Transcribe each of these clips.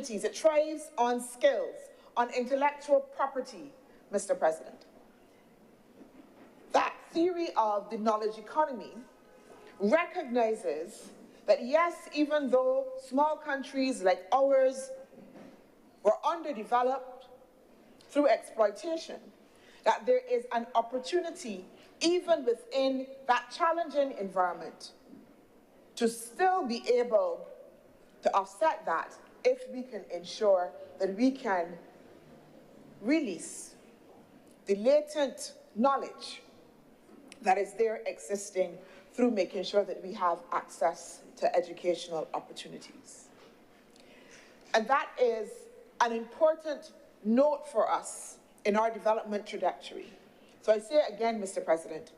opportunities. It thrives on skills, on intellectual property, Mr. President. That theory of the knowledge economy recognizes that yes, even though small countries like ours were underdeveloped through exploitation, that there is an opportunity even within that challenging environment to still be able to offset that if we can ensure that we can release the latent knowledge that is there existing through making sure that we have access to educational opportunities. And that is an important note for us in our development trajectory. So I say again, Mr. President,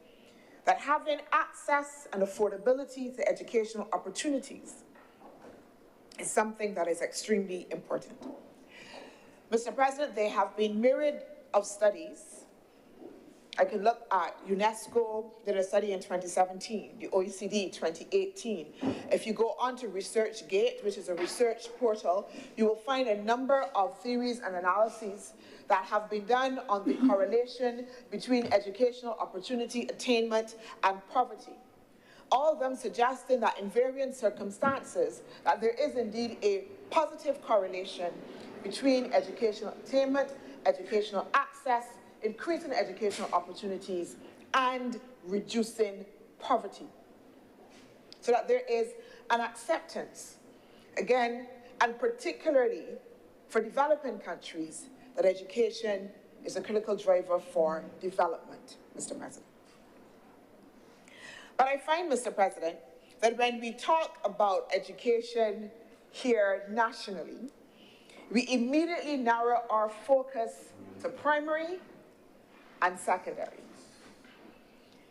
that having access and affordability to educational opportunities is something that is extremely important. Mr. President, there have been myriad of studies. I can look at UNESCO did a study in 2017, the OECD 2018. If you go on to ResearchGate, which is a research portal, you will find a number of theories and analyses that have been done on the correlation between educational opportunity attainment and poverty. All of them suggesting that in varying circumstances, that there is indeed a positive correlation between educational attainment, educational access, increasing educational opportunities, and reducing poverty. So that there is an acceptance, again, and particularly for developing countries, that education is a critical driver for development, Mr. President. But I find, Mr. President, that when we talk about education here nationally, we immediately narrow our focus to primary and secondary.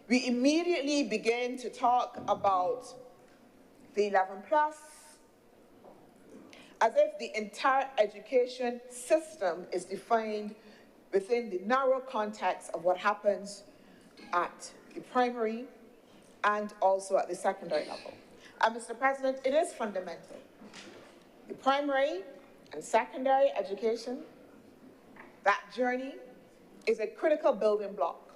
We immediately begin to talk about the 11 plus, as if the entire education system is defined within the narrow context of what happens at the primary and also at the secondary level. And Mr. President, it is fundamental. The primary and secondary education, that journey is a critical building block.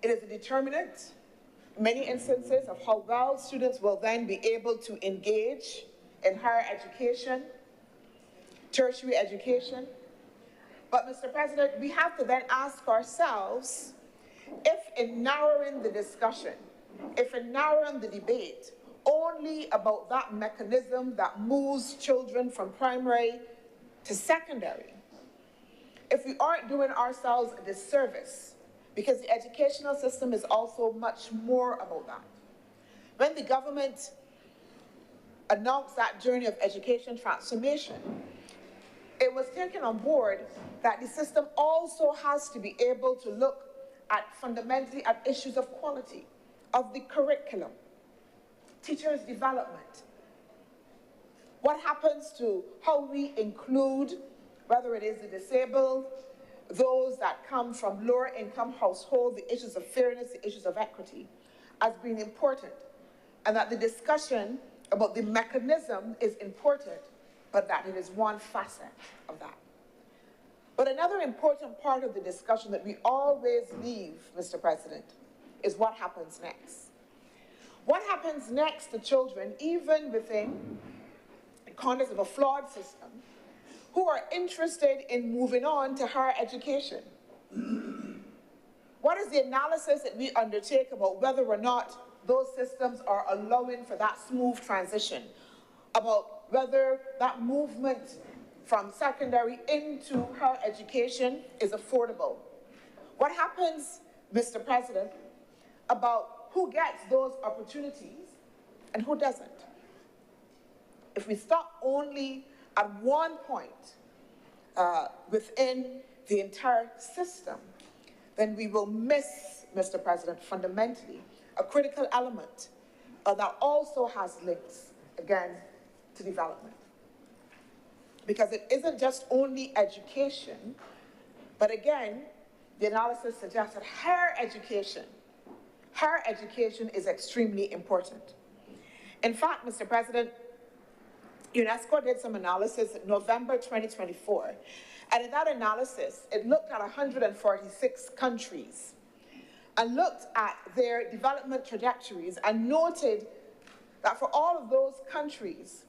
It is a determinant, in many instances, of how well students will then be able to engage in higher education, tertiary education. But, Mr. President, we have to then ask ourselves if in narrowing the discussion, if in narrowing the debate only about that mechanism that moves children from primary to secondary, if we aren't doing ourselves a disservice, because the educational system is also much more about that. When the government announced that journey of education transformation, it was taken on board that the system also has to be able to look at fundamentally at issues of quality, of the curriculum, teachers' development. What happens to how we include, whether it is the disabled, those that come from lower income households, the issues of fairness, the issues of equity, as being important, and that the discussion about the mechanism is important, but that it is one facet of that. But another important part of the discussion that we always leave, Mr. President, is what happens next. What happens next to children, even within the context of a flawed system, who are interested in moving on to higher education? What is the analysis that we undertake about whether or not those systems are allowing for that smooth transition, about whether that movement from secondary into higher education is affordable? What happens, Mr. President, about who gets those opportunities and who doesn't? If we stop only at one point within the entire system, then we will miss, Mr. President, fundamentally, a critical element that also has links, again, to development. Because it isn't just only education, but again, the analysis suggests that higher education is extremely important. In fact, Mr. President, UNESCO did some analysis in November 2024, and in that analysis, it looked at 146 countries and looked at their development trajectories and noted that for all of those countries,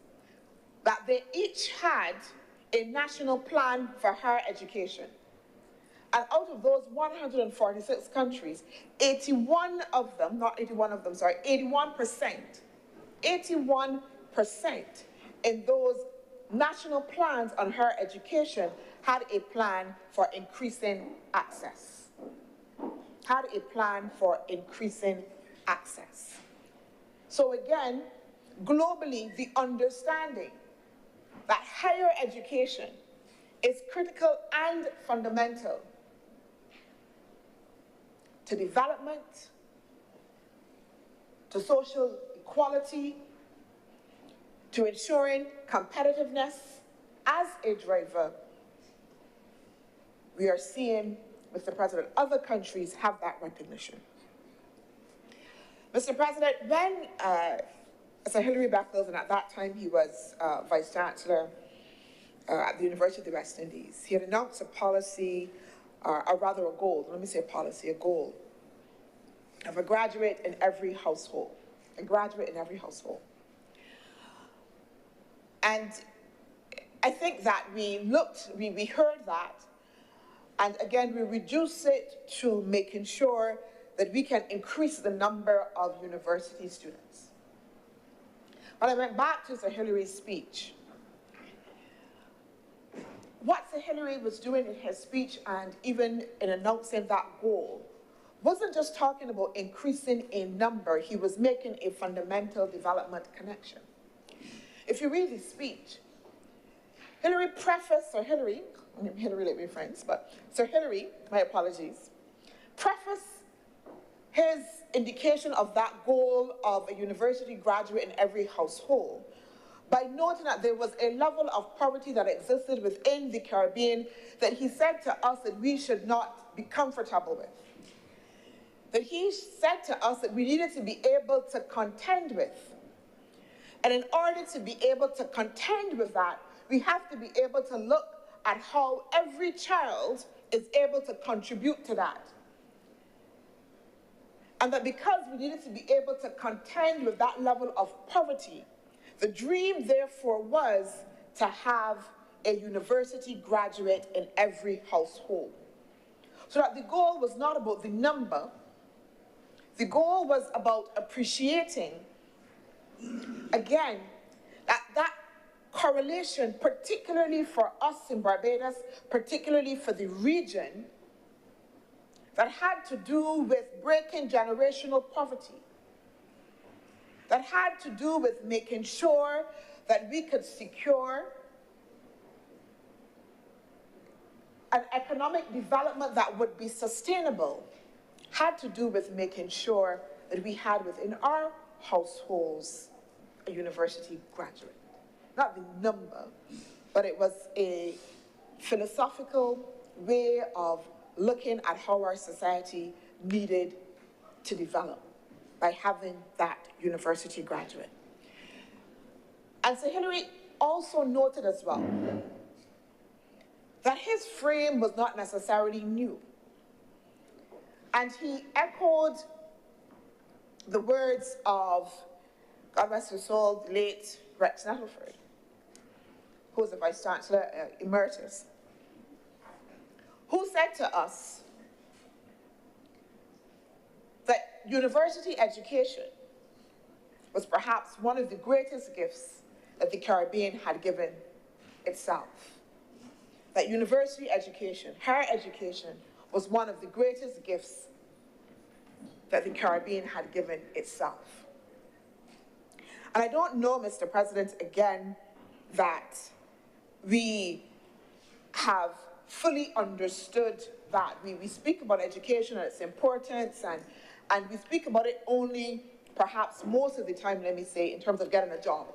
that they each had a national plan for higher education. And out of those 146 countries, 81% in those national plans on higher education had a plan for increasing access. So again, globally, the understanding that higher education is critical and fundamental to development, to social equality, to ensuring competitiveness as a driver. We are seeing, Mr. President, other countries have that recognition. Mr. President, when Sir Hilary Beckles, and at that time he was Vice Chancellor at the University of the West Indies, he had announced a policy, or rather a goal, let me say a policy, a goal of a graduate in every household, And I think that we heard that, and again, we reduced it to making sure that we can increase the number of university students. When I went back to Sir Hilary's speech, what Sir Hilary was doing in his speech and even in announcing that goal wasn't just talking about increasing a number, he was making a fundamental development connection. If you read his speech, Sir Hilary, my apologies, prefaced his indication of that goal of a university graduate in every household by noting that there was a level of poverty that existed within the Caribbean that he said to us that we should not be comfortable with. That he said to us that we needed to be able to contend with. And in order to be able to contend with that, we have to be able to look at how every child is able to contribute to that. And that because we needed to be able to contend with that level of poverty, the dream, therefore, was to have a university graduate in every household. So that the goal was not about the number. The goal was about appreciating, again, that correlation, particularly for us in Barbados, particularly for the region, that had to do with breaking generational poverty, that had to do with making sure that we could secure an economic development that would be sustainable, had to do with making sure that we had within our households a university graduate. Not the number, but it was a philosophical way of looking at how our society needed to develop by having that university graduate. And Sir Hilary also noted as well that his frame was not necessarily new. And he echoed the words of, God rest his soul, the late Rex Nettleford, who was the Vice Chancellor Emeritus, who said to us that university education was perhaps one of the greatest gifts that the Caribbean had given itself. That university education, higher education, was one of the greatest gifts that the Caribbean had given itself. And I don't know, Mr. President, again, that we have fully understood that. We speak about education and its importance, and we speak about it only, perhaps most of the time, let me say, in terms of getting a job,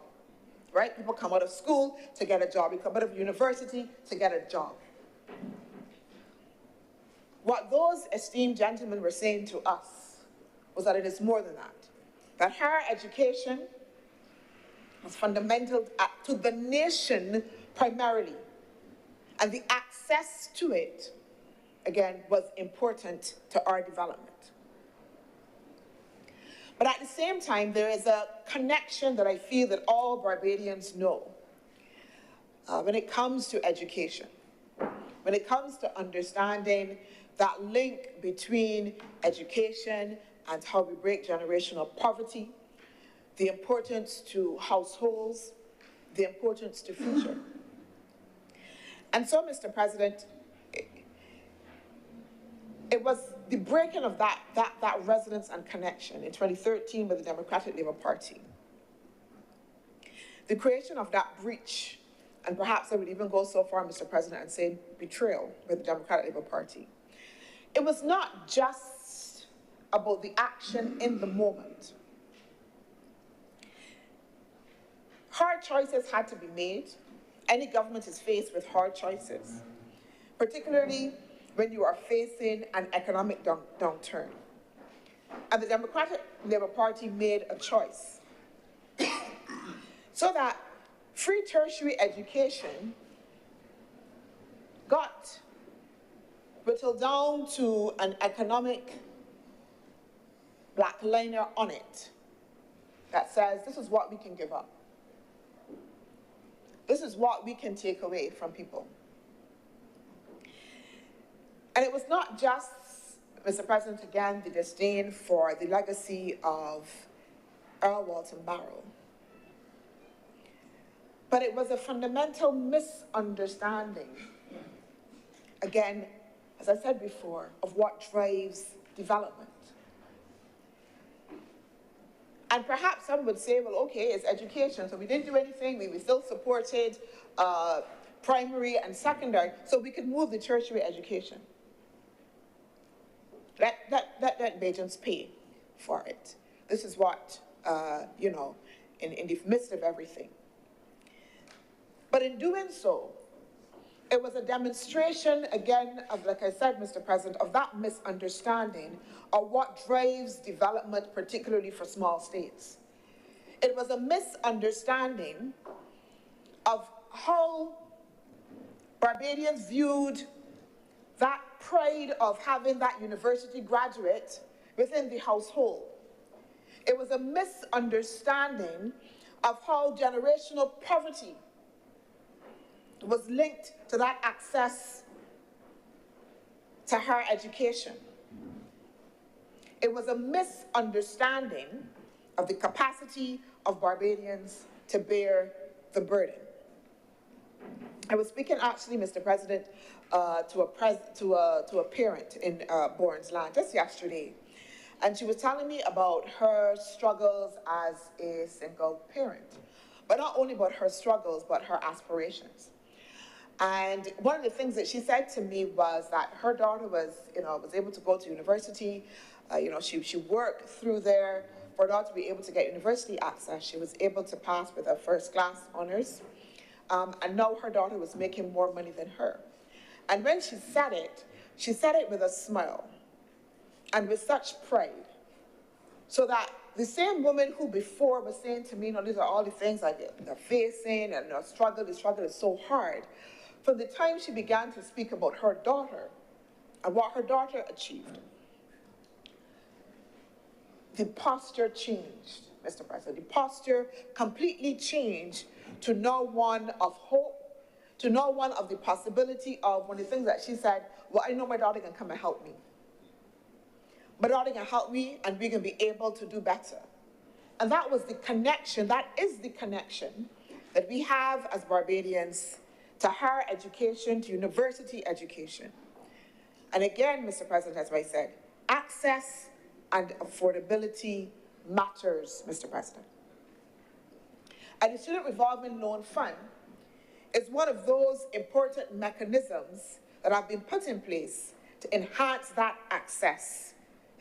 right? People come out of school to get a job. They come out of university to get a job. What those esteemed gentlemen were saying to us was that it is more than that. That higher education was fundamental to the nation primarily. And the access to it, again, was important to our development. But at the same time, there is a connection that I feel that all Barbadians know when it comes to education, when it comes to understanding that link between education and how we break generational poverty, the importance to households, the importance to future. And so, Mr. President, it was the breaking of that resonance and connection in 2013 with the Democratic Labour Party. The creation of that breach, and perhaps I would even go so far, Mr. President, and say betrayal with the Democratic Labour Party. It was not just about the action in the moment. Hard choices had to be made. Any government is faced with hard choices, particularly when you are facing an economic downturn. And the Democratic Labour Party made a choice so that free tertiary education got whittled down to an economic black liner on it that says this is what we can give up. This is what we can take away from people. And it was not just, Mr. President, again, the disdain for the legacy of Earl Walton Barrow, but it was a fundamental misunderstanding, again, as I said before, of what drives development. And perhaps some would say, well, okay, it's education, so we didn't do anything, we still supported primary and secondary, so we could move the tertiary education. Let Bajans pay for it. This is what, you know, in the midst of everything. But in doing so, it was a demonstration, again, of, like I said, Mr. President, of that misunderstanding of what drives development, particularly for small states. It was a misunderstanding of how Barbadians viewed that pride of having that university graduate within the household. It was a misunderstanding of how generational poverty was linked to that access to higher education. It was a misunderstanding of the capacity of Barbadians to bear the burden. I was speaking actually, Mr. President, to a parent in Bourne's Land just yesterday, and she was telling me about her struggles as a single parent, but not only about her struggles, but her aspirations. And one of the things that she said to me was that her daughter was able to go to university. She worked through there for her daughter to be able to get university access. She was able to pass with a first-class honors. And now her daughter was making more money than her. And when she said it with a smile and with such pride, so that the same woman who before was saying to me, these are all the things they're facing, and the struggle is so hard. From the time she began to speak about her daughter and what her daughter achieved, the posture changed, Mr. President. The posture completely changed to now one of hope, to now one of the possibility of one of the things that she said, well, I know my daughter can come and help me. My daughter can help me, and we can be able to do better. And that was the connection, that is the connection that we have as Barbadians to higher education, to university education. And again, Mr. President, as I said, access and affordability matters, Mr. President. And the Student Revolving Loan Fund is one of those important mechanisms that have been put in place to enhance that access,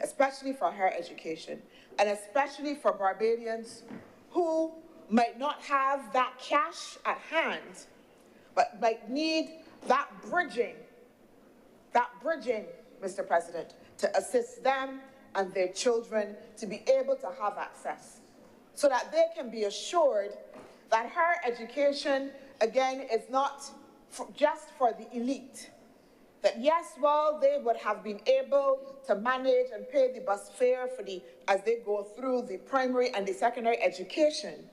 especially for higher education, and especially for Barbadians who might not have that cash at hand, but might need that bridging, Mr. President, to assist them and their children to be able to have access, so that they can be assured that higher education, again, is not just for the elite. That yes, well, they would have been able to manage and pay the bus fare for as they go through the primary and the secondary education,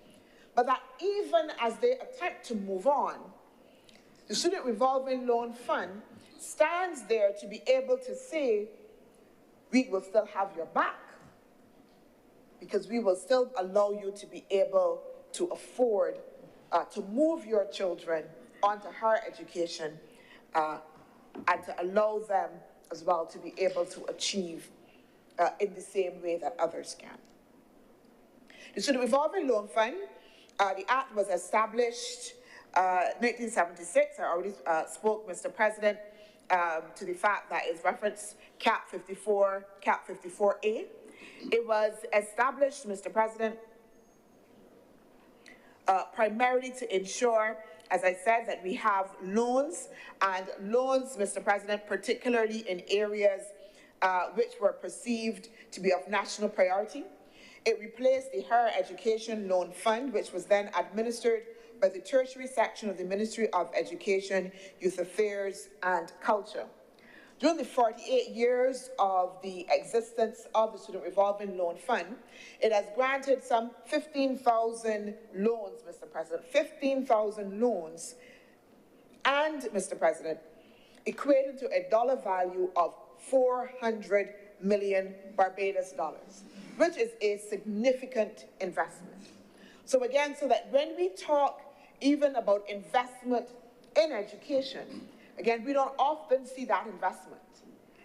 but that even as they attempt to move on, the Student Revolving Loan Fund stands there to be able to say, we will still have your back, because we will still allow you to be able to afford to move your children onto higher education and to allow them as well to be able to achieve in the same way that others can. The Student Revolving Loan Fund, the Act was established 1976. I already spoke, Mr. President, to the fact that it's referenced CAP 54, CAP 54A. It was established, Mr. President, primarily to ensure, as I said, that we have loans, Mr. President, particularly in areas which were perceived to be of national priority. It replaced the Higher Education Loan Fund, which was then administered by the tertiary section of the Ministry of Education, Youth Affairs and Culture. During the 48 years of the existence of the Student Revolving Loan Fund, it has granted some 15,000 loans, Mr. President, 15,000 loans, and, Mr. President, equating to a dollar value of 400 million Barbados dollars, which is a significant investment. So again, so that when we talk even about investment in education, again, we don't often see that investment.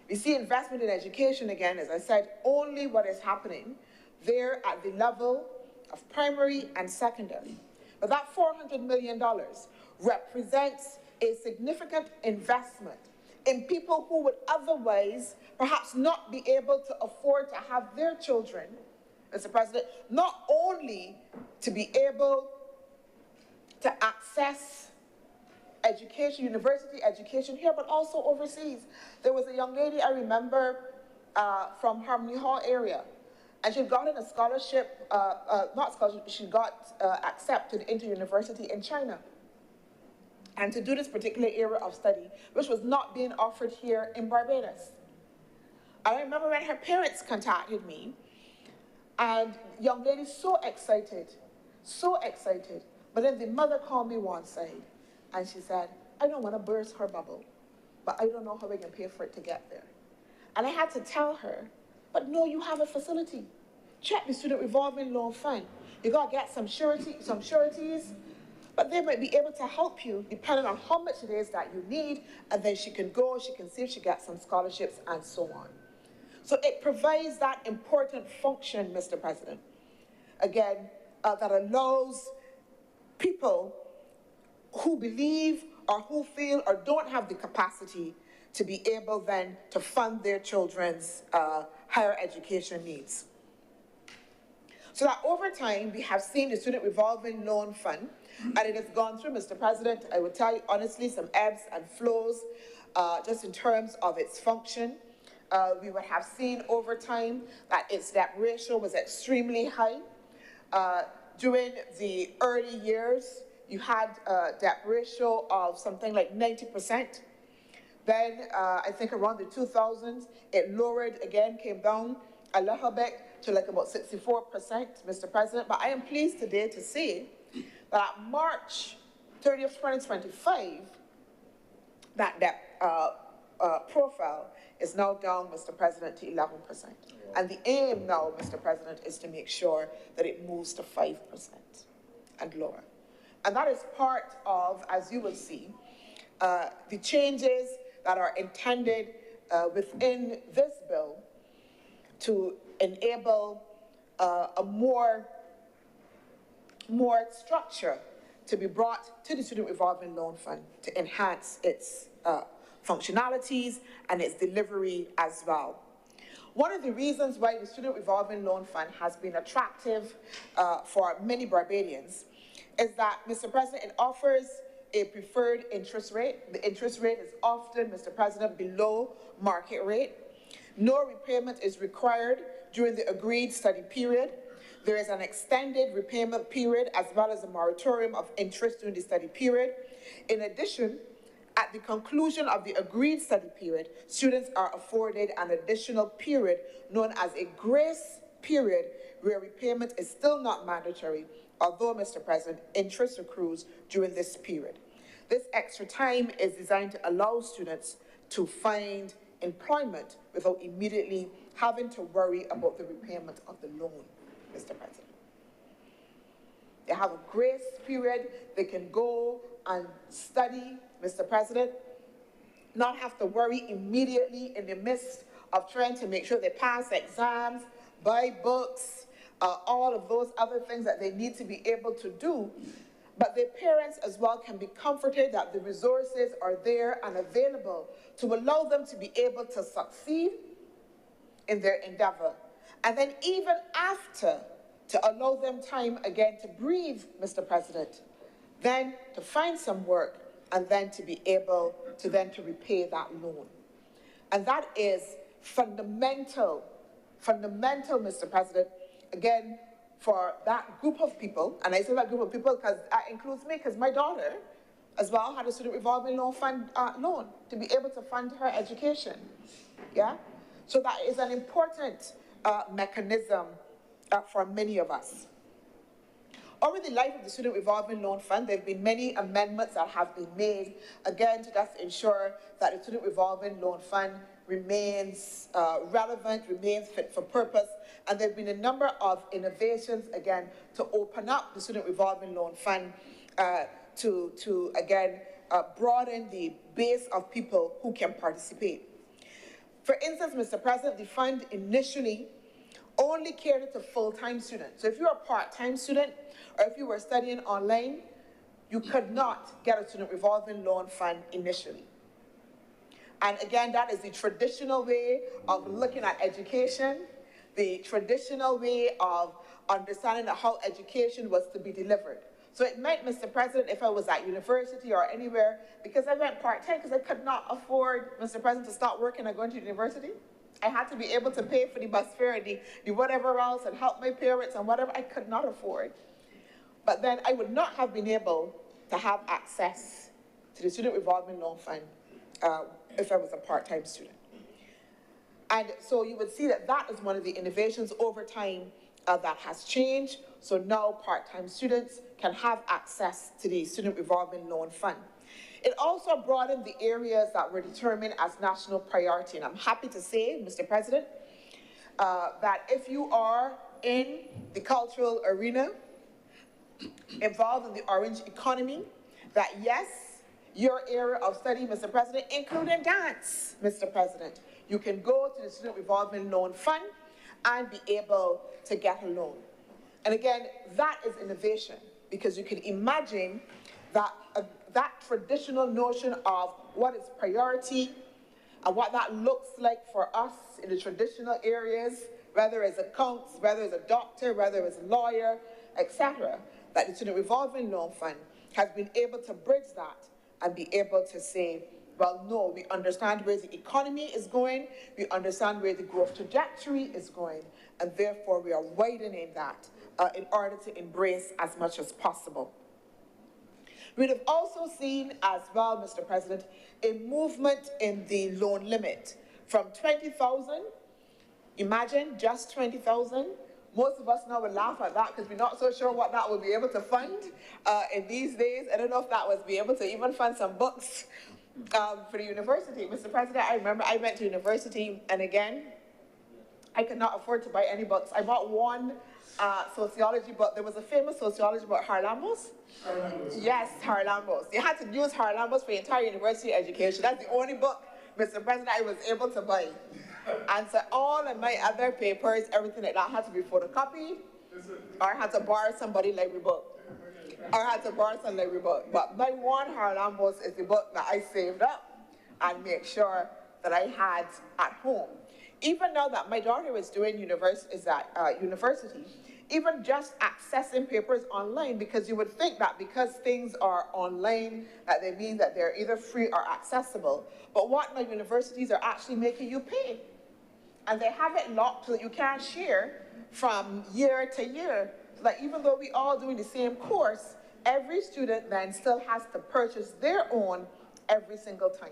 We see investment in education, again, as I said, only what is happening there at the level of primary and secondary. But that $400 million represents a significant investment in people who would otherwise perhaps not be able to afford to have their children, Mr. President, not only to be able to access education, university education here, but also overseas. There was a young lady I remember from Harmony Hall area, and she'd gotten a scholarship, not scholarship, she got accepted into university in China. And to do this particular area of study, which was not being offered here in Barbados. I remember when her parents contacted me, and the young lady so excited, but then the mother called me one side, and she said, I don't want to burst her bubble, but I don't know how we can pay for it to get there. And I had to tell her, but no, you have a facility. Check the Student Revolving Loan Fund. You got to get some sureties, but they might be able to help you depending on how much it is that you need, and then she can go, she can see if she gets some scholarships and so on. So it provides that important function, Mr. President, again, that allows people who believe or who feel or don't have the capacity to be able then to fund their children's higher education needs. So that over time, we have seen the Student Revolving Loan Fund, and it has gone through, Mr. President, I would tell you honestly, some ebbs and flows, just in terms of its function. We would have seen over time that its debt ratio was extremely high. During the early years, you had a debt ratio of something like 90%. Then I think around the 2000s, it lowered again, came down a little bit to like about 64%, Mr. President. But I am pleased today to say that March 30th, 2025, that debt profile is now down, Mr. President, to 11%. And the aim now, Mr. President, is to make sure that it moves to 5% and lower. And that is part of, as you will see, the changes that are intended within this bill to enable a more structure to be brought to the Student Revolving Loan Fund to enhance its functionalities and its delivery as well. One of the reasons why the Student Revolving Loan Fund has been attractive for many Barbadians is that, Mr. President, it offers a preferred interest rate. The interest rate is often, Mr. President, below market rate. No repayment is required during the agreed study period. There is an extended repayment period as well as a moratorium of interest during the study period. In addition, at the conclusion of the agreed study period, students are afforded an additional period known as a grace period where repayment is still not mandatory, although, Mr. President, interest accrues during this period. This extra time is designed to allow students to find employment without immediately having to worry about the repayment of the loan, Mr. President. They have a grace period. They can go and study, Mr. President, not have to worry immediately in the midst of trying to make sure they pass exams, buy books, all of those other things that they need to be able to do. But their parents as well can be comforted that the resources are there and available to allow them to be able to succeed in their endeavor. And then even after, to allow them time again to breathe, Mr. President, then to find some work, and then to be able to repay that loan. And that is fundamental, Mr. President, again, for that group of people. And I say that group of people because that includes me, because my daughter as well had a student revolving loan fund loan to be able to fund her education. Yeah? So that is an important mechanism for many of us. Over the life of the Student Revolving Loan Fund, there have been many amendments that have been made, again, to just ensure that the Student Revolving Loan Fund remains relevant, remains fit for purpose, and there have been a number of innovations, again, to open up the Student Revolving Loan Fund to again, broaden the base of people who can participate. For instance, Mr. President, the fund initially only catered to full-time students. So if you're a part-time student, or if you were studying online, you could not get a Student Revolving Loan Fund initially. And again, that is the traditional way of looking at education, the traditional way of understanding how education was to be delivered. So it meant, Mr. President, if I was at university or anywhere, because I went part-time, because I could not afford, Mr. President, to start working and going to university. I had to be able to pay for the bus fare and the whatever else and help my parents and whatever I could not afford. But then I would not have been able to have access to the Student Revolving Loan Fund if I was a part-time student. And so you would see that that is one of the innovations over time that has changed. So now part-time students can have access to the Student Revolving Loan Fund. It also broadened the areas that were determined as national priority. And I'm happy to say, Mr. President, that if you are in the cultural arena, involved in the orange economy, that yes, your area of study, Mr. President, including dance, Mr. President, you can go to the Student Revolving Loan Fund and be able to get a loan. And again, that is innovation, because you can imagine that that traditional notion of what is priority and what that looks like for us in the traditional areas, whether it's accounts, whether it's a doctor, whether it's a lawyer, etc., that the Student Revolving Loan Fund has been able to bridge that and be able to say, well, no, we understand where the economy is going, we understand where the growth trajectory is going, and therefore we are widening that in order to embrace as much as possible. We'd have also seen as well, Mr. President, a movement in the loan limit from 20,000, imagine just 20,000. Most of us now would laugh at that because we're not so sure what that will be able to fund in these days. I don't know if that was be able to even fund some books for the university. Mr. President, I remember I went to university, and again, I could not afford to buy any books. I bought one sociology book. There was a famous sociology book, Harlambos. Yes, Harlambos. You had to use Harlambos for your entire university education. That's the only book, Mr. President, I was able to buy. And so all of my other papers, everything like that had to be photocopied, or I had to borrow somebody's library book. Or I had to borrow some library book. But my one Harlambos is the book that I saved up and make sure that I had at home. Even now that my daughter is doing university, even just accessing papers online, because you would think that because things are online, that they mean that they're either free or accessible. But what now universities are actually making you pay. and they have it locked so that you can't share from year to year. So that even though we all doing the same course, every student then still has to purchase their own every single time.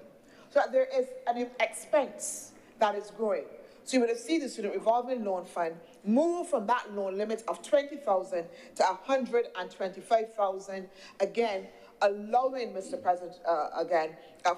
So that there is an expense that is growing. So you would have seen the Student Revolving Loan Fund move from that loan limit of 20,000 to 125,000, again, allowing, Mr. President,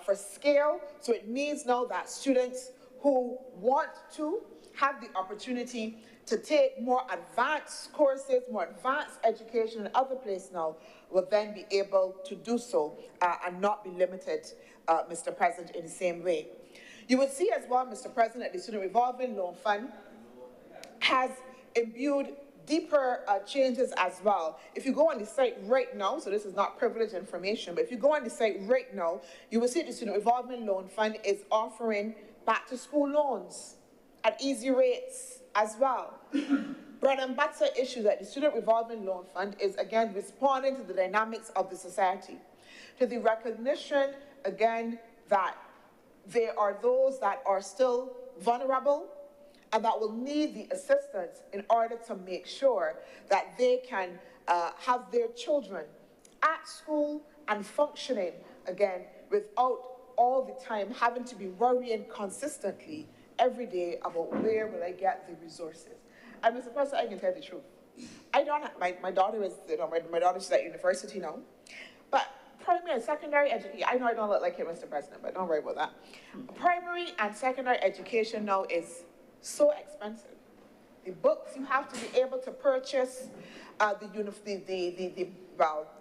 for scale. So it means now that students who want to have the opportunity to take more advanced courses, more advanced education in other places now, will then be able to do so and not be limited, Mr. President, in the same way. You would see as well, Mr. President, the Student Revolving Loan Fund has imbued deeper changes as well. If you go on the site right now, so this is not privileged information, but if you go on the site right now, you will see the Student Revolving Loan Fund is offering back-to-school loans at easy rates as well. Bread and butter issue that the Student Revolving Loan Fund is, again, responding to the dynamics of the society, to the recognition, again, that there are those that are still vulnerable and that will need the assistance in order to make sure that they can have their children at school and functioning, again, without all the time having to be worrying consistently every day about where will I get the resources. And Mr. President, I can tell the truth. I don't have, my daughter is, my daughter's at university now, but primary and secondary education, I know I don't look like it, Mr. President, but don't worry about that. Primary and secondary education now is so expensive. The books you have to be able to purchase, well,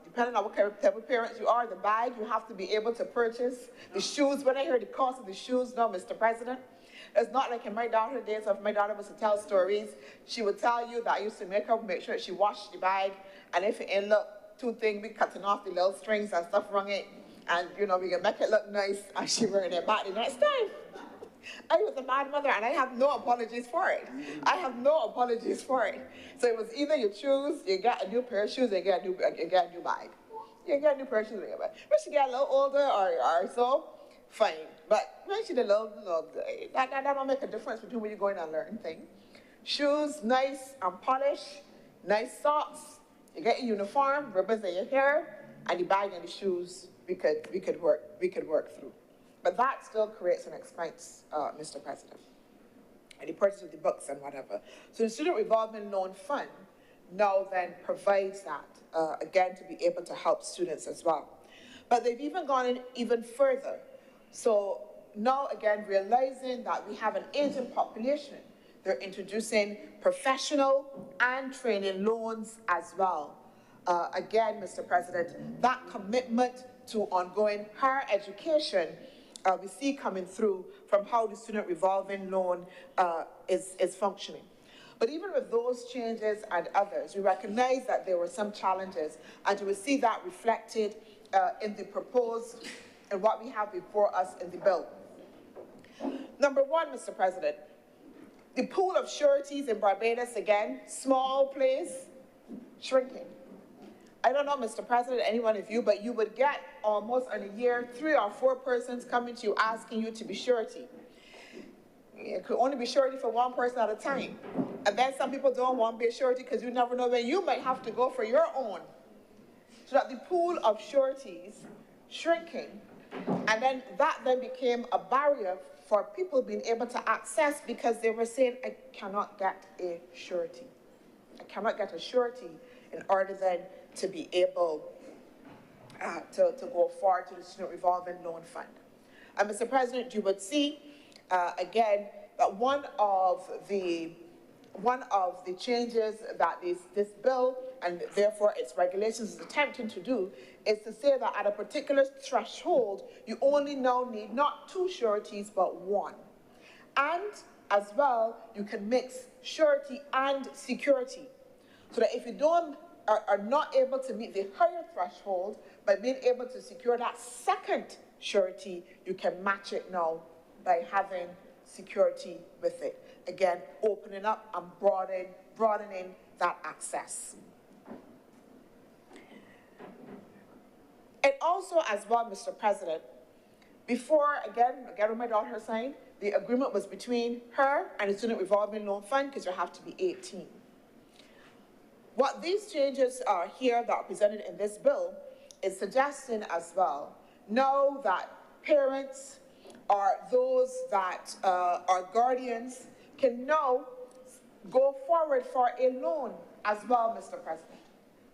depending on what type of parents you are, the bag you have to be able to purchase. The shoes, when I heard the cost of the shoes now, Mr. President, it's not like in my daughter's days, if my daughter was to tell stories, she would tell you that I used to make her make sure she washed the bag, and if it ain't look too thin, we cutting off the little strings and stuff wrong it, and we can make it look nice, and she wearing it back the next time. I was a bad mother, and I have no apologies for it. I have no apologies for it. So it was either you choose, you get a new pair of shoes, or you get a new bag. You get a new pair of shoes, when she get a little older or so, fine. But when she's a little, that don't make a difference between when you're going and learn thing. Shoes, nice and polished, nice socks. You get your uniform, ribbons in your hair, and the bag and the shoes we could work through. But that still creates an expense, Mr. President, and the purchase of the books and whatever. So the Student Revolving Loan Fund now then provides that, again, to be able to help students as well. But they've even gone even further. So now, again, realizing that we have an aging population, they're introducing professional and training loans as well. Again, Mr. President, that commitment to ongoing higher education we see coming through from how the Student Revolving Loan is functioning. But even with those changes and others, we recognize that there were some challenges, and you will see that reflected in the proposed and what we have before us in the bill. Number one, Mr. President, the pool of sureties in Barbados, again, small place, shrinking. I don't know, Mr. President, any one of you, but you would get almost in a year 3 or 4 persons coming to you asking you to be surety. It could only be surety for one person at a time. And then some people don't want to be a surety because you never know when you might have to go for your own. So that the pool of sureties shrinking, and then that then became a barrier for people being able to access because they were saying, I cannot get a surety. I cannot get a surety in order then to be able to go forward to the Student Revolving Loan Fund. And Mr. President, you would see, again, that one of the changes that this bill and therefore its regulations is attempting to do is to say that at a particular threshold, you only now need not 2 sureties, but 1. And as well, you can mix surety and security. So that if you are not able to meet the higher threshold, by being able to secure that second surety, you can match it now by having security with it. Again, opening up and broadening that access. It also, as well, Mr. President, Before, again with my daughter signed, the agreement was between her and the Student Revolving Loan Fund because you have to be 18. What these changes are here that are presented in this bill is suggesting as well, now that parents or those that are guardians can now go forward for a loan as well, Mr. President.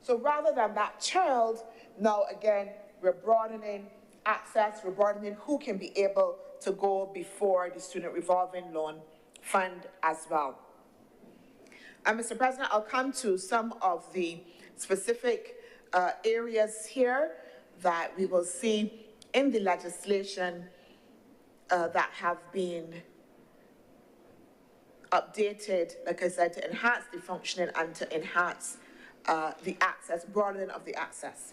So rather than that child, now again, we're broadening access, we're broadening who can be able to go before the Student Revolving Loan Fund as well. And Mr. President, I'll come to some of the specific areas here that we will see in the legislation that have been updated, like I said, to enhance the functioning and to enhance the access, broadening of the access.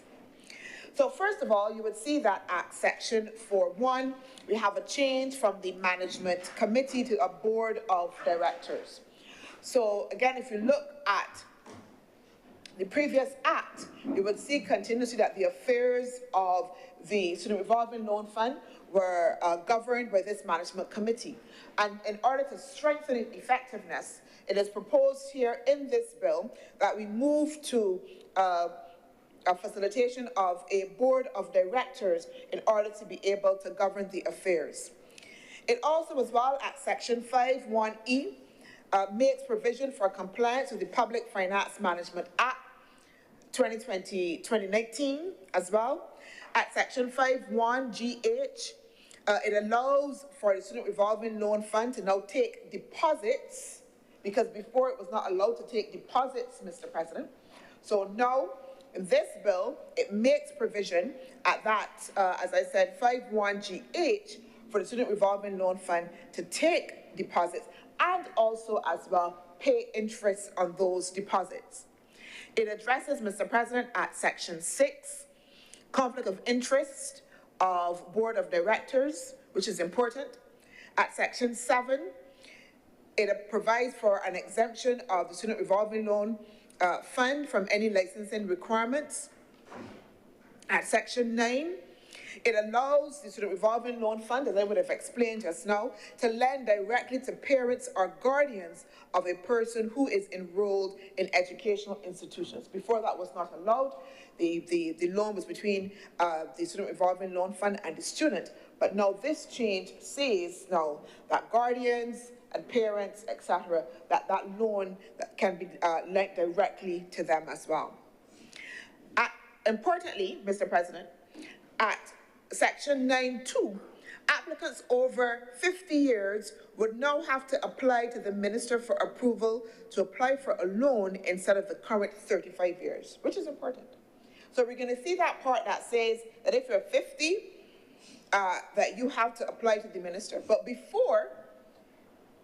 So first of all, you would see that at section 4.1, we have a change from the management committee to a board of directors. So again, if you look at the previous act, you would see continuously that the affairs of the Student Revolving Loan Fund were governed by this management committee. And in order to strengthen its effectiveness, it is proposed here in this bill that we move to a facilitation of a board of directors in order to be able to govern the affairs. It also, as well, at section 5.1e, makes provision for compliance with the Public Finance Management Act 2019 as well. At section 5.1gh, it allows for the Student Revolving Loan Fund to now take deposits, because before it was not allowed to take deposits, Mr. President. So now, in this bill, it makes provision at that, as I said, 5.1gh for the Student Revolving Loan Fund to take deposits and also as well pay interest on those deposits. It addresses, Mr. President, at section 6, conflict of interest of board of directors, which is important. At section 7, it provides for an exemption of the Student Revolving Loan Fund from any licensing requirements. At section 9, it allows the Student Revolving Loan Fund, as I would have explained just now, to lend directly to parents or guardians of a person who is enrolled in educational institutions. Before that was not allowed. The loan was between the Student Revolving Loan Fund and the student. But now this change says now that guardians and parents, etc., that loan that can be lent directly to them as well. Importantly, Mr. President, at section 9.2, applicants over 50 years would now have to apply to the minister for approval to apply for a loan instead of the current 35 years, which is important. So we're going to see that part that says that if you're 50, that you have to apply to the minister. But before,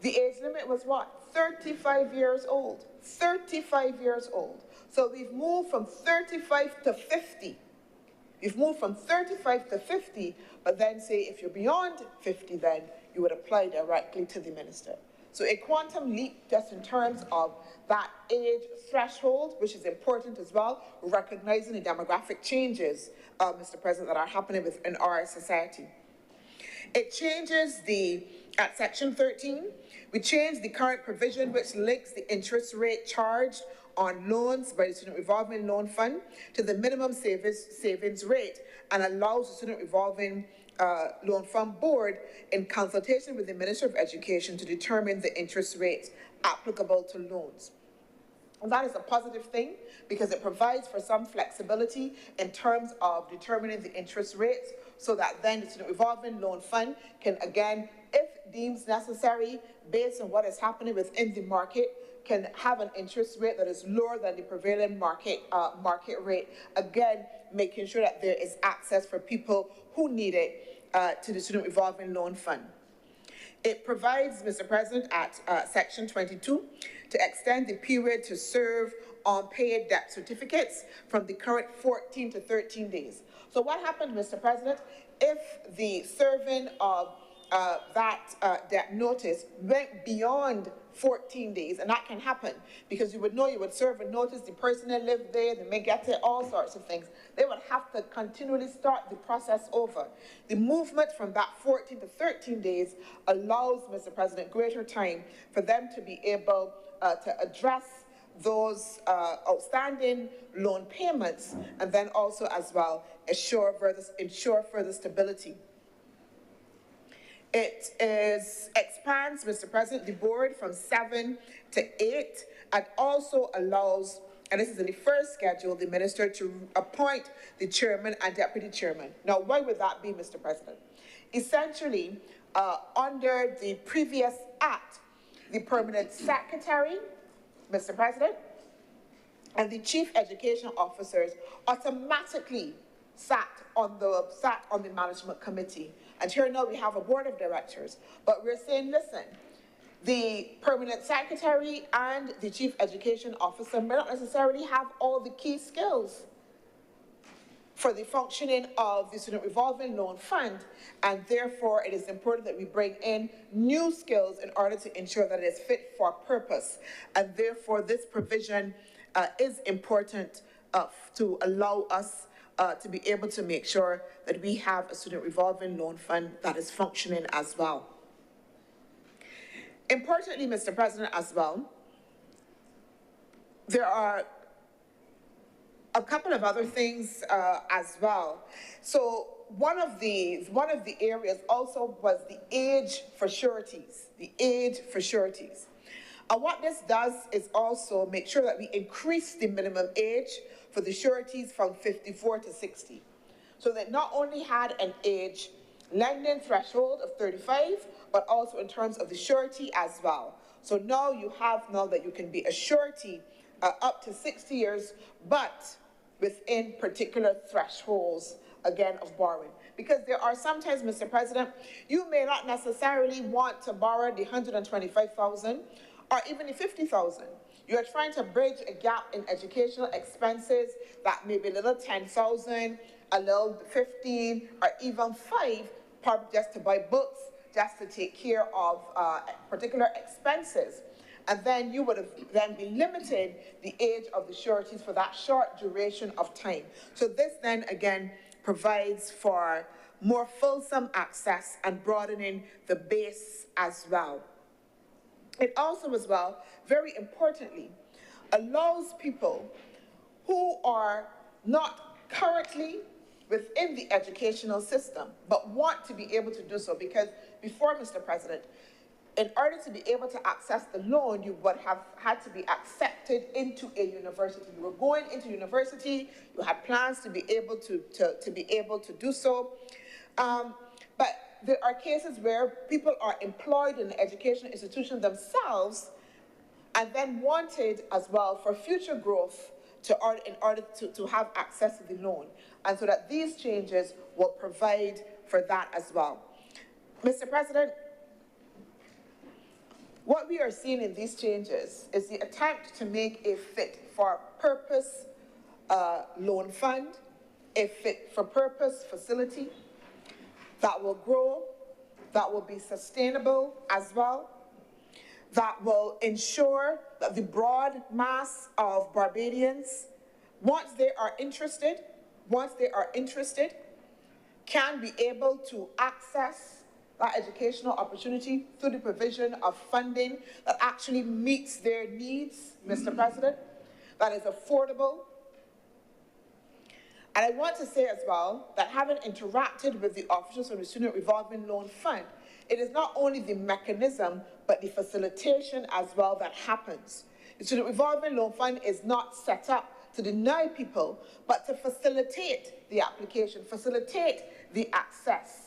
the age limit was what? 35 years old. 35 years old. So we've moved from 35 to 50. We've moved from 35 to 50, but then say if you're beyond 50, then you would apply directly to the minister. So a quantum leap just in terms of that age threshold, which is important as well, recognizing the demographic changes, Mr. President, that are happening within our society. It changes at section 13, we change the current provision which links the interest rate charged on loans by the Student Revolving Loan Fund to the minimum savings rate and allows the Student Revolving Loan Fund Board in consultation with the Minister of Education to determine the interest rates applicable to loans. And that is a positive thing because it provides for some flexibility in terms of determining the interest rates so that then the Student Revolving Loan Fund can, again, if deemed necessary, based on what is happening within the market, can have an interest rate that is lower than the prevailing market rate, again, making sure that there is access for people who need it to the Student Revolving Loan Fund. It provides, Mr. President, at section 22, to extend the period to serve unpaid debt certificates from the current 14 to 13 days. So what happened, Mr. President, if the serving of that notice went beyond 14 days, and that can happen because you would serve a notice, the person that lived there, they may get it, all sorts of things. They would have to continually start the process over. The movement from that 14 to 13 days allows, Mr. President, greater time for them to be able to address those outstanding loan payments, and then also as well ensure further stability. It expands, Mr. President, the board from 7 to 8, and also allows, and this is in the first schedule, the minister to appoint the chairman and deputy chairman. Now, why would that be, Mr. President? Essentially, under the previous act, the permanent secretary, Mr. President, and the chief education officers automatically sat on the management committee. And here now we have a board of directors, but we're saying, listen, the permanent secretary and the chief education officer may not necessarily have all the key skills for the functioning of the Student Revolving Loan Fund, and therefore it is important that we bring in new skills in order to ensure that it is fit for purpose. And therefore this provision is important to allow us to be able to make sure that we have a Student Revolving Loan Fund that is functioning as well. Importantly, Mr. President, as well, there are a couple of other things as well. So one of the areas also was the age for sureties, And what this does is also make sure that we increase the minimum age for the sureties from 54 to 60. So that not only had an age lending threshold of 35, but also in terms of the surety as well. So now you have that you can be a surety up to 60 years, but within particular thresholds, again, of borrowing. Because there are sometimes, Mr. President, you may not necessarily want to borrow the 125,000 or even the 50,000. You are trying to bridge a gap in educational expenses that may be a little 10,000, a little 15, or even 5, probably just to buy books, just to take care of particular expenses. And then you would have then been limited the age of the sureties for that short duration of time. So this then again provides for more fulsome access and broadening the base as well. It also as well, very importantly, allows people who are not currently within the educational system but want to be able to do so, because before, Mr. President, in order to be able to access the loan, you would have had to be accepted into a university. You were going into university, you had plans to be able to do so. But there are cases where people are employed in the educational institution themselves and then wanted as well for future growth in order to have access to the loan. And so that these changes will provide for that as well. Mr. President, what we are seeing in these changes is the attempt to make a fit-for-purpose loan fund, a fit-for-purpose facility that will grow, that will be sustainable as well, that will ensure that the broad mass of Barbadians, once they are interested, can be able to access that educational opportunity through the provision of funding that actually meets their needs, Mr. President, that is affordable. And I want to say as well that having interacted with the officials from the Student Revolving Loan Fund, it is not only the mechanism, but the facilitation as well that happens. The Student Revolving Loan Fund is not set up to deny people, but to facilitate the application, facilitate the access.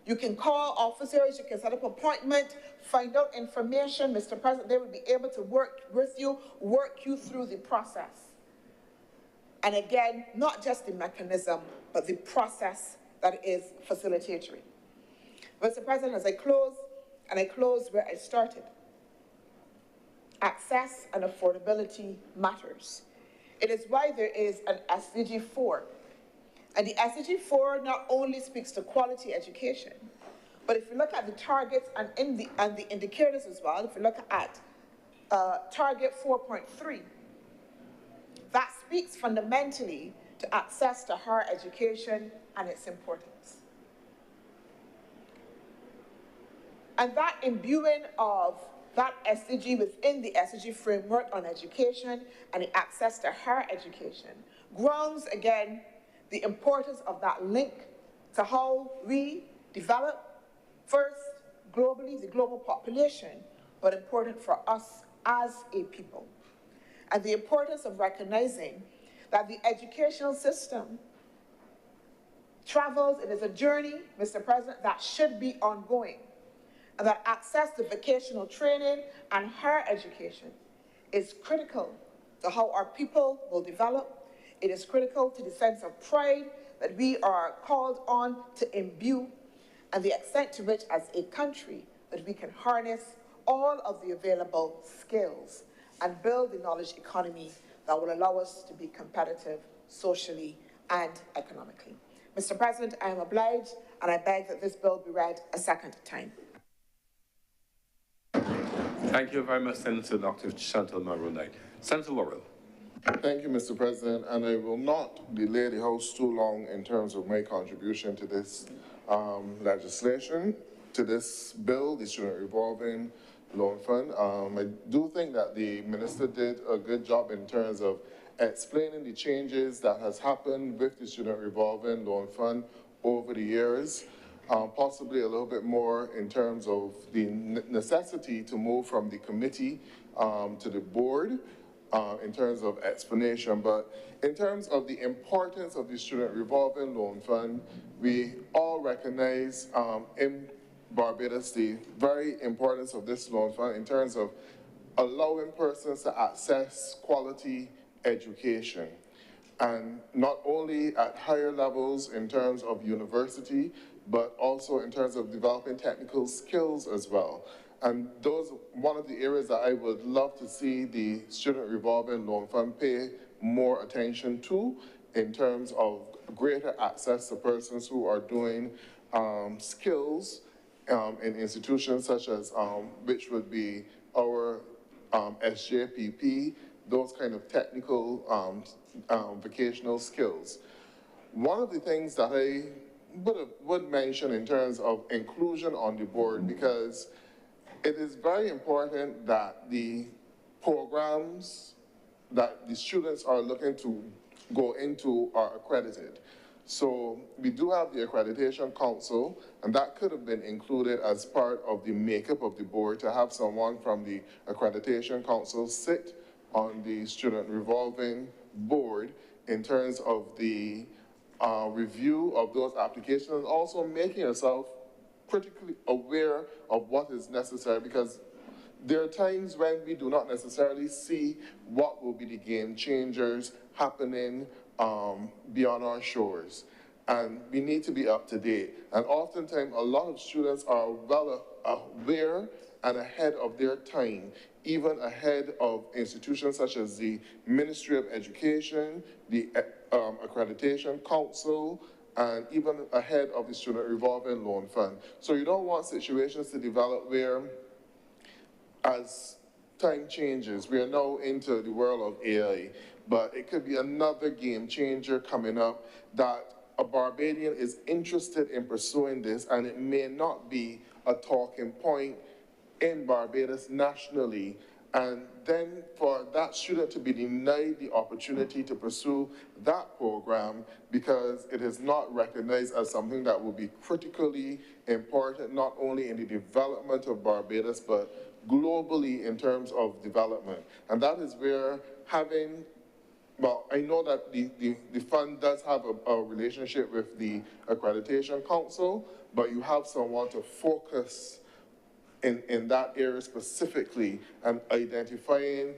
You can call officers, you can set up an appointment, find out information, Mr. President, they will be able to work with you, work you through the process. And again, not just the mechanism, but the process that is facilitatory. Mr. President, as I close, and I close where I started, access and affordability matters. It is why there is an SDG 4. And the SDG 4 not only speaks to quality education, But if you look at the targets and the indicators as well, if you look at target 4.3, that speaks fundamentally to access to higher education and its importance. And that imbuing of that SDG within the SDG framework on education and the access to higher education grounds, again, the importance of that link to how we develop, first, globally, the global population, but important for us as a people. And the importance of recognizing that the educational system travels, it is a journey, Mr. President, that should be ongoing. And that access to vocational training and higher education is critical to how our people will develop. It is critical to the sense of pride that we are called on to imbue, and the extent to which, as a country, that we can harness all of the available skills and build the knowledge economy that will allow us to be competitive socially and economically. Mr. President, I am obliged, and I beg that this bill be read a second time. Thank you very much, Senator Dr. Chantal Maroney. Senator Worrell. Thank you, Mr. President, and I will not delay the House too long in terms of my contribution to this legislation, to this bill, the Student Revolving Loan Fund. I do think that the Minister did a good job in terms of explaining the changes that has happened with the Student Revolving Loan Fund over the years. Possibly a little bit more in terms of the necessity to move from the committee to the board in terms of explanation. But in terms of the importance of the Student Revolving Loan Fund, we all recognize in Barbados the very importance of this loan fund in terms of allowing persons to access quality education. And not only at higher levels in terms of university, but also in terms of developing technical skills as well. And those, one of the areas that I would love to see the Student Revolving Loan Fund pay more attention to in terms of greater access to persons who are doing skills in institutions such as, which would be our SJPP, those kind of technical vocational skills. One of the things that I would mention in terms of inclusion on the board, because it is very important that the programs that the students are looking to go into are accredited. So we do have the Accreditation Council, and that could have been included as part of the makeup of the board, to have someone from the Accreditation Council sit on the Student Revolving Board in terms of the review of those applications, and also making yourself critically aware of what is necessary, because there are times when we do not necessarily see what will be the game changers happening beyond our shores. And we need to be up to date. And oftentimes, a lot of students are well aware and ahead of their time, even ahead of institutions such as the Ministry of Education, the Accreditation Council, and even ahead of the Student Revolving Loan Fund. So you don't want situations to develop where, as time changes, we are now into the world of AI, but it could be another game changer coming up that a Barbadian is interested in pursuing this, and it may not be a talking point in Barbados nationally, and then for that student to be denied the opportunity to pursue that program because it is not recognized as something that will be critically important, not only in the development of Barbados, but globally in terms of development. And that is where having, well, I know that the fund does have a relationship with the Accreditation Council, but you have someone to focus in that area specifically, and identifying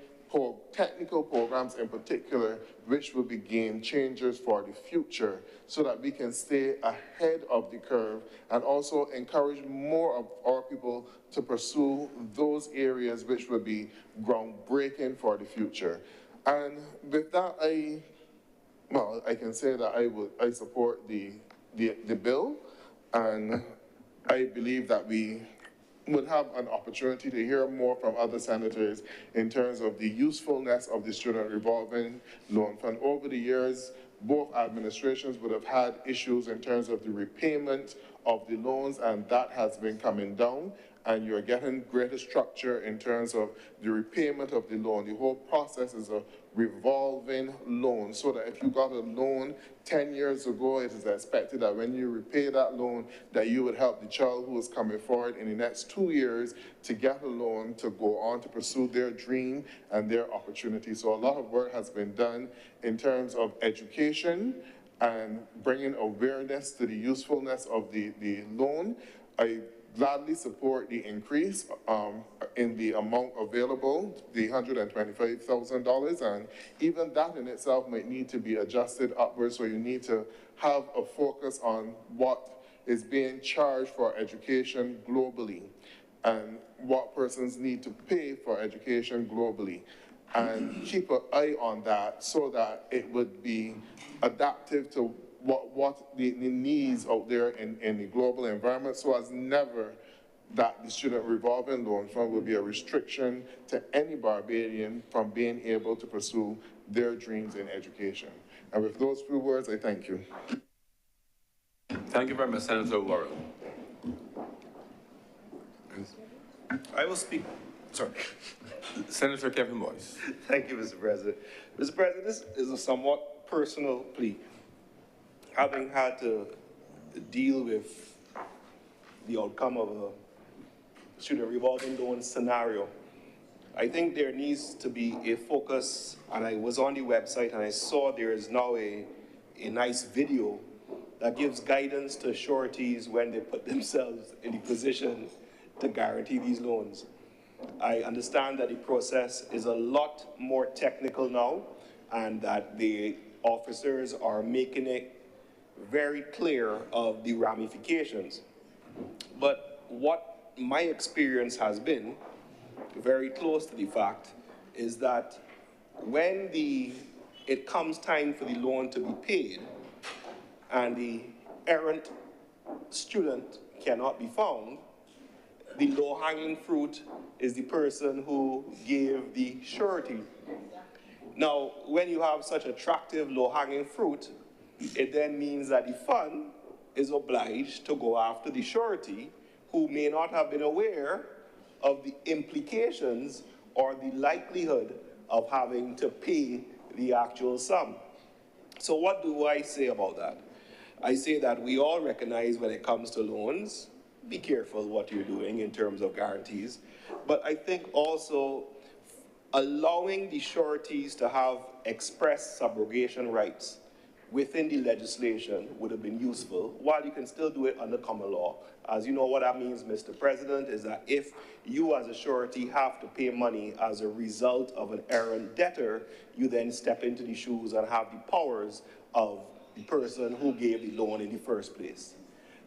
technical programs in particular, which will be game changers for the future, so that we can stay ahead of the curve and also encourage more of our people to pursue those areas which will be groundbreaking for the future. And with that, I can say that I support the bill, and I believe that we would have an opportunity to hear more from other senators in terms of the usefulness of the Student Revolving Loan Fund. Over the years, both administrations would have had issues in terms of the repayment of the loans, and that has been coming down, and you're getting greater structure in terms of the repayment of the loan. The whole process is a revolving loan, so that if you got a loan 10 years ago, it is expected that when you repay that loan, that you would help the child who is coming forward in the next 2 years to get a loan to go on to pursue their dream and their opportunity. So a lot of work has been done in terms of education and bringing awareness to the usefulness of the loan. I gladly support the increase in the amount available, the $125,000, and even that in itself might need to be adjusted upwards, so you need to have a focus on what is being charged for education globally and what persons need to pay for education globally, and keep an eye on that so that it would be adaptive to what the needs out there in the global environment, so as never that the Student Revolving Loan Fund will be a restriction to any Barbadian from being able to pursue their dreams in education. And with those few words, I thank you. Thank you very much, Senator Worrell. I will speak, sorry. Senator Kevin Boyce. Thank you, Mr. President. Mr. President, this is a somewhat personal plea. Having had to deal with the outcome of a student revolving loan scenario, I think there needs to be a focus, and I was on the website and I saw there is now a nice video that gives guidance to sureties when they put themselves in the position to guarantee these loans. I understand that the process is a lot more technical now, and that the officers are making it very clear of the ramifications. But what my experience has been, very close to the fact, is that when it comes time for the loan to be paid and the errant student cannot be found, the low-hanging fruit is the person who gave the surety. Now, when you have such attractive low-hanging fruit, it then means that the fund is obliged to go after the surety who may not have been aware of the implications or the likelihood of having to pay the actual sum. So what do I say about that? I say that we all recognize when it comes to loans, be careful what you're doing in terms of guarantees, but I think also allowing the sureties to have express subrogation rights within the legislation would have been useful, while you can still do it under common law. As you know, what that means, Mr. President, is that if you as a surety have to pay money as a result of an errant debtor, you then step into the shoes and have the powers of the person who gave the loan in the first place.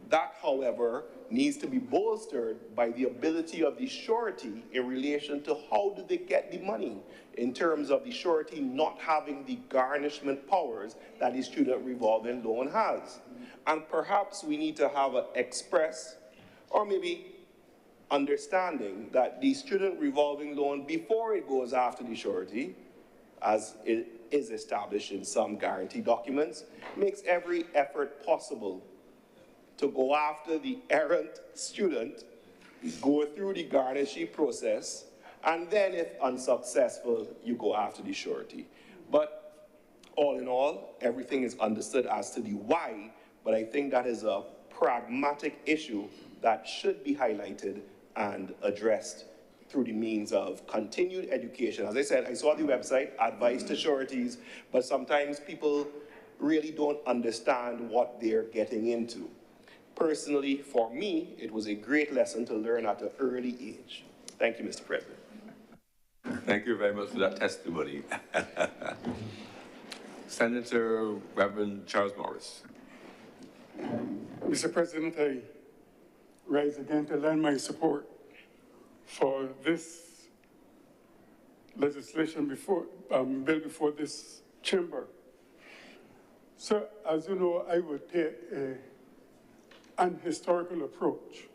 That, however, needs to be bolstered by the ability of the surety in relation to how do they get the money, in terms of the surety not having the garnishment powers that the student revolving loan has. And perhaps we need to have an express or maybe understanding that the student revolving loan, before it goes after the surety, as it is established in some guarantee documents, makes every effort possible to go after the errant student, go through the garnishing process, and then if unsuccessful, you go after the surety. But all in all, everything is understood as to the why, but I think that is a pragmatic issue that should be highlighted and addressed through the means of continued education. As I said, I saw the website, advice to sureties, but sometimes people really don't understand what they're getting into. Personally, for me, it was a great lesson to learn at an early age. Thank you, Mr. President. Thank you very much for that testimony. Senator Reverend Charles Morris. Mr. President, I rise again to lend my support for this legislation bill before this chamber. So, as you know, I would take a and historical approach.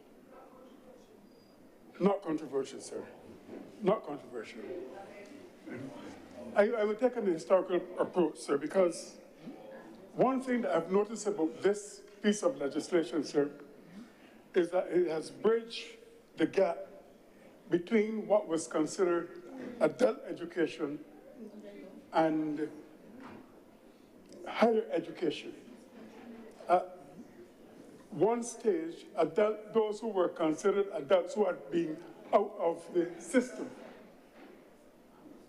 Not controversial, sir. Not controversial. I would take an historical approach, sir, because one thing that I've noticed about this piece of legislation, sir, is that it has bridged the gap between what was considered adult education and higher education. At one stage, those who were considered adults who had been out of the system.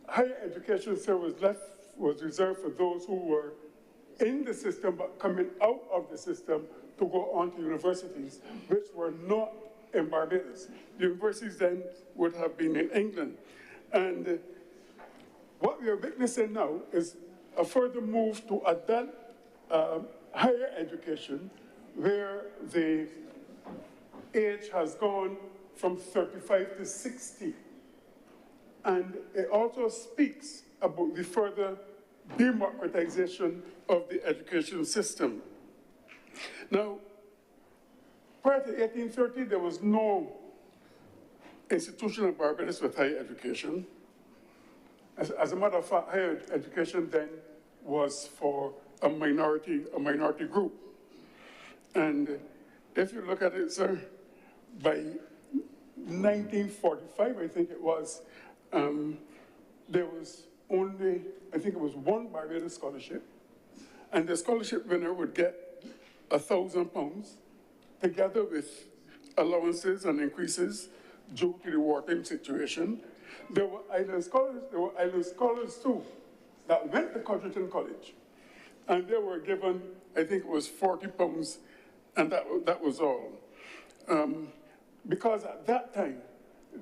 Higher education, sir, was reserved for those who were in the system but coming out of the system to go on to universities, which were not in Barbados. The universities then would have been in England. And what we are witnessing now is a further move to adult higher education, where the age has gone from 35 to 60. And it also speaks about the further democratization of the education system. Now, prior to 1830, there was no institution in Barbados with higher education. As a matter of fact, higher education then was for a minority group. And if you look at it, sir, by 1945, I think it was, there was only, I think it was one Barbados scholarship, and the scholarship winner would get £1,000 together with allowances and increases due to the wartime situation. There were island scholars too that went to Codrington College, and they were given, I think it was £40, and that was all. Because at that time,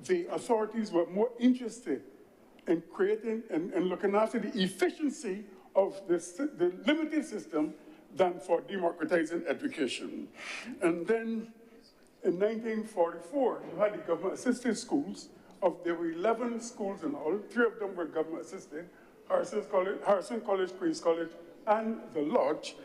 the authorities were more interested in creating and looking after the efficiency of the limited system than for democratizing education. And then in 1944, you had the government-assisted schools. There were 11 schools in all. 3 of them were government-assisted: Harrison College, Queen's College, and the Lodge.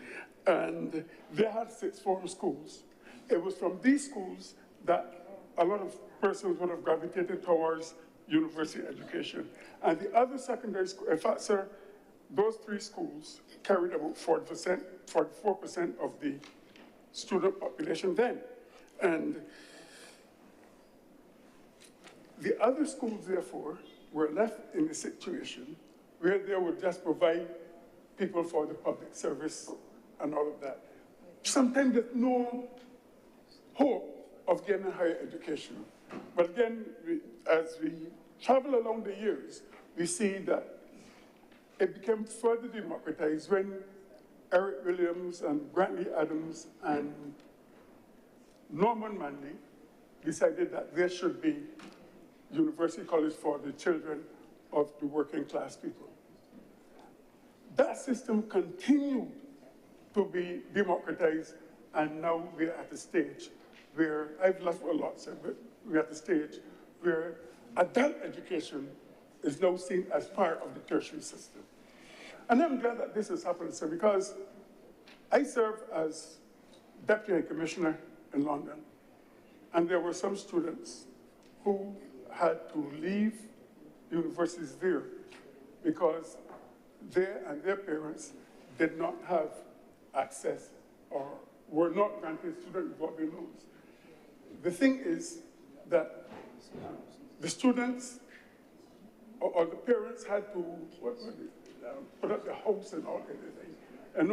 And they had 6 form schools. It was from these schools that a lot of persons would have gravitated towards university education. And the other secondary schools, in fact, sir, those 3 schools carried about 40%, 44% of the student population then. And the other schools, therefore, were left in a situation where they would just provide people for the public service and all of that. Sometimes there's no hope of getting higher education. But again, as we travel along the years, we see that it became further democratized when Eric Williams and Grantley Adams and Norman Manley decided that there should be university college for the children of the working class people. That system continued to be democratized, and now we're at a stage where, I've lost a lot, sir, but we're at a stage where adult education is now seen as part of the tertiary system. And I'm glad that this has happened, sir, because I served as Deputy High Commissioner in London, and there were some students who had to leave universities there because they and their parents did not have access or were not granted student revolving loans. The thing is that the students or the parents had to put up the house and all kind of things, and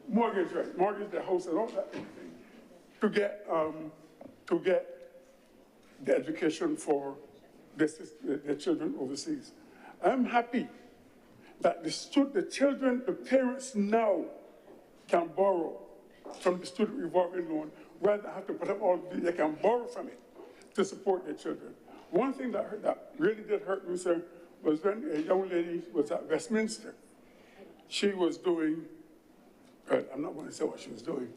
mortgage their house and all that kind of thing to get the education for their children overseas. I'm happy that the parents now can borrow from the student revolving loan rather than have to put up all the, they can borrow from it to support their children. One thing that really did hurt me, sir, was when a young lady was at Westminster. She was doing, I'm not going to say what she was doing,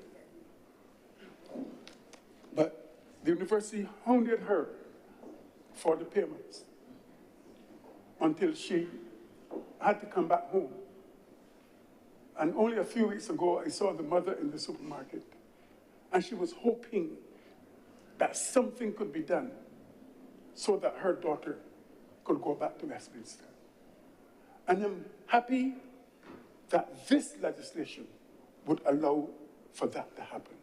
but the university hounded her for the payments until she had to come back home. And only a few weeks ago, I saw the mother in the supermarket, and she was hoping that something could be done so that her daughter could go back to Westminster. And I'm happy that this legislation would allow for that to happen.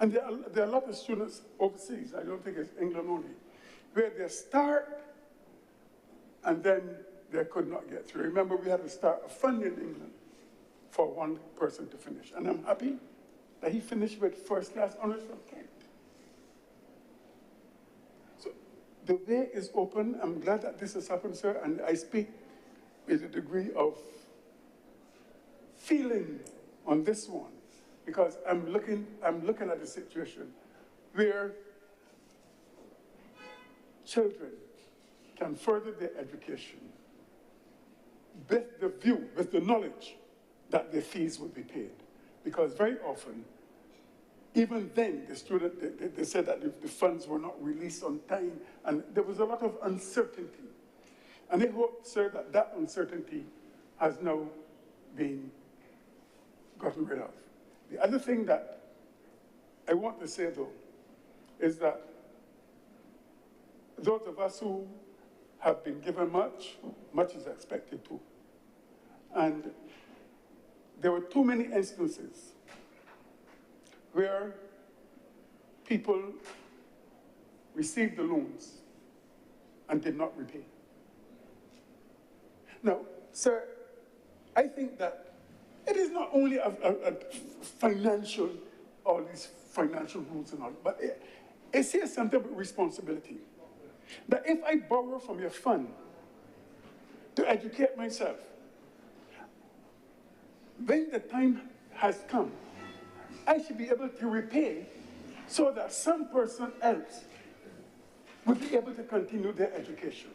And there are a lot of students overseas, I don't think it's England only, where they start and then they could not get through. Remember, we had to start a fund in England for one person to finish. And I'm happy that he finished with first-class honors from Kent. So the way is open. I'm glad that this has happened, sir, and I speak with a degree of feeling on this one, because I'm looking at a situation where children can further their education with the view, with the knowledge that their fees will be paid. Because very often, even then, the student, they said that the funds were not released on time, and there was a lot of uncertainty. And I hope, sir, that that uncertainty has now been gotten rid of. The other thing that I want to say, though, is that those of us who have been given much, much is expected too. And there were too many instances where people received the loans and did not repay. Now, sir, I think that it is not only a financial, all these financial rules and all, but it's here something with responsibility. That if I borrow from your fund to educate myself, when the time has come, I should be able to repay so that some person else would be able to continue their education.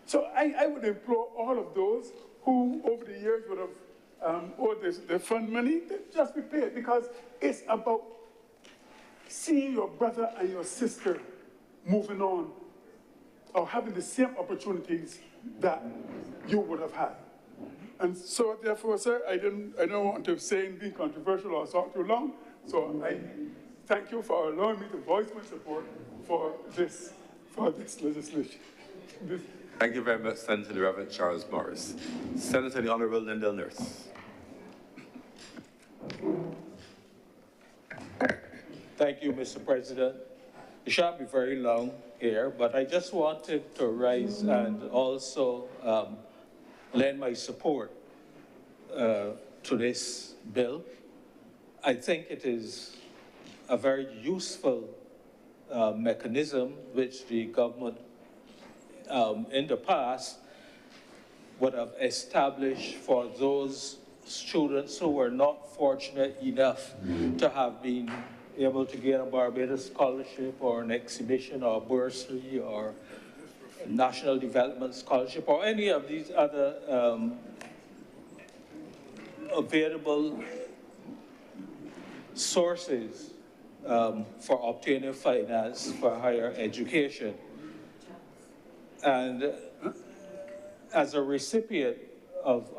So I would implore all of those who over the years would have owed their fund money to just repay it, because it's about seeing your brother and your sister moving on or having the same opportunities that you would have had. And so therefore, sir, I don't want to say anything controversial or talk too long, so I thank you for allowing me to voice my support for this legislation. Thank you very much, Senator the Reverend Charles Morris. Senator the Honourable Lyndall Nurse. Thank you, Mr. President. It shan't be very long here, but I just wanted to rise and also lend my support to this bill. I think it is a very useful mechanism which the government in the past would have established for those students who were not fortunate enough to have been able to get a Barbados scholarship or an exhibition or bursary or national development scholarship or any of these other available sources for obtaining finance for higher education. And as a recipient of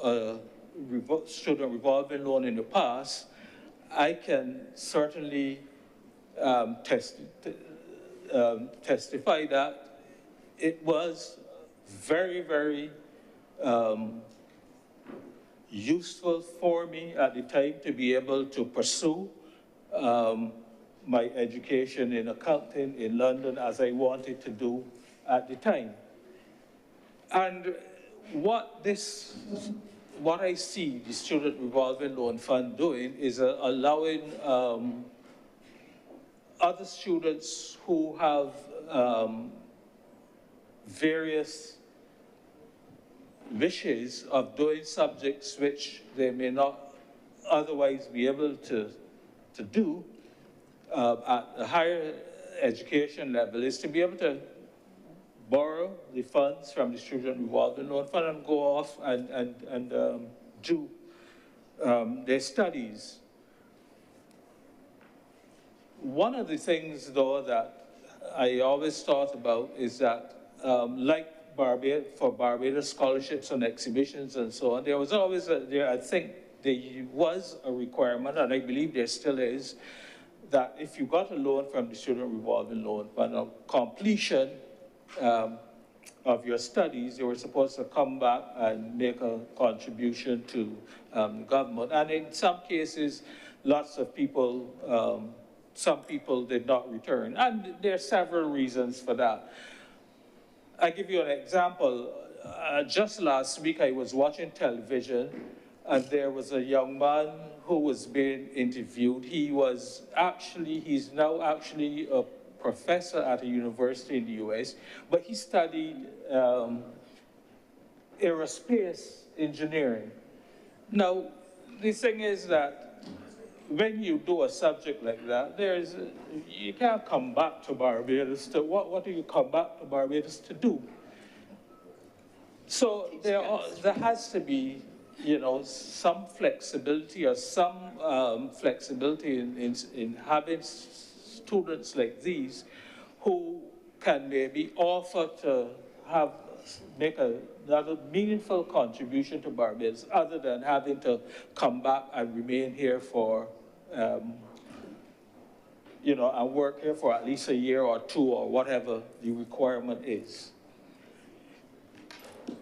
a student revolving loan in the past, I can certainly testify that it was very, very useful for me at the time to be able to pursue my education in accounting in London as I wanted to do at the time. And what I see the Student Revolving Loan Fund doing is allowing other students who have various wishes of doing subjects which they may not otherwise be able to do at a higher education level, is to be able to borrow the funds from the Student Revolving Loan Fund and go off and do their studies. One of the things, though, that I always thought about is that, like for Barbados scholarships and exhibitions and so on, there was always I think there was a requirement, and I believe there still is, that if you got a loan from the Student Revolving Loan Fund, on completion of your studies, you were supposed to come back and make a contribution to the government. And in some cases, lots of people, some people did not return. And there are several reasons for that. I give you an example. Just last week, I was watching television, and there was a young man who was being interviewed. He's now actually a professor at a university in the US, but he studied aerospace engineering. Now, the thing is that when you do a subject like that, you can't come back to Barbados to, what do you come back to Barbados to do? So there has to be, you know, some flexibility or some flexibility in having students like these who can maybe offer to make another meaningful contribution to Barbados other than having to come back and remain here for, you know, and work here for at least a year or two or whatever the requirement is.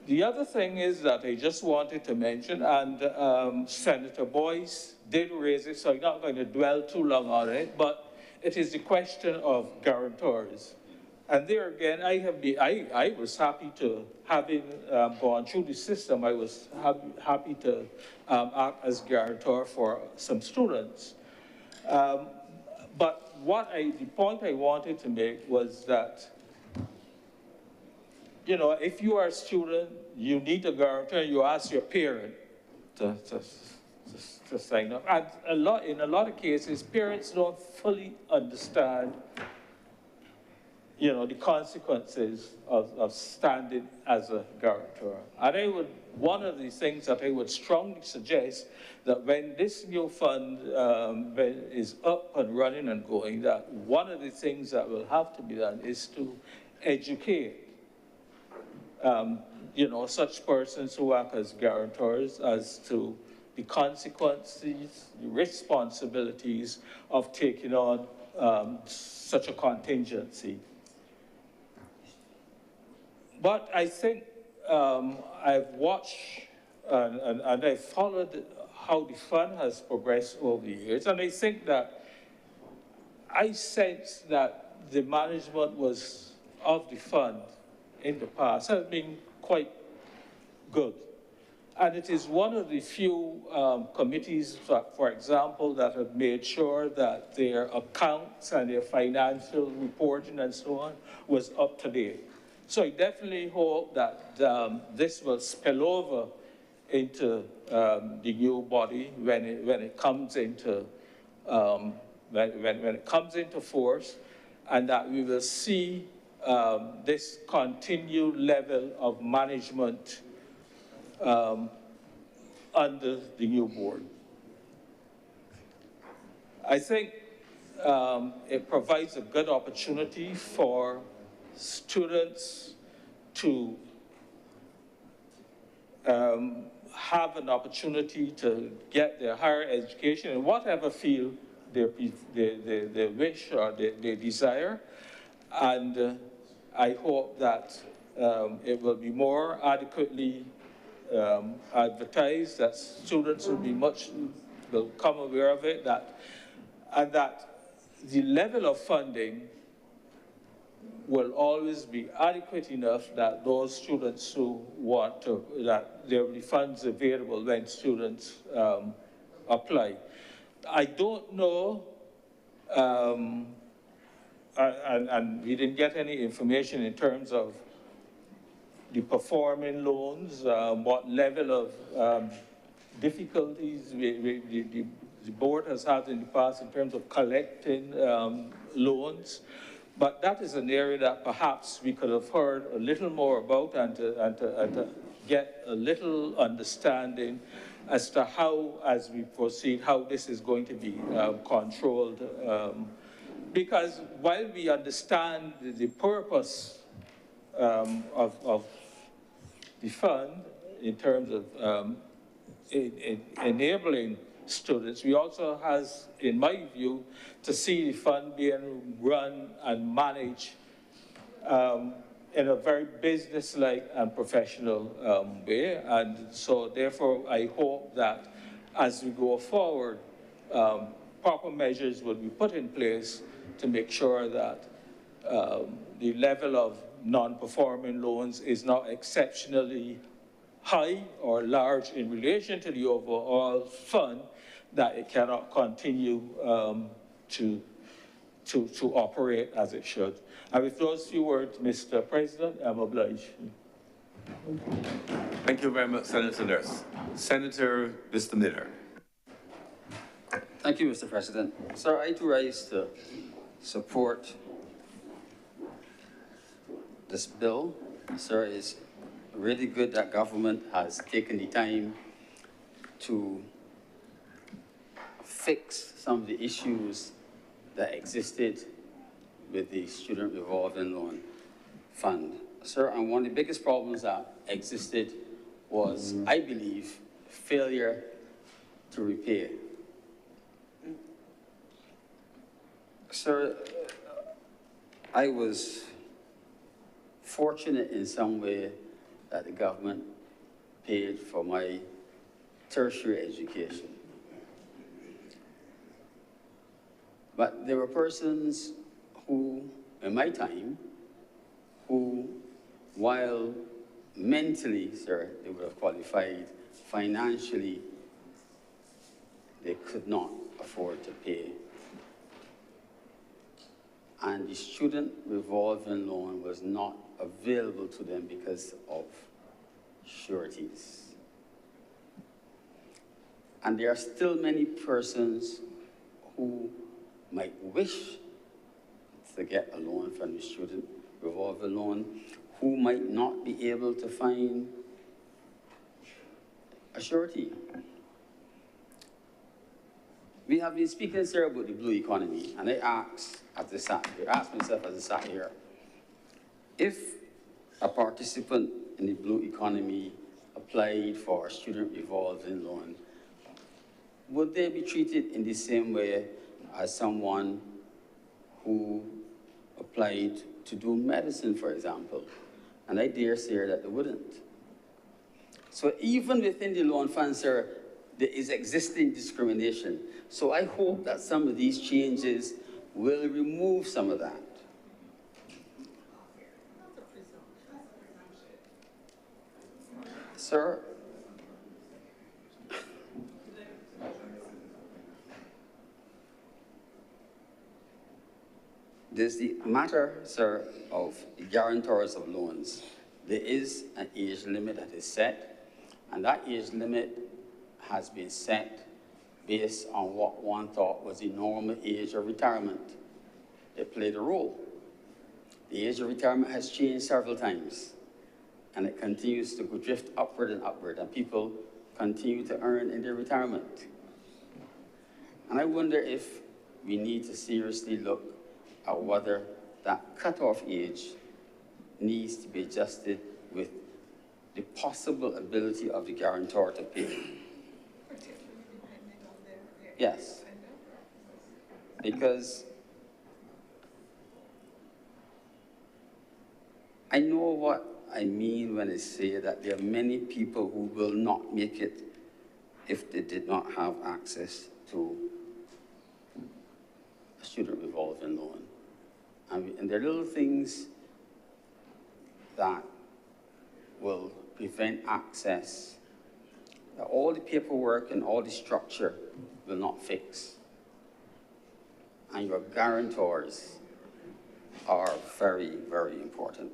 The other thing is that I just wanted to mention, and Senator Boyce did raise it, so I'm not going to dwell too long on it, but it is the question of guarantors. And there again, I was happy to, having gone through the system, I was happy to act as guarantor for some students. But the point I wanted to make was that, you know, if you are a student, you need a guarantor, you ask your parent to sign up. And in a lot of cases, parents don't fully understand, you know, the consequences of standing as a guarantor. And one of the things that I would strongly suggest that when this new fund is up and running and going, that one of the things that will have to be done is to educate you know, such persons who act as guarantors as to the consequences, the responsibilities of taking on such a contingency. But I think I've watched and I've followed how the fund has progressed over the years, and I think that I sense that the management of the fund in the past has been quite good. And it is one of the few committees, for example, that have made sure that their accounts and their financial reporting and so on was up to date. So I definitely hope that this will spill over into the new body when it comes into when it comes into force, and that we will see this continued level of management under the new board. I think it provides a good opportunity for students to have an opportunity to get their higher education in whatever field they wish or they desire. And I hope that it will be more adequately advertised, that students will become aware of it, and that the level of funding will always be adequate enough that those students who want to, that there will be funds available when students apply. I don't know, and we didn't get any information in terms of the performing loans, what level of difficulties the board has had in the past in terms of collecting loans. But that is an area that perhaps we could have heard a little more about and to get a little understanding as to how, as we proceed, how this is going to be controlled. Because while we understand the purpose of the fund in terms of enabling students. We also has, in my view, to see the fund being run and managed in a very business-like and professional way. And so therefore, I hope that as we go forward, proper measures will be put in place to make sure that the level of non-performing loans is not exceptionally high or large in relation to the overall fund, that it cannot continue to operate as it should. And with those few words, Mr. President, I'm obliged. Thank you very much, Senator Nurse. Senator Mr. Miller. Thank you, Mr. President. Sir, I do rise to support this bill. Sir, it's really good that government has taken the time to fix some of the issues that existed with the Student Revolving Loan Fund. Sir, and one of the biggest problems that existed was, I believe, failure to repay. Sir, I was fortunate in some way that the government paid for my tertiary education. But there were persons who, in my time, who, while mentally, sir, they would have qualified, financially, they could not afford to pay. And the student revolving loan was not available to them because of sureties. And there are still many persons who might wish to get a loan from the student revolving loan, who might not be able to find a surety. We have been speaking, sir, about the blue economy, and I asked myself as I sat here, if a participant in the blue economy applied for a student revolving loan, would they be treated in the same way as someone who applied to do medicine, for example? And I dare say that they wouldn't. So even within the loan fund, sir, there is existing discrimination. So I hope that some of these changes will remove some of that. Sir, there's the matter, sir, of guarantors of loans. There is an age limit that is set, and that age limit has been set based on what one thought was the normal age of retirement. It played a role. The age of retirement has changed several times, and it continues to go drift upward, and people continue to earn in their retirement. And I wonder if we need to seriously look at whether that cutoff age needs to be adjusted with the possible ability of the guarantor to pay. Yes, because I know what I mean when I say that there are many people who will not make it if they did not have access to a student revolving loan. And there are little things that will prevent access, that all the paperwork and all the structure will not fix. And your guarantors are very, very important.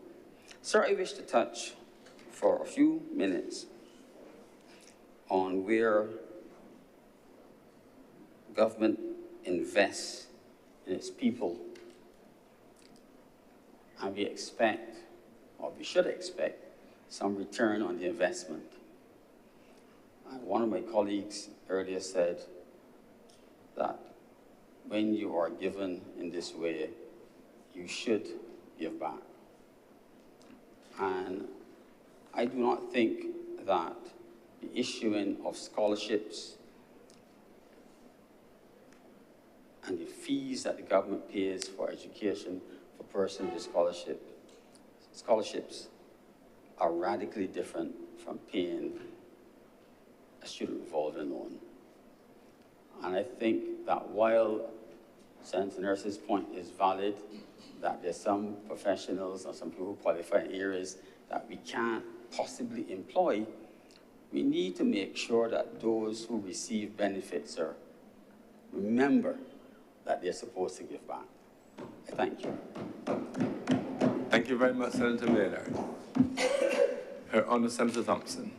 Sir, I wish to touch for a few minutes on where government invests in its people. And we expect, or we should expect, some return on the investment. One of my colleagues earlier said that when you are given in this way, you should give back. And I do not think that the issuing of scholarships and the fees that the government pays for education for persons with scholarships are radically different from paying a student revolving loan. And I think that while Senator Nurse's point is valid, that there's some professionals or some people who qualify in areas that we can't possibly employ, we need to make sure that those who receive benefits remember that they're supposed to give back. Thank you. Thank you very much, Senator Maynard. Her Honour, Senator Thompson.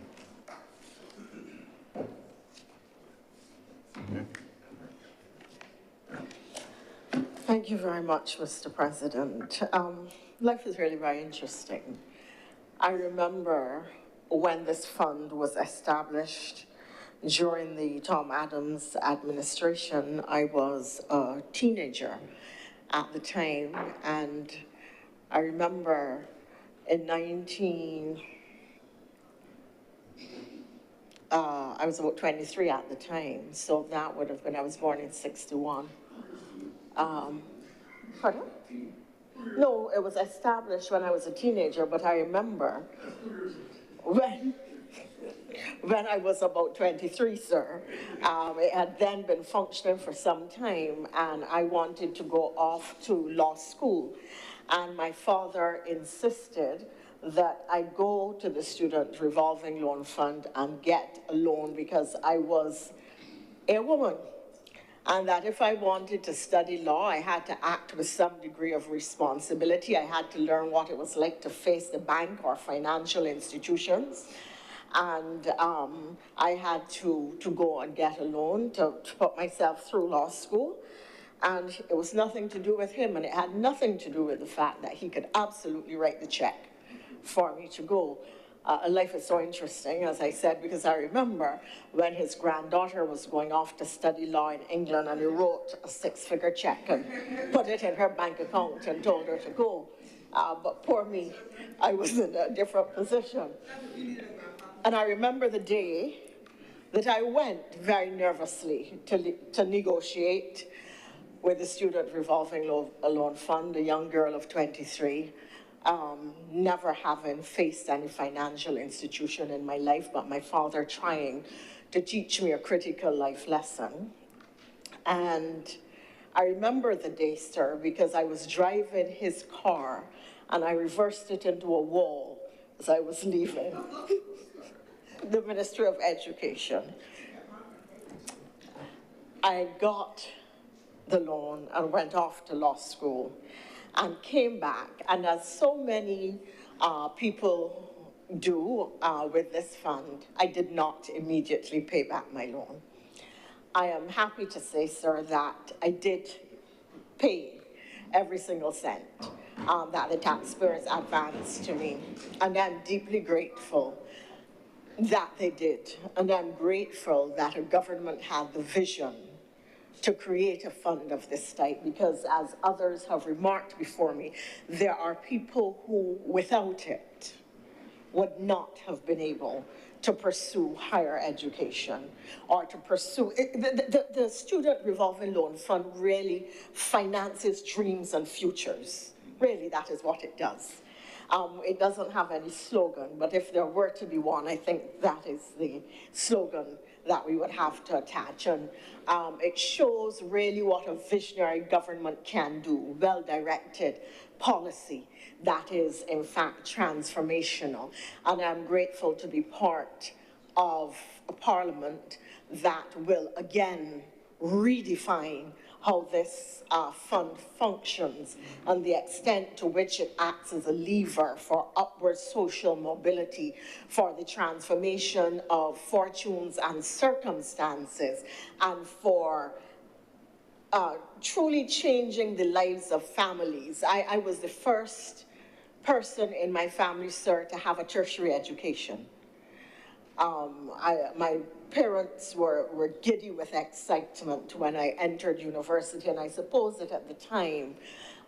Thank you very much, Mr. President. Life is really very interesting. I remember when this fund was established during the Tom Adams administration. I was a teenager at the time, and I remember in I was about 23 at the time, so that would have been, I was born in 61. Pardon? No, it was established when I was a teenager, but I remember when I was about 23, sir. It had then been functioning for some time, and I wanted to go off to law school. And my father insisted that I go to the Student Revolving Loan Fund and get a loan because I was a woman. And that if I wanted to study law, I had to act with some degree of responsibility. I had to learn what it was like to face the bank or financial institutions. And I had to go and get a loan to put myself through law school. And it was nothing to do with him, and it had nothing to do with the fact that he could absolutely write the check for me to go. Life is so interesting, as I said, because I remember when his granddaughter was going off to study law in England, and he wrote a 6-figure check and put it in her bank account and told her to go. But poor me, I was in a different position. And I remember the day that I went very nervously to negotiate with the Student Revolving Loan Fund, a young girl of 23. Never having faced any financial institution in my life, but my father trying to teach me a critical life lesson. And I remember the day, sir, because I was driving his car and I reversed it into a wall as I was leaving the Ministry of Education. I got the loan and went off to law school and came back, and as so many people do with this fund, I did not immediately pay back my loan. I am happy to say, sir, that I did pay every single cent that the taxpayers advanced to me, and I'm deeply grateful that they did, and I'm grateful that a government had the vision to create a fund of this type, because as others have remarked before me, there are people who, without it, would not have been able to pursue higher education or to pursue the Student Revolving Loan Fund really finances dreams and futures. Really, that is what it does. It doesn't have any slogan, but if there were to be one, I think that is the slogan that we would have to attach. And it shows really what a visionary government can do, well-directed policy that is, in fact, transformational. And I'm grateful to be part of a parliament that will, again, redefine how this fund functions and the extent to which it acts as a lever for upward social mobility, for the transformation of fortunes and circumstances, and for truly changing the lives of families. I was the first person in my family, sir, to have a tertiary education. My parents were giddy with excitement when I entered university, and I suppose that at the time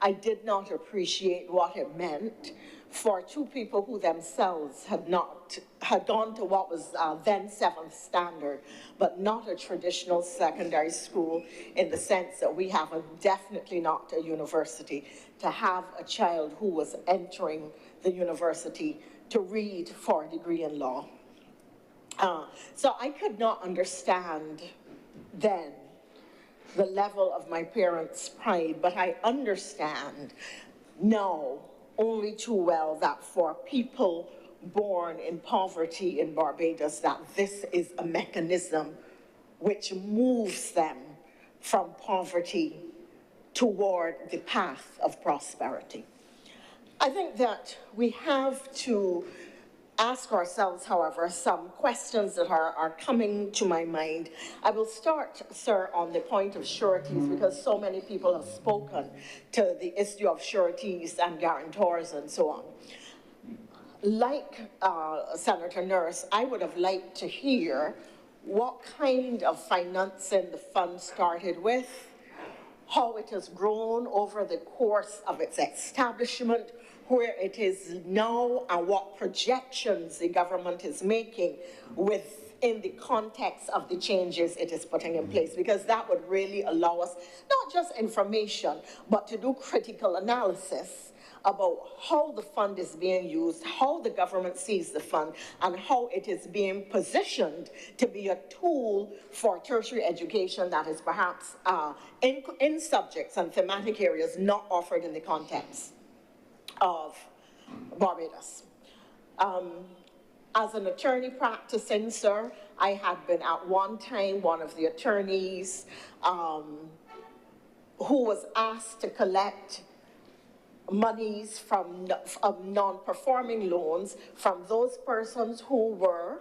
I did not appreciate what it meant, for two people who themselves had gone to what was then seventh standard, but not a traditional secondary school in the sense that we have definitely not a university, to have a child who was entering the university to read for a degree in law. So I could not understand then the level of my parents' pride, but I understand now only too well that for people born in poverty in Barbados, that this is a mechanism which moves them from poverty toward the path of prosperity. I think that we have to ask ourselves, however, some questions that are coming to my mind. I will start, sir, on the point of sureties, because so many people have spoken to the issue of sureties and guarantors and so on. Like Senator Nurse, I would have liked to hear what kind of financing the fund started with, how it has grown over the course of its establishment, where it is now, and what projections the government is making within the context of the changes it is putting in place, because that would really allow us not just information, but to do critical analysis about how the fund is being used, how the government sees the fund, and how it is being positioned to be a tool for tertiary education that is perhaps in subjects and thematic areas not offered in the context of Barbados. As an attorney practicing, sir, I had been at one time one of the attorneys who was asked to collect monies from non-performing loans from those persons who were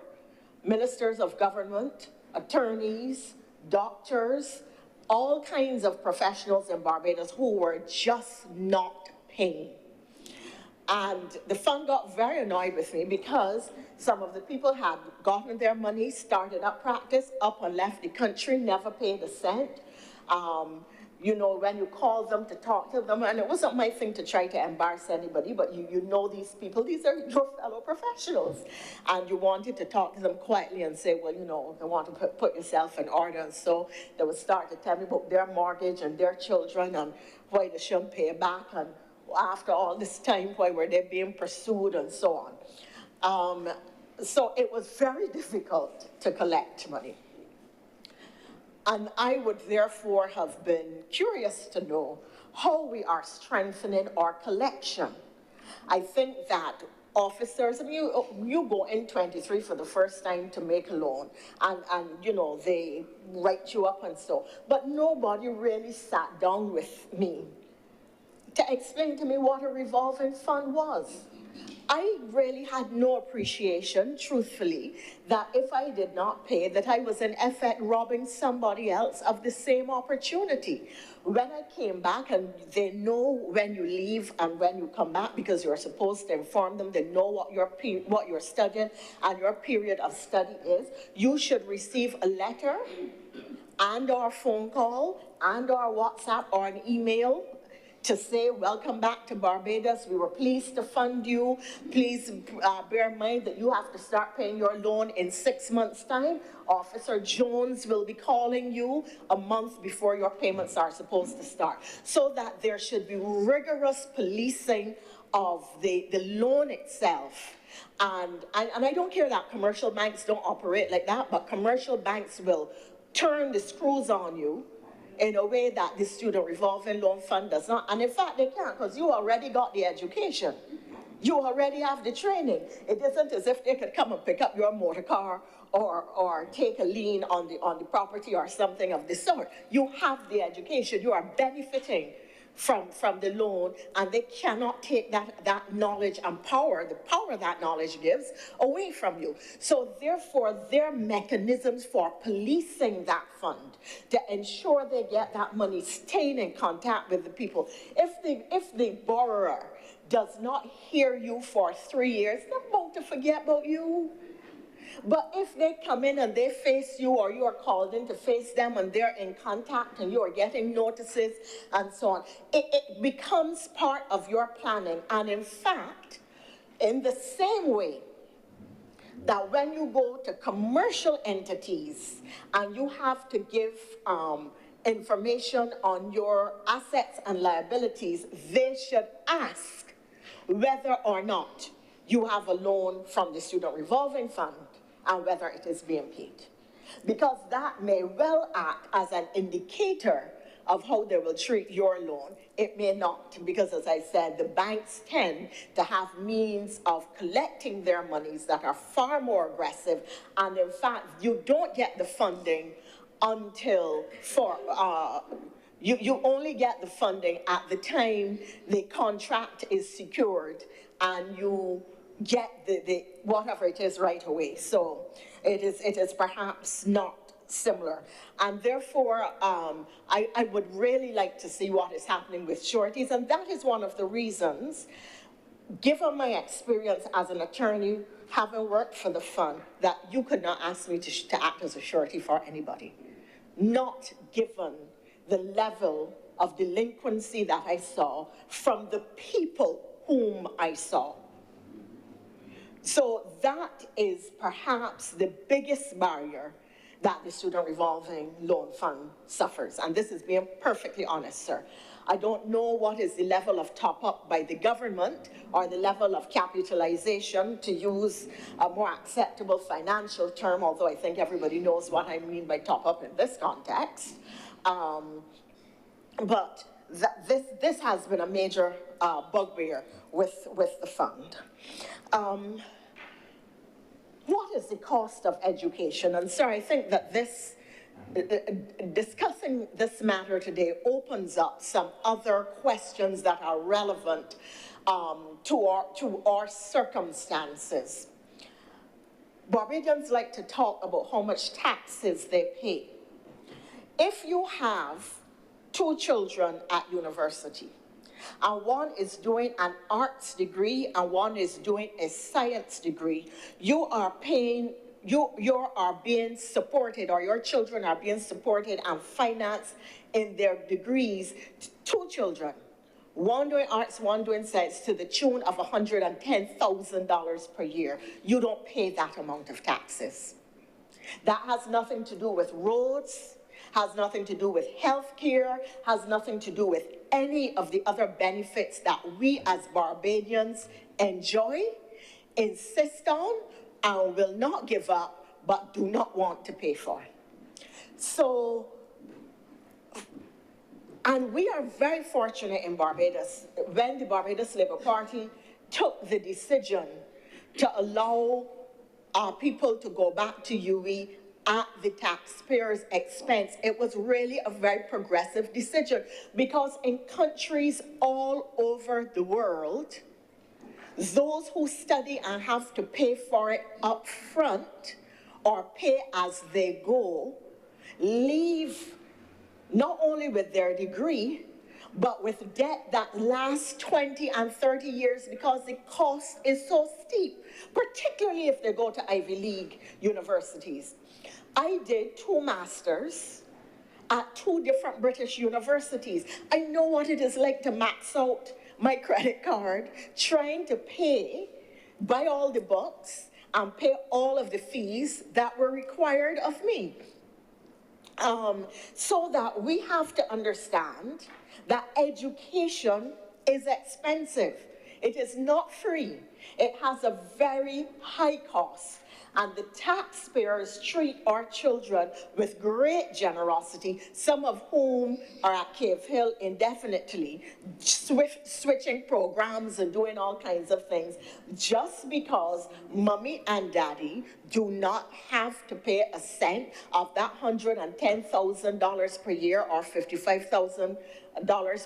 ministers of government, attorneys, doctors, all kinds of professionals in Barbados who were just not paying. And the fund got very annoyed with me because some of the people had gotten their money, started up practice, up and left the country, never paid a cent. You know, when you call them to talk to them, and it wasn't my thing to try to embarrass anybody, but you know these people, these are your fellow professionals. And you wanted to talk to them quietly and say, well, you know, they want to put yourself in order. And so they would start to tell me about their mortgage and their children and why they shouldn't pay back, and after all this time, why were they being pursued and so on. So it was very difficult to collect money. And I would therefore have been curious to know how we are strengthening our collection. I think that officers, I mean, you go in 23 for the first time to make a loan, and you know, they write you up and so, but nobody really sat down with me to explain to me what a revolving fund was. I really had no appreciation, truthfully, that if I did not pay, that I was in effect robbing somebody else of the same opportunity. When I came back, and they know when you leave and when you come back, because you're supposed to inform them, they know what you're studying and your period of study is, you should receive a letter and or phone call and or WhatsApp or an email to say, welcome back to Barbados. We were pleased to fund you. Please bear in mind that you have to start paying your loan in 6 months' time. Officer Jones will be calling you a month before your payments are supposed to start. So that there should be rigorous policing of the loan itself. And I don't care that commercial banks don't operate like that, but commercial banks will turn the screws on you in a way that the student revolving loan fund does not. And in fact, they can't, because you already got the education. You already have the training. It isn't as if they could come and pick up your motor car or take a lien on the property or something of the sort. You have the education. You are benefiting from the loan, and they cannot take that knowledge and power, the power that knowledge gives, away from you. So therefore, their mechanisms for policing that fund to ensure they get that money, staying in contact with the people. If the borrower does not hear you for 3 years, they're about to forget about you. But if they come in and they face you, or you are called in to face them and they're in contact and you are getting notices and so on, it becomes part of your planning. And in fact, In the same way that when you go to commercial entities and you have to give information on your assets and liabilities, they should ask whether or not you have a loan from the Student Revolving Fund and whether it is being paid. Because that may well act as an indicator of how they will treat your loan. It may not, because as I said, the banks tend to have means of collecting their monies that are far more aggressive, and in fact, you don't get the funding until you only get the funding at the time the contract is secured and you get the whatever it is right away. So it is perhaps not similar. And therefore, I would really like to see what is happening with sureties, and that is one of the reasons, given my experience as an attorney, having worked for the fund, that you could not ask me to act as a surety for anybody, not given the level of delinquency that I saw from the people whom I saw. So that is perhaps the biggest barrier that the Student Revolving Loan Fund suffers. And this is being perfectly honest, sir. I don't know what is the level of top-up by the government or the level of capitalization, to use a more acceptable financial term, although I think everybody knows what I mean by top-up in this context. But this has been a major bugbear with the fund. What is the cost of education? And sir, I think that discussing this matter today opens up some other questions that are relevant to our circumstances. Barbadians like to talk about how much taxes they pay. If you have 2 children at university, and one is doing an arts degree and one is doing a science degree, you are being supported, or your children are being supported and financed in their degrees. 2 children, one doing arts, one doing science, to the tune of $110,000 per year. You don't pay that amount of taxes. That has nothing to do with roads, has nothing to do with health care, has nothing to do with any of the other benefits that we as Barbadians enjoy, insist on, and will not give up, but do not want to pay for. So, and we are very fortunate in Barbados when the Barbados Labour Party took the decision to allow our people to go back to UWI at the taxpayers' expense. It was really a very progressive decision, because in countries all over the world, those who study and have to pay for it up front or pay as they go leave not only with their degree, but with debt that lasts 20 and 30 years because the cost is so steep, particularly if they go to Ivy League universities. I did 2 masters at 2 different British universities. I know what it is like to max out my credit card, trying to buy all the books and pay all of the fees that were required of me. So that we have to understand that education is expensive. It is not free. It has a very high cost. And the taxpayers treat our children with great generosity, some of whom are at Cave Hill indefinitely, switching programs and doing all kinds of things, just because mommy and daddy do not have to pay a cent of that $110,000 per year or $55,000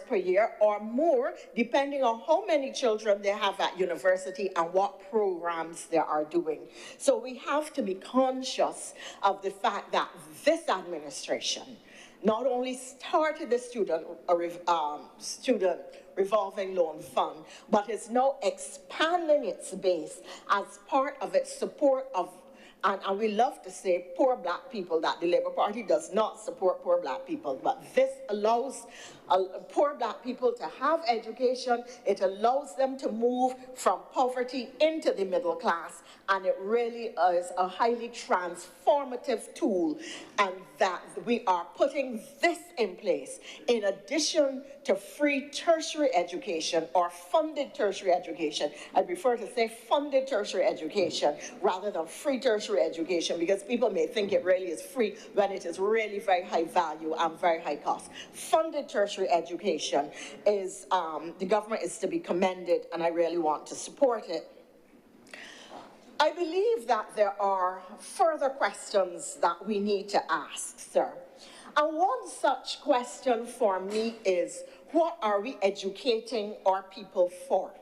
per year or more, depending on how many children they have at university and what programs they are doing. So we have to be conscious of the fact that this administration not only started the Student Revolving Loan Fund, but is now expanding its base as part of its support of and we love to say poor black people, that the Labour Party does not support poor black people, but this allows poor black people to have education. It allows them to move from poverty into the middle class, and it really is a highly transformative tool, and that we are putting this in place in addition to free tertiary education or funded tertiary education. I prefer to say funded tertiary education rather than free tertiary education, because people may think it really is free when it is really very high value and very high cost. Funded tertiary education is, the government is to be commended, and I really want to support it. I believe that there are further questions that we need to ask, sir. And one such question for me is, what are we educating our people for?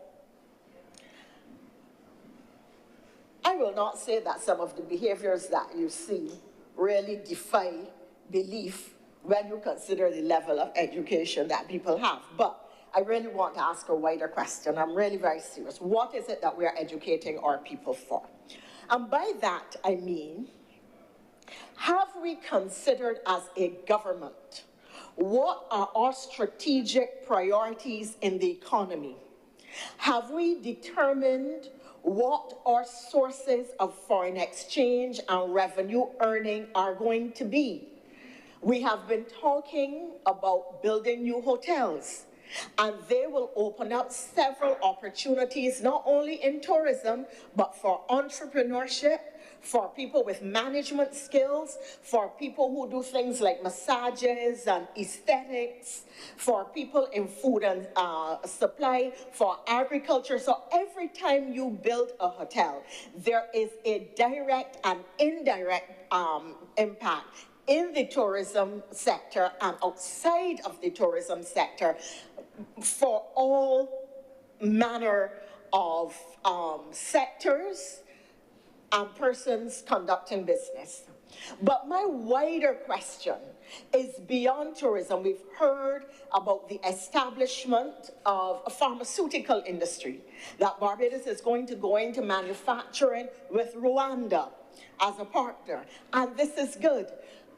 I will not say that some of the behaviors that you see really defy belief when you consider the level of education that people have. But I really want to ask a wider question. I'm really very serious. What is it that we are educating our people for? And by that, I mean, have we considered as a government what are our strategic priorities in the economy? Have we determined what our sources of foreign exchange and revenue earning are going to be? We have been talking about building new hotels, and they will open up several opportunities, not only in tourism, but for entrepreneurship, for people with management skills, for people who do things like massages and aesthetics, for people in food and supply, for agriculture. So every time you build a hotel, there is a direct and indirect impact in the tourism sector and outside of the tourism sector for all manner of sectors and persons conducting business. But my wider question is beyond tourism. We've heard about the establishment of a pharmaceutical industry, that Barbados is going to go into manufacturing with Rwanda as a partner, and this is good.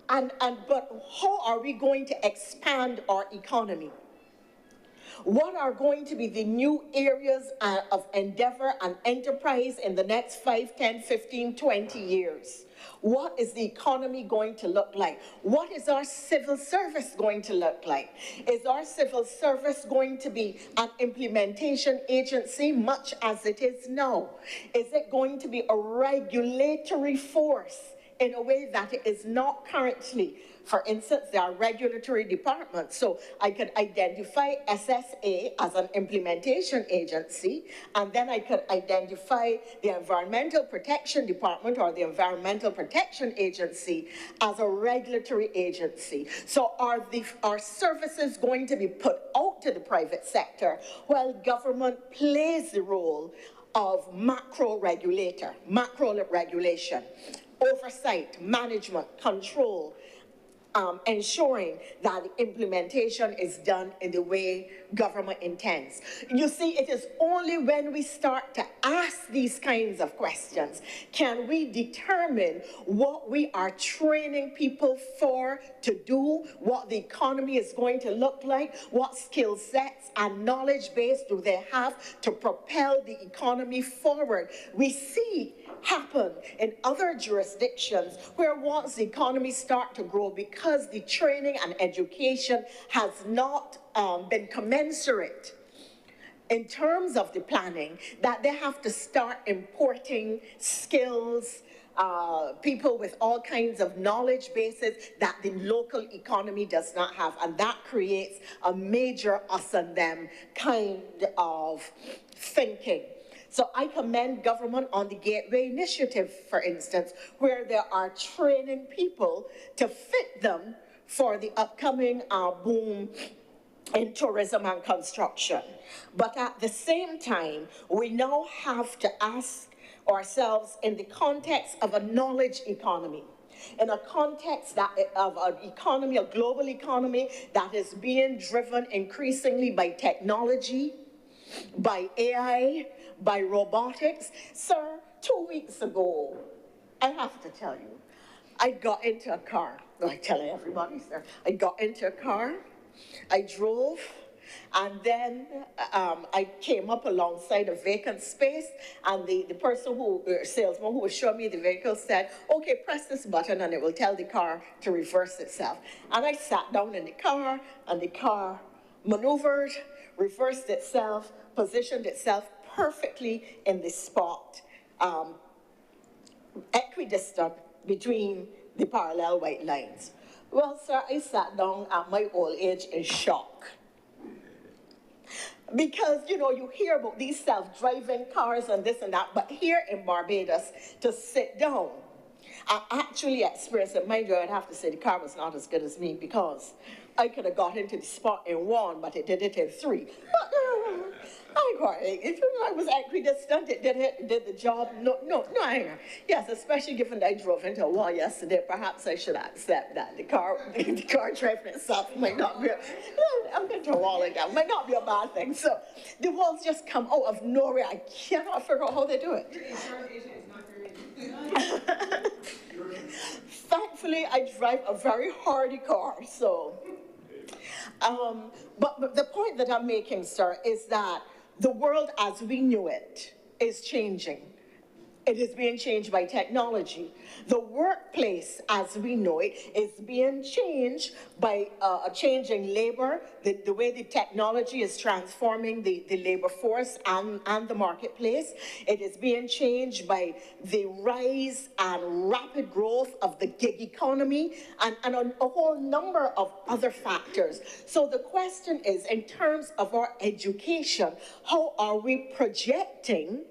But how are we going to expand our economy? What are going to be the new areas of endeavor and enterprise in the next 5, 10, 15, 20 years? What is the economy going to look like? What is our civil service going to look like? Is our civil service going to be an implementation agency, much as it is now? Is it going to be a regulatory force in a way that it is not currently? For instance, there are regulatory departments, so I could identify SSA as an implementation agency, and then I could identify the Environmental Protection Department or the Environmental Protection Agency as a regulatory agency. So are services going to be put out to the private sector while government plays the role of macro regulation, oversight, management, control, ensuring that the implementation is done in the way government intends? You see, it is only when we start to ask these kinds of questions can we determine what we are training people for to do, what the economy is going to look like, what skill sets and knowledge base do they have to propel the economy forward. We see happen in other jurisdictions where once the economy starts to grow, because the training and education has not been commensurate in terms of the planning, that they have to start importing skills, people with all kinds of knowledge bases that the local economy does not have, and that creates a major us and them kind of thinking. So I commend government on the Gateway Initiative, for instance, where they are training people to fit them for the upcoming boom in tourism and construction. But at the same time, we now have to ask ourselves, in the context of a knowledge economy, in a context of an economy, a global economy that is being driven increasingly by technology, by AI, by robotics. Sir, 2 weeks ago, I have to tell you, I got into a car. I tell everybody, sir. I got into a car, I drove, and then I came up alongside a vacant space, and the person salesman who was showing me the vehicle said, okay, press this button and it will tell the car to reverse itself. And I sat down in the car, and the car maneuvered, reversed itself, positioned itself perfectly in the spot, equidistant between the parallel white lines. Well, sir, I sat down at my old age in shock. Because, you know, you hear about these self-driving cars and this and that, but here in Barbados, to sit down, I actually experienced it. Mind you, I'd have to say the car was not as good as me, because I could have got into the spot in 1, but it did it in 3. I was equidistant, it did the job. Yes, especially given I drove into a wall yesterday, perhaps I should accept that the car driving itself might not be, I'm into a wall again, might not be a bad thing. So the walls just come out of nowhere. I cannot figure out how they do it. Thankfully, I drive a very hardy car, so. But the point that I'm making, sir, is that the world as we knew it is changing. It is being changed by technology. The workplace as we know it is being changed by a change in labor, the way the technology is transforming the labor force and the marketplace. It is being changed by the rise and rapid growth of the gig economy and a whole number of other factors. So the question is, in terms of our education, how are we projecting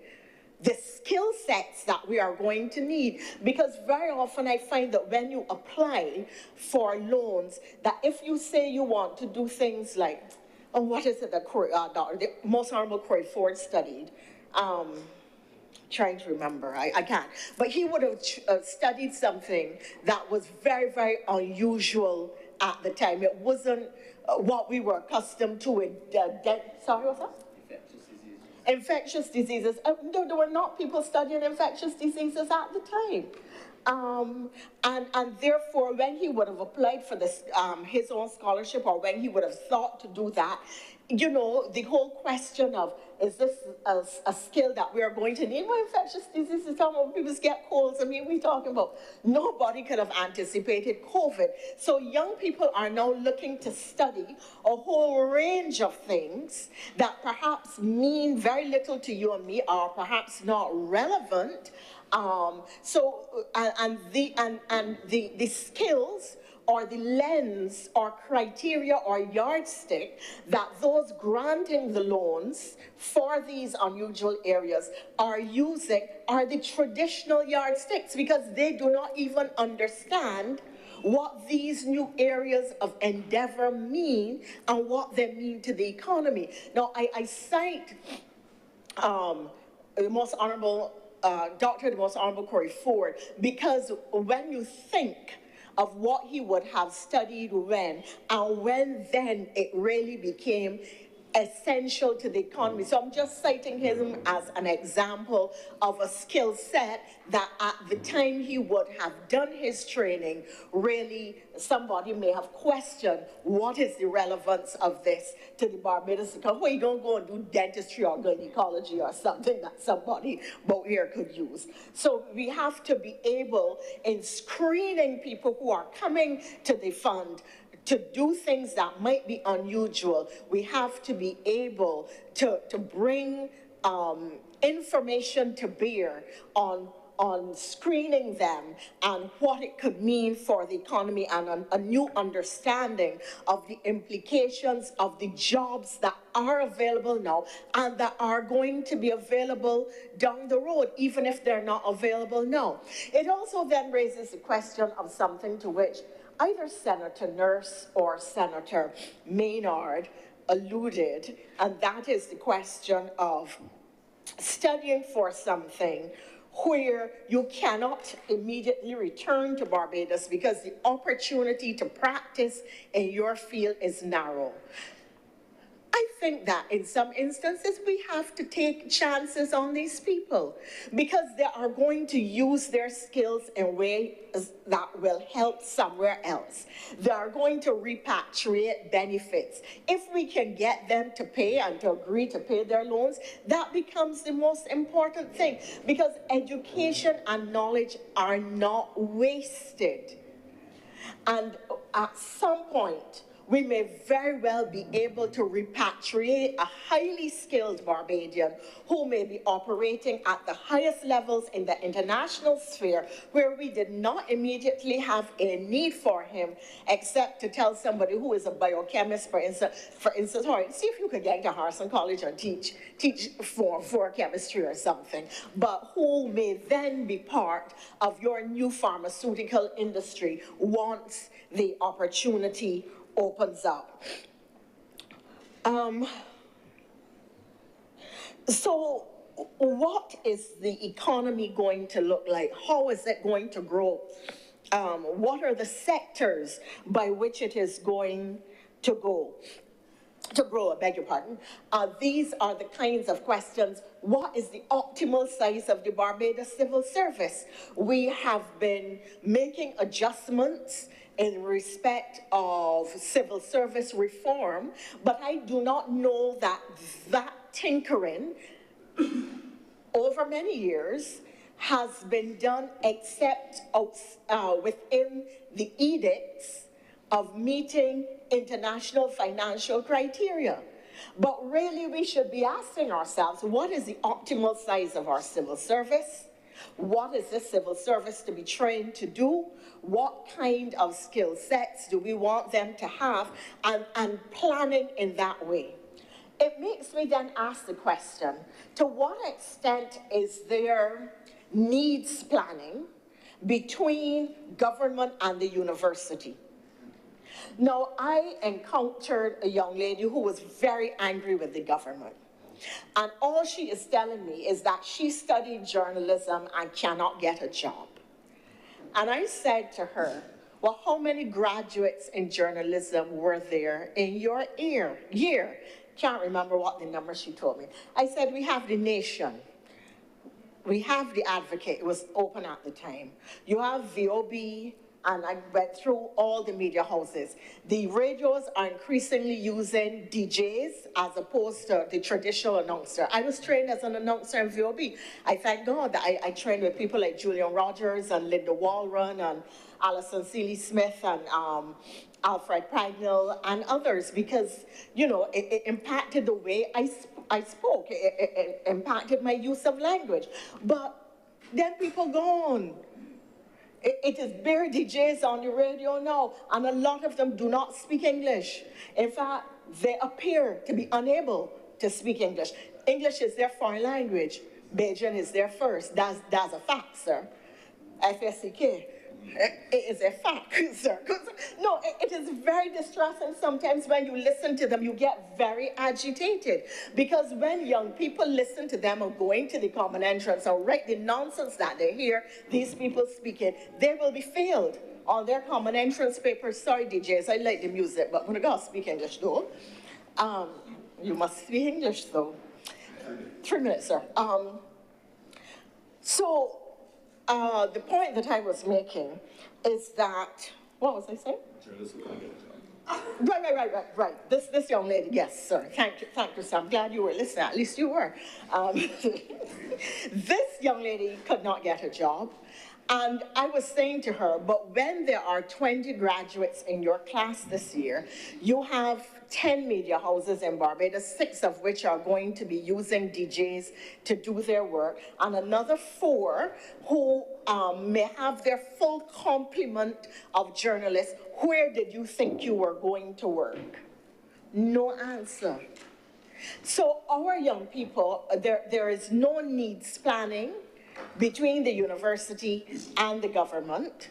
the skill sets that we are going to need? Because very often I find that when you apply for loans, that if you say you want to do things like, what is it that the Most Honorable Corey Ford studied? Trying to remember, I can't. But he would have studied something that was very, very unusual at the time. It wasn't what we were accustomed to. Sorry, what's that? Infectious diseases. There were not people studying infectious diseases at the time. And therefore, when he would have applied for this, his own scholarship, or when he would have thought to do that, you know, the whole question of, is this a skill that we are going to need? Well, infectious diseases, when people get colds, I mean, we're talking about, nobody could have anticipated COVID. So young people are now looking to study a whole range of things that perhaps mean very little to you and me, or perhaps not relevant. The skills or the lens or criteria or yardstick that those granting the loans for these unusual areas are using are the traditional yardsticks, because they do not even understand what these new areas of endeavor mean and what they mean to the economy. Now, I cite the Most Honorable the Most Honorable Corey Ford, because when you think of what he would have studied when, and when then it really became essential to the economy. So I'm just citing him as an example of a skill set that at the time he would have done his training, really somebody may have questioned what is the relevance of this to the Barbados economy. Well, you don't go and do dentistry or gynecology or something that somebody out here could use. So we have to be able, in screening people who are coming to the fund, to do things that might be unusual, we have to be able to bring information to bear on screening them and what it could mean for the economy, and a new understanding of the implications of the jobs that are available now and that are going to be available down the road, even if they're not available now. It also then raises the question of something to which either Senator Nurse or Senator Maynard alluded, and that is the question of studying for something where you cannot immediately return to Barbados because the opportunity to practice in your field is narrow. I think that in some instances we have to take chances on these people because they are going to use their skills in ways that will help somewhere else. They are going to repatriate benefits. If we can get them to pay and to agree to pay their loans, that becomes the most important thing because education and knowledge are not wasted. And at some point, we may very well be able to repatriate a highly skilled Barbadian who may be operating at the highest levels in the international sphere where we did not immediately have a need for him except to tell somebody who is a biochemist, for instance, all right, see if you could get into Harrison College and teach for chemistry or something, but who may then be part of your new pharmaceutical industry once the opportunity opens up. So what is the economy going to look like? How is it going to grow? What are the sectors by which it is going to grow, I beg your pardon. These are the kinds of questions. What is the optimal size of the Barbados Civil Service? We have been making adjustments in respect of civil service reform, but I do not know that that tinkering over many years has been done except within the edicts of meeting international financial criteria. But really we should be asking ourselves, what is the optimal size of our civil service? What is this civil service to be trained to do? What kind of skill sets do we want them to have? And planning in that way. It makes me then ask the question, to what extent is there needs planning between government and the university? Now, I encountered a young lady who was very angry with the government. And all she is telling me is that she studied journalism and cannot get a job. And I said to her, well, how many graduates in journalism were there in your year? Can't remember what the number she told me. I said, we have The Nation. We have The Advocate. It was open at the time. You have VOB, and I went through all the media houses. The radios are increasingly using DJs as opposed to the traditional announcer. I was trained as an announcer in VOB. I thank God that I trained with people like Julian Rogers and Linda Walron and Alison Seeley-Smith and Alfred Pragnell and others because, you know, it impacted the way I spoke. It impacted my use of language. But then people go on. It is bare DJs on the radio now, and a lot of them do not speak English. In fact, they appear to be unable to speak English. English is their foreign language. Bajan is their first. That's a fact, sir. FSCK. It is a fact, sir. No, it is very distressing sometimes when you listen to them, you get very agitated. Because when young people listen to them or going to the common entrance or write the nonsense that they hear these people speaking, they will be failed on their common entrance papers. Sorry, DJs, I like the music, but when I gotta speak English though, you must speak English though. 3 minutes, sir. The point that I was making is that, what was I saying? Right. This young lady, yes, sir. Thank you, sir. I'm glad you were listening. At least you were. This young lady could not get a job. And I was saying to her, but when there are 20 graduates in your class this year, you have 10 media houses in Barbados, 6 of which are going to be using DJs to do their work, and another 4 who may have their full complement of journalists. Where did you think you were going to work? No answer. So our young people, there is no needs planning between the university and the government,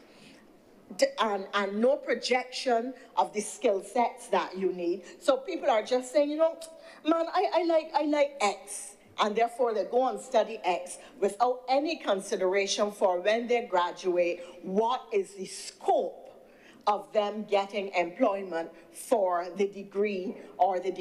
and no projection of the skill sets that you need. So people are just saying, you know, man, I like X, and therefore they go and study X without any consideration for when they graduate, what is the scope of them getting employment for the degree or the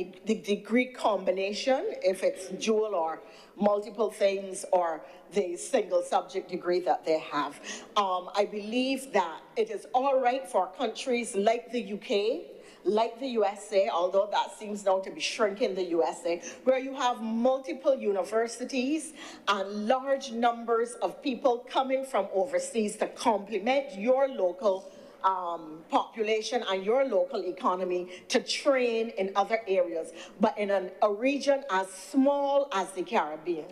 degree combination, if it's dual or multiple things, or the single subject degree that they have. I believe that it is all right for countries like the UK, like the USA, although that seems now to be shrinking the USA, where you have multiple universities and large numbers of people coming from overseas to complement your local population and your local economy to train in other areas. But in a region as small as the Caribbean,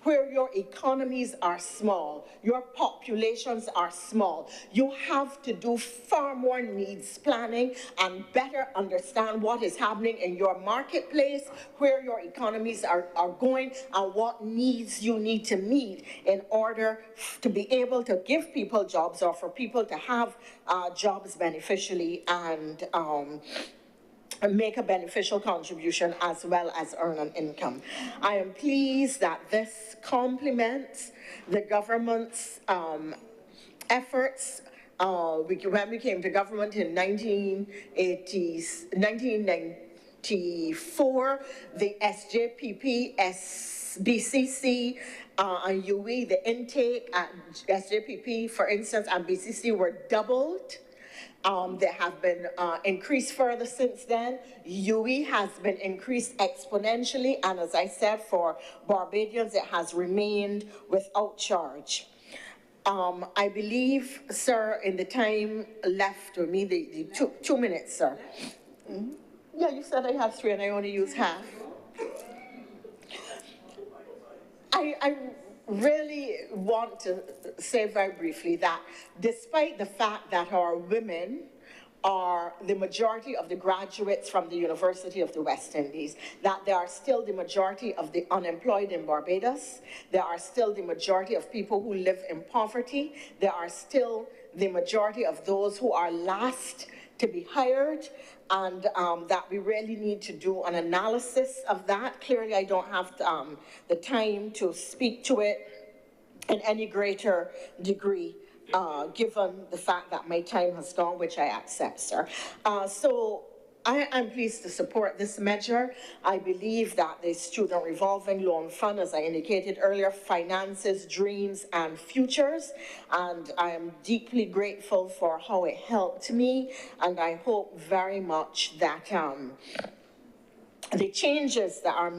where your economies are small, your populations are small, you have to do far more needs planning and better understand what is happening in your marketplace, where your economies are going, and what needs you need to meet in order to be able to give people jobs, or for people to have jobs beneficially and make a beneficial contribution as well as earn an income. I am pleased that this complements the government's efforts. When we came to government in 1994, the SJPP, BCC, and UE, the intake at SJPP, for instance, and BCC were doubled. There have been increased further since then. UE has been increased exponentially, and as I said, for Barbadians, it has remained without charge. I believe, sir, in the time left with me, the 2 minutes, sir. Mm-hmm. Yeah, you said I had 3 and I only used half. I really want to say very briefly that despite the fact that our women are the majority of the graduates from the University of the West Indies, that they are still the majority of the unemployed in Barbados, there are still the majority of people who live in poverty, there are still the majority of those who are last to be hired, and that we really need to do an analysis of that. Clearly, I don't have the time to speak to it in any greater degree, given the fact that my time has gone, which I accept, sir. So I am pleased to support this measure. I believe that the Student Revolving Loan Fund, as I indicated earlier, finances dreams and futures, and I am deeply grateful for how it helped me, and I hope very much that the changes that are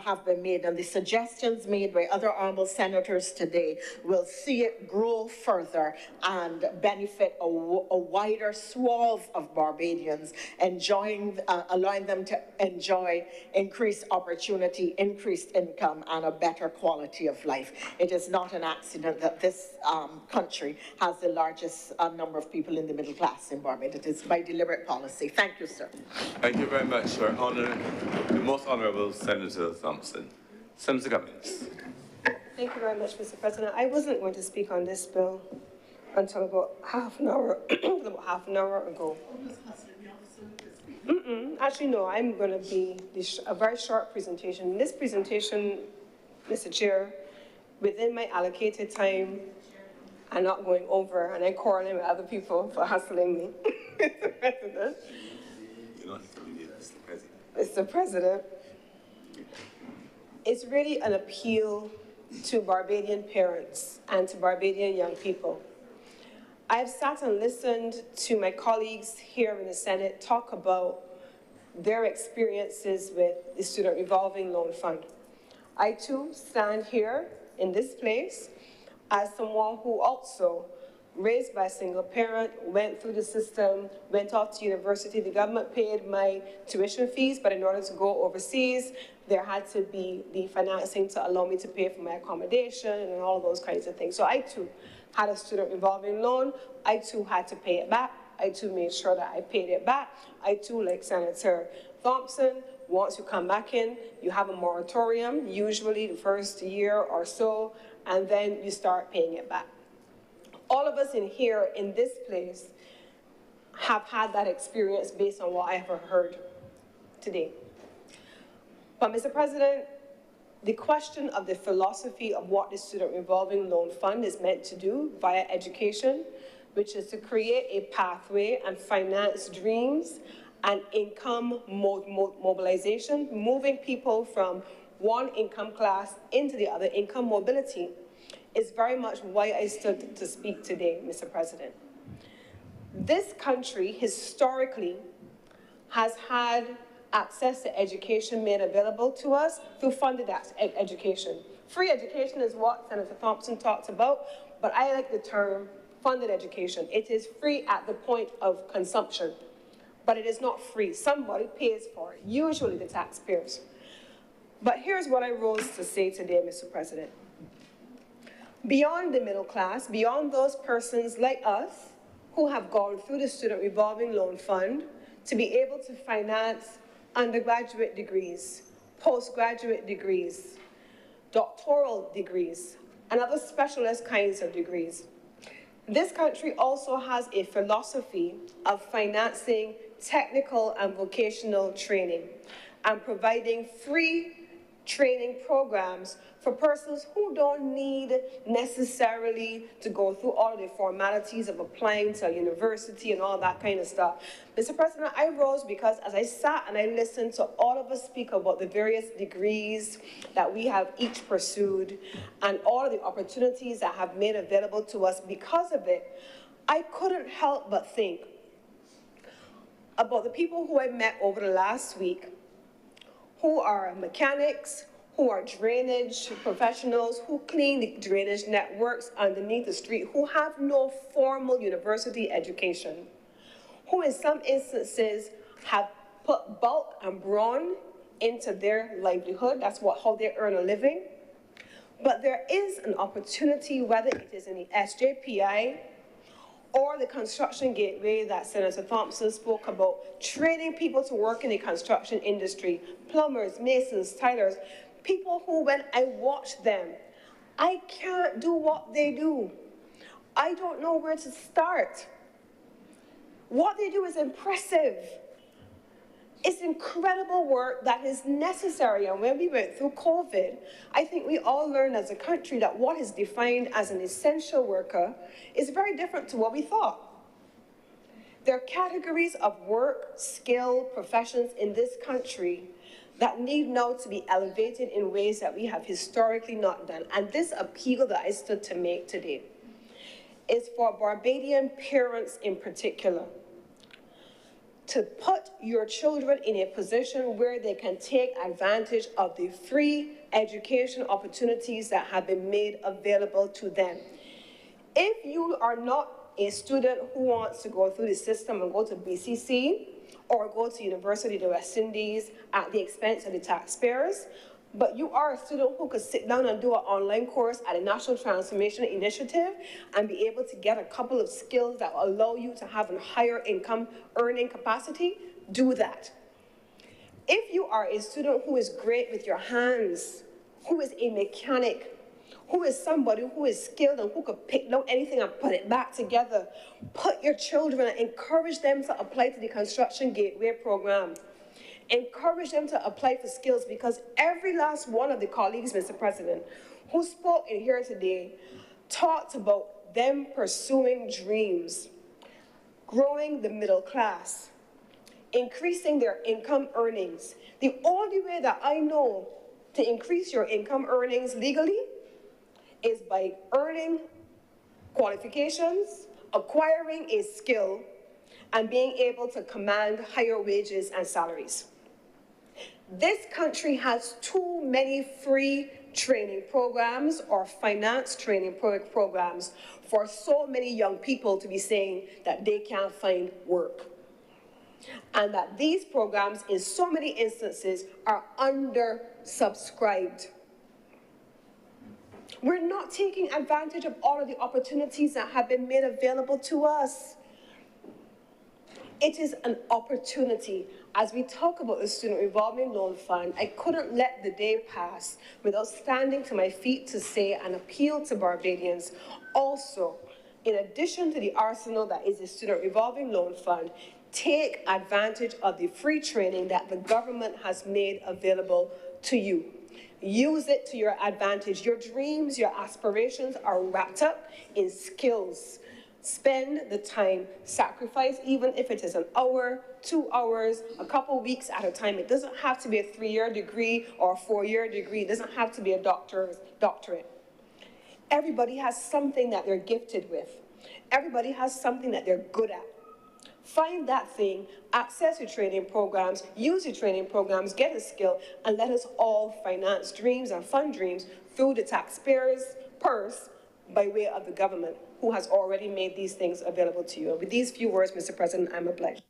have been made, and the suggestions made by other honorable senators today will see it grow further and benefit a wider swath of Barbadians, allowing them to enjoy increased opportunity, increased income, and a better quality of life. It is not an accident that this country has the largest number of people in the middle class in Barbados. It is by deliberate policy. Thank you, sir. Thank you very much, sir. The most Honourable Senator Thompson. Senator Cummings. Thank you very much, Mr. President. I wasn't going to speak on this bill until about half an hour ago. Actually, no, I'm going to be a very short presentation. This presentation, Mr. Chair, within my allocated time, I'm not going over, and I'm quarreling with other people for hustling me. Mr. President. Mr. President, it's really an appeal to Barbadian parents and to Barbadian young people. I've sat and listened to my colleagues here in the Senate talk about their experiences with the Student Revolving Loan Fund. I too stand here in this place as someone who also raised by a single parent, went through the system, went off to university. The government paid my tuition fees, but in order to go overseas, there had to be the financing to allow me to pay for my accommodation and all of those kinds of things. So I too had a student revolving loan. I too had to pay it back. I too made sure that I paid it back. I too, like Senator Thompson, once you come back in, you have a moratorium, usually the first year or so, and then you start paying it back. All of us in here, in this place, have had that experience based on what I have heard today. But Mr. President, the question of the philosophy of what the Student Revolving Loan Fund is meant to do via education which is to create a pathway and finance dreams and income mobilization, moving people from one income class into the other, income mobility, is very much why I stood to speak today, Mr. President. This country historically has had access to education made available to us through funded education. Free education is what Senator Thompson talked about, but I like the term funded education. It is free at the point of consumption, but it is not free. Somebody pays for it, usually the taxpayers. But here's what I rose to say today, Mr. President. Beyond the middle class, beyond those persons like us who have gone through the Student Revolving Loan Fund to be able to finance undergraduate degrees, postgraduate degrees, doctoral degrees, and other specialist kinds of degrees. This country also has a philosophy of financing technical and vocational training and providing free training programs for persons who don't need necessarily to go through all the formalities of applying to a university and all that kind of stuff. Mr. President, I rose because as I sat and I listened to all of us speak about the various degrees that we have each pursued and all of the opportunities that have made available to us because of it, I couldn't help but think about the people who I met over the last week who are mechanics, who are drainage professionals, who clean the drainage networks underneath the street, who have no formal university education, who in some instances have put bulk and brawn into their livelihood. That's how they earn a living. But there is an opportunity, whether it is in the SJPI or the construction gateway that Senator Thompson spoke about, training people to work in the construction industry, plumbers, masons, tilers, people who, when I watch them, I can't do what they do. I don't know where to start. What they do is impressive. It's incredible work that is necessary. And when we went through COVID, I think we all learned as a country that what is defined as an essential worker is very different to what we thought. There are categories of work, skill, professions in this country that need now to be elevated in ways that we have historically not done. And this appeal that I stood to make today is for Barbadian parents in particular, to put your children in a position where they can take advantage of the free education opportunities that have been made available to them. If you are not a student who wants to go through the system and go to BCC or go to University of the West Indies at the expense of the taxpayers, but you are a student who could sit down and do an online course at a National Transformation Initiative and be able to get a couple of skills that will allow you to have a higher income earning capacity, do that. If you are a student who is great with your hands, who is a mechanic, who is somebody who is skilled and who could pick out anything and put it back together, put your children and encourage them to apply to the Construction Gateway program. Encourage them to apply for skills, because every last one of the colleagues, Mr. President, who spoke in here today talked about them pursuing dreams, growing the middle class, increasing their income earnings. The only way that I know to increase your income earnings legally is by earning qualifications, acquiring a skill, and being able to command higher wages and salaries. This country has too many free training programs or finance training programs for so many young people to be saying that they can't find work. And that these programs, in so many instances, are undersubscribed. We're not taking advantage of all of the opportunities that have been made available to us. It is an opportunity. As we talk about the Student Revolving Loan Fund, I couldn't let the day pass without standing to my feet to say and appeal to Barbadians. Also, in addition to the arsenal that is the Student Revolving Loan Fund, take advantage of the free training that the government has made available to you. Use it to your advantage. Your dreams, your aspirations are wrapped up in skills Spend the time, sacrifice, even if it is an hour, 2 hours, a couple weeks at a time. It doesn't have to be a 3-year degree or a 4-year degree. It doesn't have to be a doctorate. Everybody has something that they're gifted with. Everybody has something that they're good at. Find that thing, access your training programs, use your training programs, get a skill, and let us all finance dreams and fund dreams through the taxpayer's purse by way of the government, who has already made these things available to you. And with these few words, Mr. President, I'm obliged.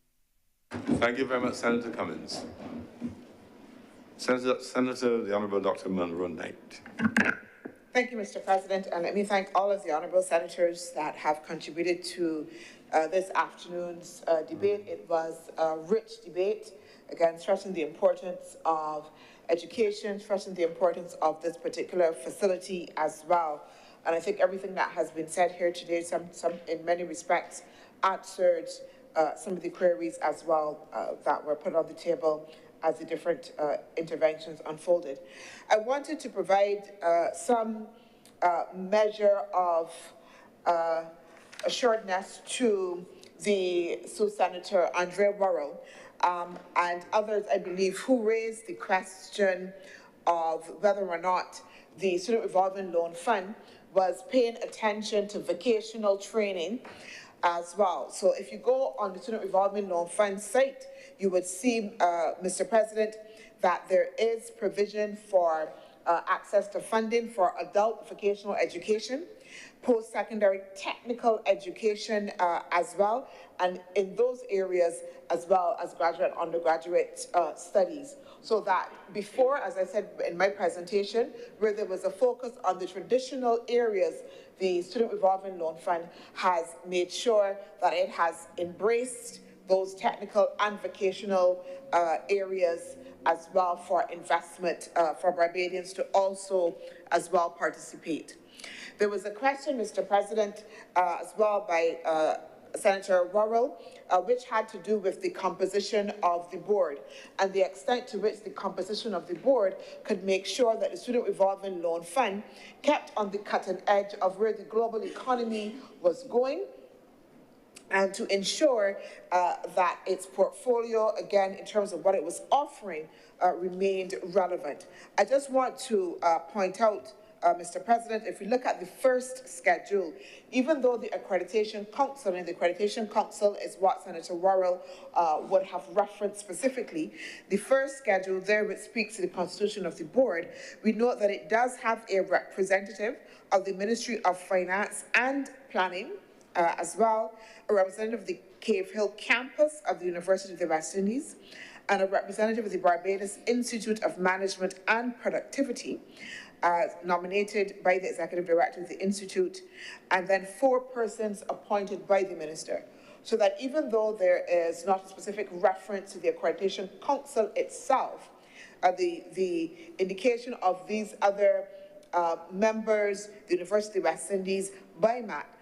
Thank you very much, Senator Cummins. Senator, the Honourable Dr. Munro Knight. Thank you, Mr. President, and let me thank all of the honourable senators that have contributed to this afternoon's debate. It was a rich debate, again, stressing the importance of education, stressing the importance of this particular facility as well. And I think everything that has been said here today, in many respects, answered some of the queries as well that were put on the table as the different interventions unfolded. I wanted to provide some measure of assuredness to Senator Andre Worrell and others, I believe, who raised the question of whether or not the Student Revolving Loan Fund was paying attention to vocational training as well. So if you go on the Student Revolving Loan Fund site, you would see, Mr. President, that there is provision for access to funding for adult vocational education, post-secondary technical education as well, and in those areas as well as graduate and undergraduate studies. So that before, as I said in my presentation, where there was a focus on the traditional areas, the Student Revolving Loan Fund has made sure that it has embraced those technical and vocational areas as well for investment for Barbadians to also as well participate. There was a question, Mr. President, as well by Senator Worrell, which had to do with the composition of the board and the extent to which the composition of the board could make sure that the Student Revolving Loan Fund kept on the cutting edge of where the global economy was going, and to ensure that its portfolio, again, in terms of what it was offering, remained relevant. I just want to point out, Mr. President, if we look at the first schedule, even though the Accreditation Council, and the Accreditation Council is what Senator Worrell would have referenced specifically, the first schedule there, which speaks to the constitution of the board, we note that it does have a representative of the Ministry of Finance and Planning, as well, a representative of the Cave Hill campus of the University of the West Indies, and a representative of the Barbados Institute of Management and Productivity, nominated by the Executive Director of the Institute, and then 4 persons appointed by the Minister. So that even though there is not a specific reference to the Accreditation Council itself, the indication of these other members, the University of the West Indies, by MAP,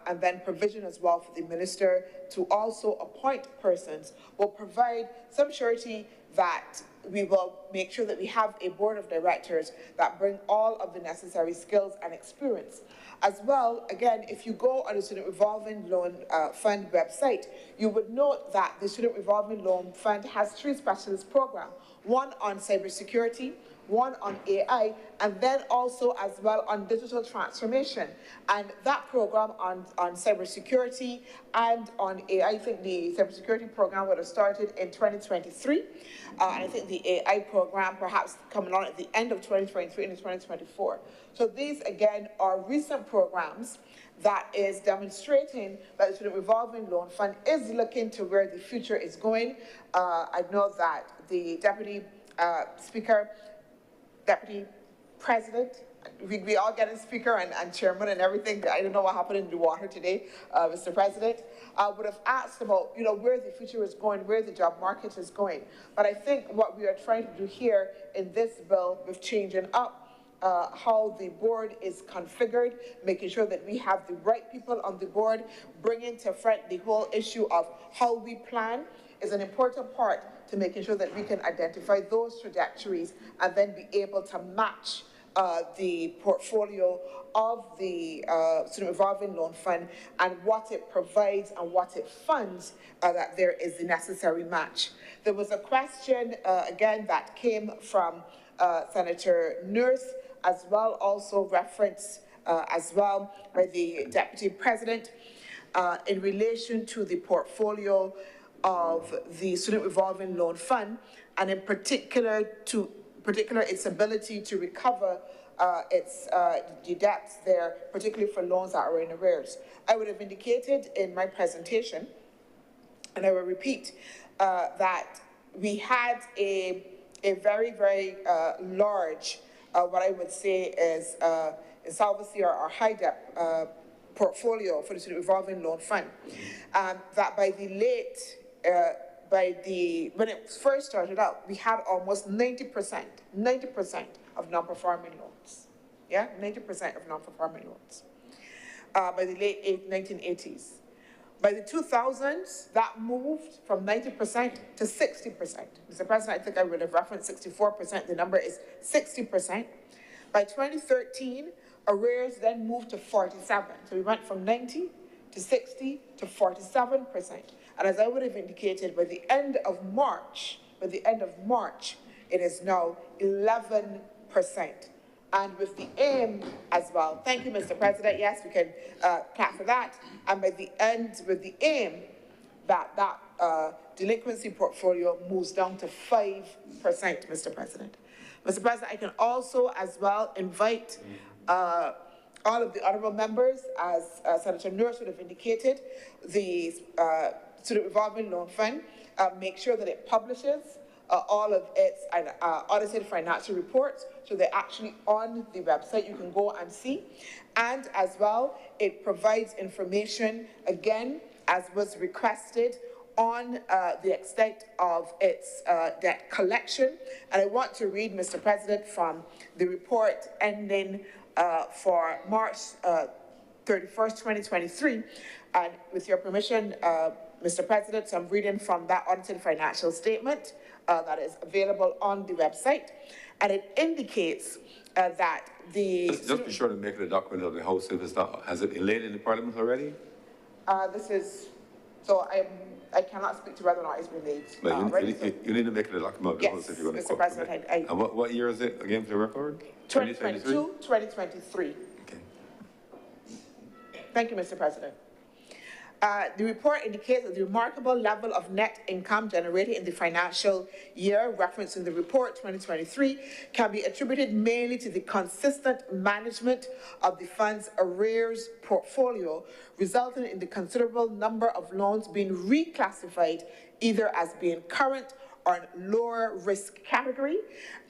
and then provision as well for the Minister to also appoint persons will provide some surety that we will make sure that we have a board of directors that bring all of the necessary skills and experience. As well, again, if you go on the Student Revolving Loan Fund website, you would note that the Student Revolving Loan Fund has 3 specialist programs, one on cybersecurity, one on AI, and then also as well on digital transformation. And that program on cybersecurity and on AI, I think the cybersecurity program would have started in 2023. And I think the AI program perhaps coming on at the end of 2023 into 2024. So these, again, are recent programs that is demonstrating that the Student Revolving Loan Fund is looking to where the future is going. I know that the Deputy Speaker, Deputy President, we all get a speaker and chairman and everything. I don't know what happened in the water today, Mr. President. Would have asked about, where the future is going, where the job market is going. But I think what we are trying to do here in this bill with changing up how the board is configured, making sure that we have the right people on the board, bringing to front the whole issue of how we plan is an important part to making sure that we can identify those trajectories and then be able to match the portfolio of the Student Revolving Loan Fund and what it provides and what it funds, that there is the necessary match. There was a question, again, that came from Senator Nurse, as well, also referenced as well by the Deputy President in relation to the portfolio of the Student Revolving Loan Fund, and in particular its ability to recover the debts there, particularly for loans that are in arrears. I would have indicated in my presentation, and I will repeat, that we had a very, very large, what I would say is insolvency or high debt portfolio for the Student Revolving Loan Fund. That by the late, when it first started out, we had almost 90% of non-performing loans. Yeah, 90% of non-performing loans. By the late 1980s. By the 2000s, that moved from 90% to 60%. Mr. President, I think I would have referenced 64%. The number is 60%. By 2013, arrears then moved to 47. So we went from 90 to 60 to 47%. And as I would have indicated, by the end of March, it is now 11%. And with the aim as well, thank you, Mr. President, yes, we can clap for that. And by the end, with the aim that delinquency portfolio moves down to 5%, Mr. President. Mr. President, I can also as well invite all of the honourable members, as Senator Nurse would have indicated, the Student Revolving Loan Fund, make sure that it publishes all of its audited financial reports, so they're actually on the website. You can go and see. And as well, it provides information, again, as was requested, on the extent of its debt collection. And I want to read, Mr. President, from the report ending for March 31st, 2023. And with your permission, Mr. President, so I'm reading from that audited financial statement that is available on the website. And it indicates that the... Just be sure to make it a document of the House if it's not. Has it been laid in the Parliament already? This is... So I cannot speak to whether or not it's been laid. But you need to make it a document of the House if you're going to... Mr. President, And what year is it, again, for the record? 2022, 2023. Okay. Thank you, Mr. President. The report indicates that the remarkable level of net income generated in the financial year referenced in the report 2023 can be attributed mainly to the consistent management of the fund's arrears portfolio, resulting in the considerable number of loans being reclassified either as being current or in lower risk category.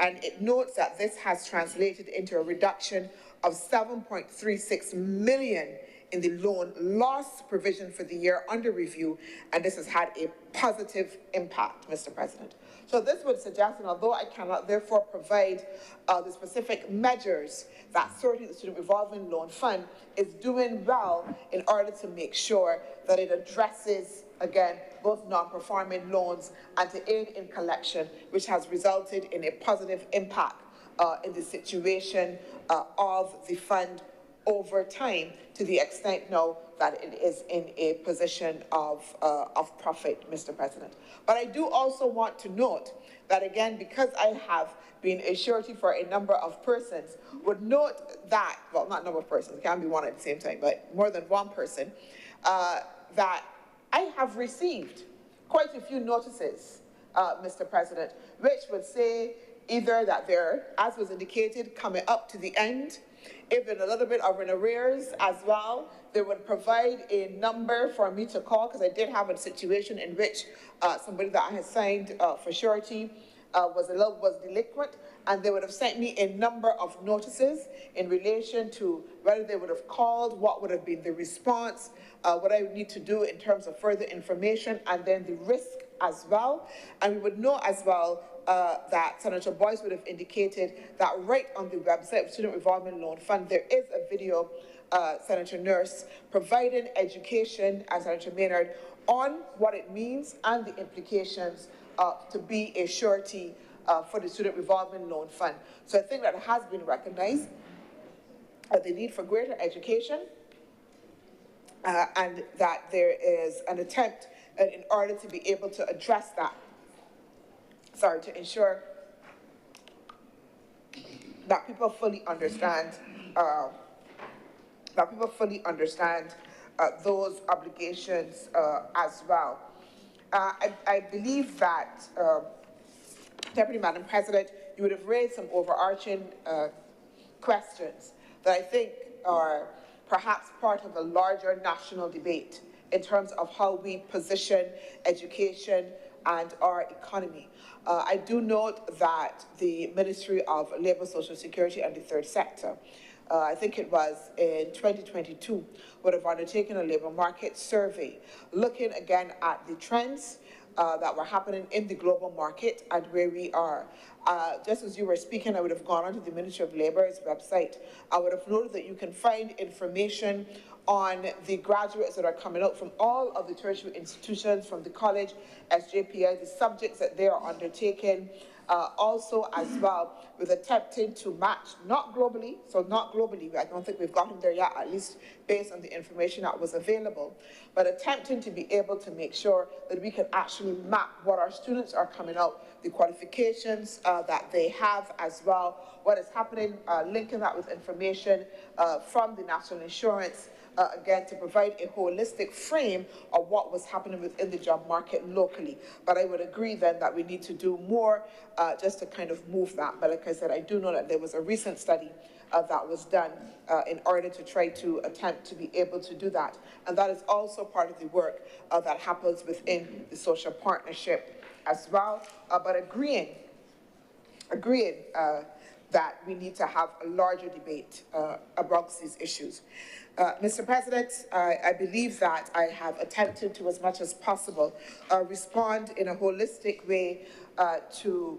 And it notes that this has translated into a reduction of 7.36 million in the loan loss provision for the year under review, and this has had a positive impact, Mr. President. So this would suggest, and although I cannot therefore provide the specific measures, that certainly the Student Revolving Loan Fund is doing well in order to make sure that it addresses, again, both non-performing loans and to aid in collection, which has resulted in a positive impact in the situation of the fund over time, to the extent now that it is in a position of profit, Mr. President. But I do also want to note that, again, because I have been a surety for a number of persons, would note that, well, not number of persons, it can be one at the same time, but more than one person, that I have received quite a few notices, Mr. President, which would say either that they're, as was indicated, coming up to the end, even a little bit of an arrears as well. They would provide a number for me to call, because I did have a situation in which somebody that I had signed for surety was delinquent, and they would have sent me a number of notices in relation to whether they would have called, what would have been the response, what I would need to do in terms of further information, and then the risk as well. And we would know as well that Senator Boyce would have indicated that right on the website of Student Revolving Loan Fund, there is a video, Senator Nurse, providing education, as Senator Maynard, on what it means and the implications to be a surety for the Student Revolving Loan Fund. So I think that it has been recognized, the need for greater education, and that there is an attempt in order to be able to address that. To ensure that people fully understand, those obligations as well. I believe that, Deputy Madam President, you would have raised some overarching questions that I think are perhaps part of a larger national debate in terms of how we position education and our economy. I do note that the Ministry of Labour, Social Security and the Third Sector, I think it was in 2022, would have undertaken a labour market survey, looking again at the trends that were happening in the global market and where we are. Just as you were speaking, I would have gone onto the Ministry of Labour's website. I would have noted that you can find information on the graduates that are coming out from all of the tertiary institutions, from the college, SJPI, the subjects that they are undertaking, also as well with attempting to match, not globally, I don't think we've gotten there yet, at least based on the information that was available, but attempting to be able to make sure that we can actually map what our students are coming out, the qualifications that they have as well, what is happening, linking that with information from the National Insurance, again, to provide a holistic frame of what was happening within the job market locally. But I would agree then that we need to do more just to kind of move that. But like I said, I do know that there was a recent study that was done in order to try to attempt to be able to do that. And that is also part of the work that happens within the social partnership as well. But agreeing that we need to have a larger debate amongst these issues. Mr. President, I believe that I have attempted to, as much as possible, respond in a holistic way to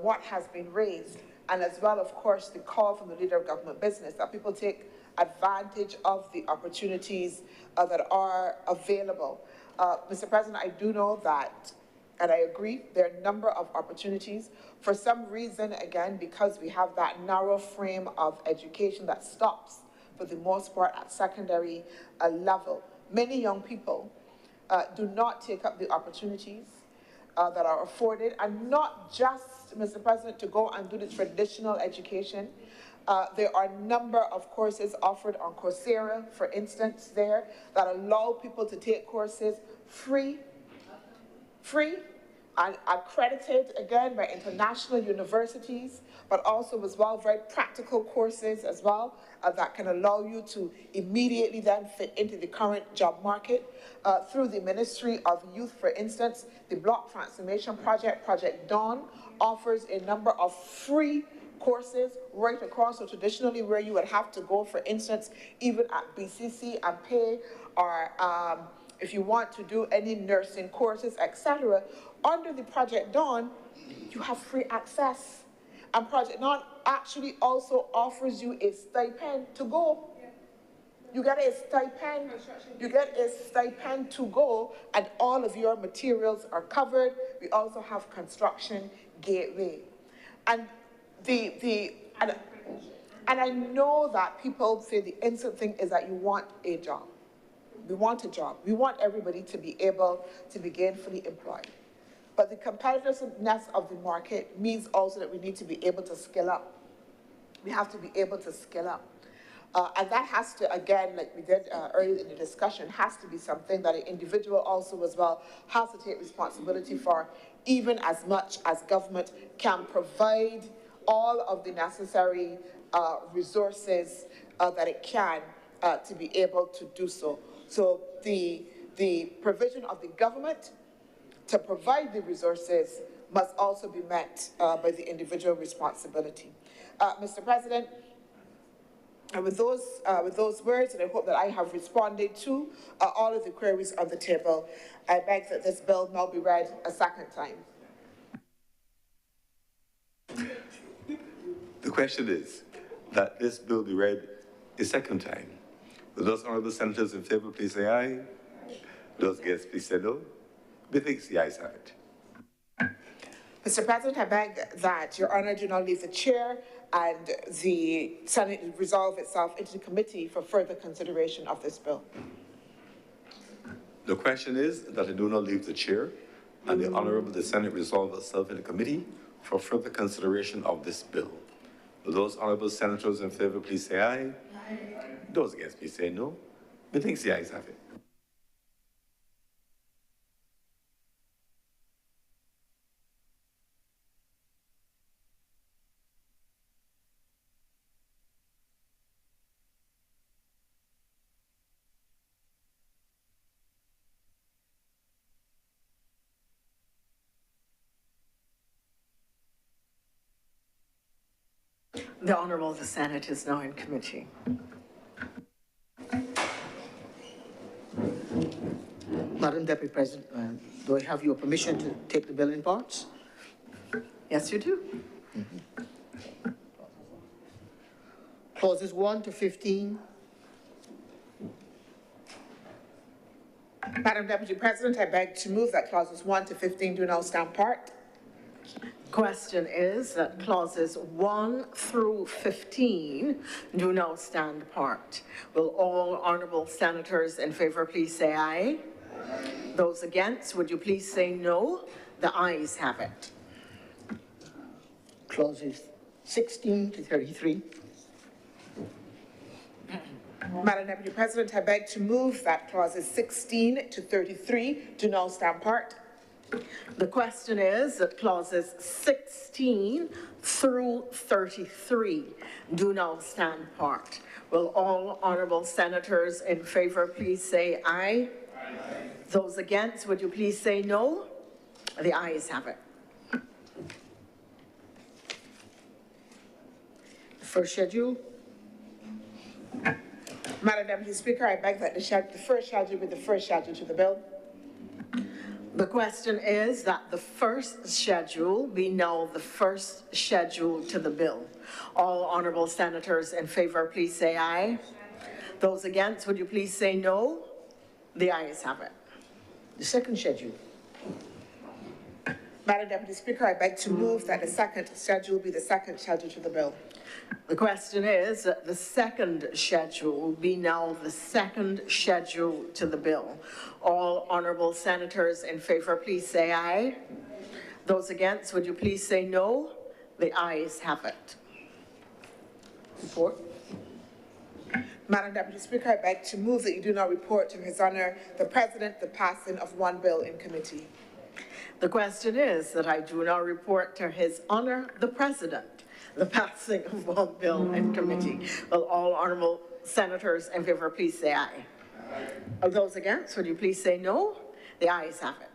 what has been raised, and as well, of course, the call from the Leader of Government Business that people take advantage of the opportunities that are available. Mr. President, I do know that, and I agree, there are a number of opportunities. For some reason, again, because we have that narrow frame of education that stops, for the most part, at secondary level, many young people do not take up the opportunities that are afforded, and not just, Mr. President, to go and do the traditional education. There are a number of courses offered on Coursera, for instance, there, that allow people to take courses free, and accredited, again, by international universities, but also as well very practical courses as well that can allow you to immediately then fit into the current job market. Through the Ministry of Youth, for instance, the Block Transformation Project, Project Dawn, offers a number of free courses right across. So traditionally where you would have to go, for instance, even at BCC and pay, or if you want to do any nursing courses, etc., under the Project Dawn, you have free access. And Project Dawn actually also offers you a stipend to go. You get a stipend. You get a stipend to go, and all of your materials are covered. We also have Construction Gateway. And and I know that people say the instant thing is that you want a job. We want a job. We want everybody to be able to be gainfully employed. But the competitiveness of the market means also that we need to be able to skill up. We have to be able to skill up. And that has to, again, like we did earlier in the discussion, has to be something that an individual also as well has to take responsibility for, even as much as government can provide all of the necessary resources that it can to be able to do so. So the provision of the government to provide the resources must also be met by the individual responsibility. Mr. President, with those words, and I hope that I have responded to all of the queries on the table, I beg that this bill now be read a second time. The question is that this bill be read a second time. Will those honourable senators in favour please say aye? Those against please say no. Methinks the ayes have it. Mr. President, I beg that Your Honour do not leave the chair and the Senate resolve itself into the committee for further consideration of this bill. The question is that I do not leave the chair and the Honourable the Senate resolve itself in the committee for further consideration of this bill. Will those honourable senators in favour please say aye? Aye. Those against please say no. Methinks the ayes have it. The Honourable the Senate is now in committee. Madam Deputy President, do I have your permission to take the bill in parts? Yes, you do. Clauses 1 to 15. Madam Deputy President, I beg to move that clauses 1 to 15 do now stand part. Question is that clauses 1 through 15 do now stand part. Will all honourable senators in favour please say aye? Aye. Those against, would you please say no? The ayes have it. Clauses 16 to 33. Madam Deputy President, I beg to move that clauses 16 to 33 do now stand part. The question is that clauses 16 through 33 do now stand part. Will all honourable senators in favour please say aye? Aye. Those against, would you please say no? The ayes have it. First schedule. Madam Deputy Speaker, I beg that the first schedule be the first schedule to the bill. The question is that the first schedule be now the first schedule to the bill. All honourable senators in favour, please say aye. Those against, would you please say no? The ayes have it. The second schedule. Madam Deputy Speaker, I beg to move that the second schedule be the second schedule to the bill. The question is that the second schedule be now the second schedule to the bill. All honourable senators in favour, please say aye. Those against, would you please say no? The ayes have it. Report. Madam Deputy Speaker, I beg to move that you do not report to His Honour the President the passing of one bill in committee. The question is that I do not report to His Honour the President the passing of one bill in committee. Will all honourable senators in favour please say aye? Aye. Those against, would you please say no? The ayes have it.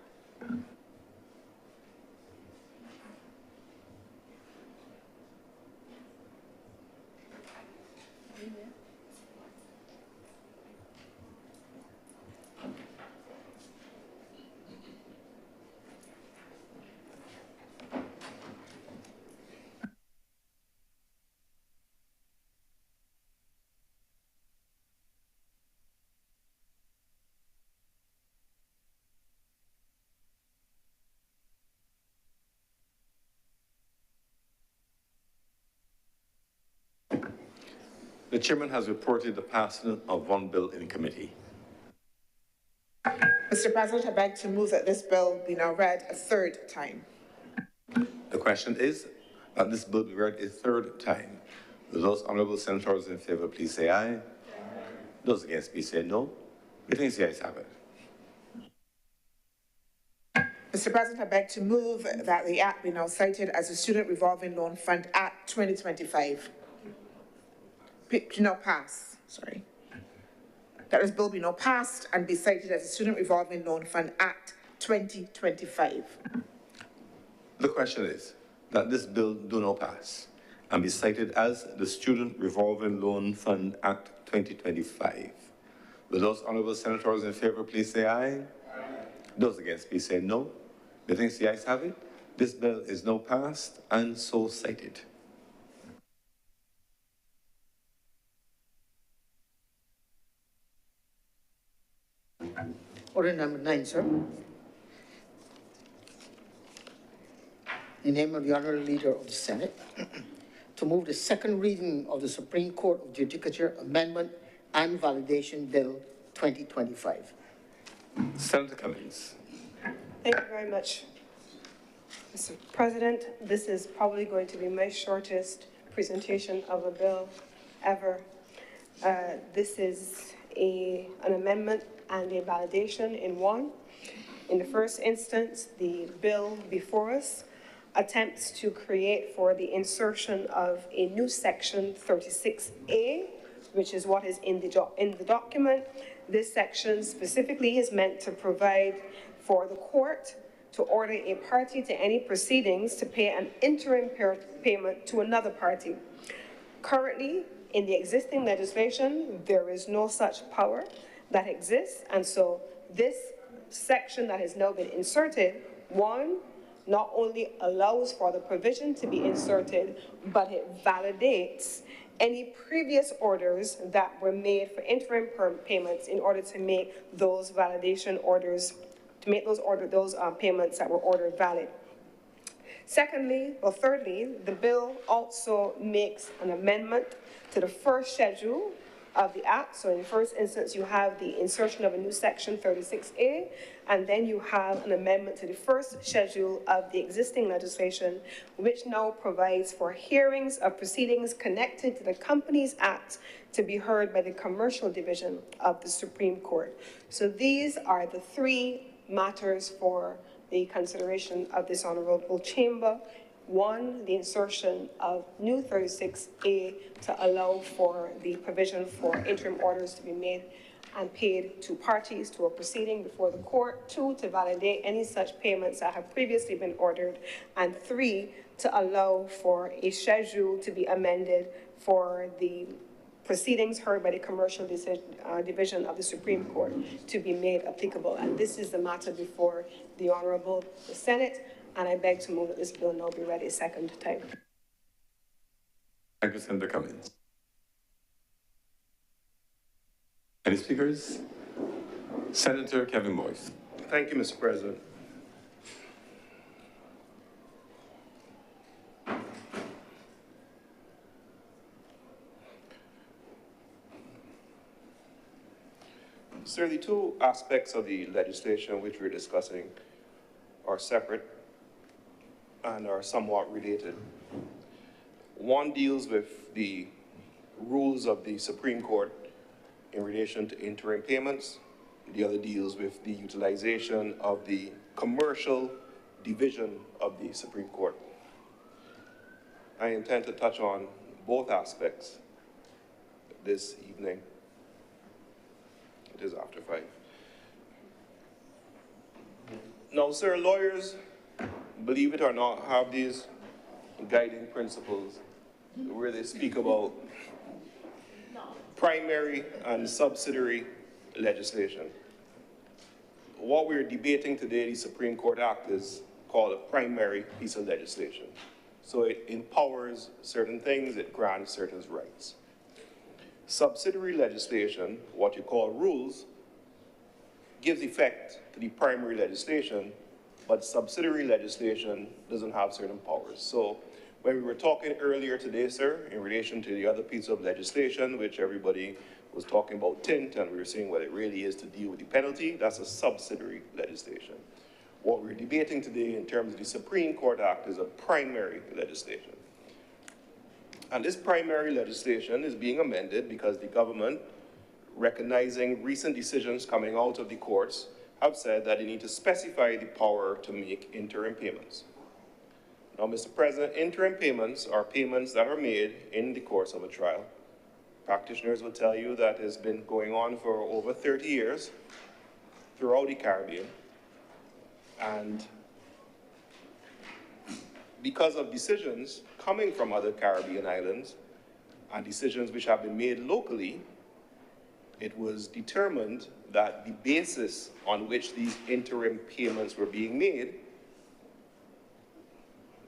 The chairman has reported the passing of one bill in committee. Mr. President, I beg to move that this bill be now read a third time. The question is that this bill be read a third time. Will those honourable senators in favour please say aye? Aye. Those against please say no. Methinks the ayes have it. Mr. President, I beg to move that the Act be now cited as the Student Revolving Loan Fund Act 2025. Do not pass, sorry. That this bill be now passed and be cited as the Student Revolving Loan Fund Act 2025. The question is that this bill do not pass and be cited as the Student Revolving Loan Fund Act 2025. Will those honourable senators in favour please say aye? Aye. Those against please say no. Methinks the ayes have it. This bill is now passed and so cited. Order number 9, sir. in the name of the Honorable Leader of the Senate, to move the second reading of the Supreme Court of Judicature Amendment and Validation Bill 2025. Senator Cummings. Thank you very much, Mr. President. This is probably going to be my shortest presentation of a bill ever. This is an amendment and a validation in one. In the first instance, the bill before us attempts to create for the insertion of a new section 36A, which is what is in the document. This section specifically is meant to provide for the court to order a party to any proceedings to pay an interim payment to another party. Currently, in the existing legislation, there is no such power that exists, and so this section that has now been inserted, one, not only allows for the provision to be inserted, but it validates any previous orders that were made for interim payments in order to make those validation orders, to make those payments that were ordered valid. Thirdly, the bill also makes an amendment to the first schedule of the Act. So in the first instance, you have the insertion of a new section 36A, and then you have an amendment to the first schedule of the existing legislation, which now provides for hearings of proceedings connected to the Companies Act to be heard by the Commercial Division of the Supreme Court. So these are the three matters for the consideration of this honorable chamber. One, the insertion of new 36A to allow for the provision for interim orders to be made and paid to parties to a proceeding before the court. Two, to validate any such payments that have previously been ordered. And three, to allow for a schedule to be amended for the proceedings heard by the Commercial Division of the Supreme Court to be made applicable. And this is the matter before the Honorable Senate. And I beg to move that this bill now be read a second time. Thank you, Senator Cummings. Any speakers? Senator Kevin Boyce. Thank you, Mr. President. Sir, the two aspects of the legislation which we're discussing are separate and are somewhat related. One deals with the rules of the Supreme Court in relation to interim payments. The other deals with the utilization of the Commercial Division of the Supreme Court. I intend to touch on both aspects this evening. It is after 5. Now, sir, lawyers, believe it or not, have these guiding principles where they speak about primary and subsidiary legislation. What we're debating today, the Supreme Court Act, is called a primary piece of legislation. So it empowers certain things, it grants certain rights. Subsidiary legislation, what you call rules, gives effect to the primary legislation, but subsidiary legislation doesn't have certain powers. So when we were talking earlier today, sir, in relation to the other piece of legislation, which everybody was talking about tint, and we were saying what it really is to deal with the penalty, that's a subsidiary legislation. What we're debating today in terms of the Supreme Court Act is a primary legislation. And this primary legislation is being amended because the government, recognizing recent decisions coming out of the courts, have said that they need to specify the power to make interim payments. Now, Mr. President, interim payments are payments that are made in the course of a trial. Practitioners will tell you that has been going on for over 30 years throughout the Caribbean. And because of decisions coming from other Caribbean islands and decisions which have been made locally, it was determined that the basis on which these interim payments were being made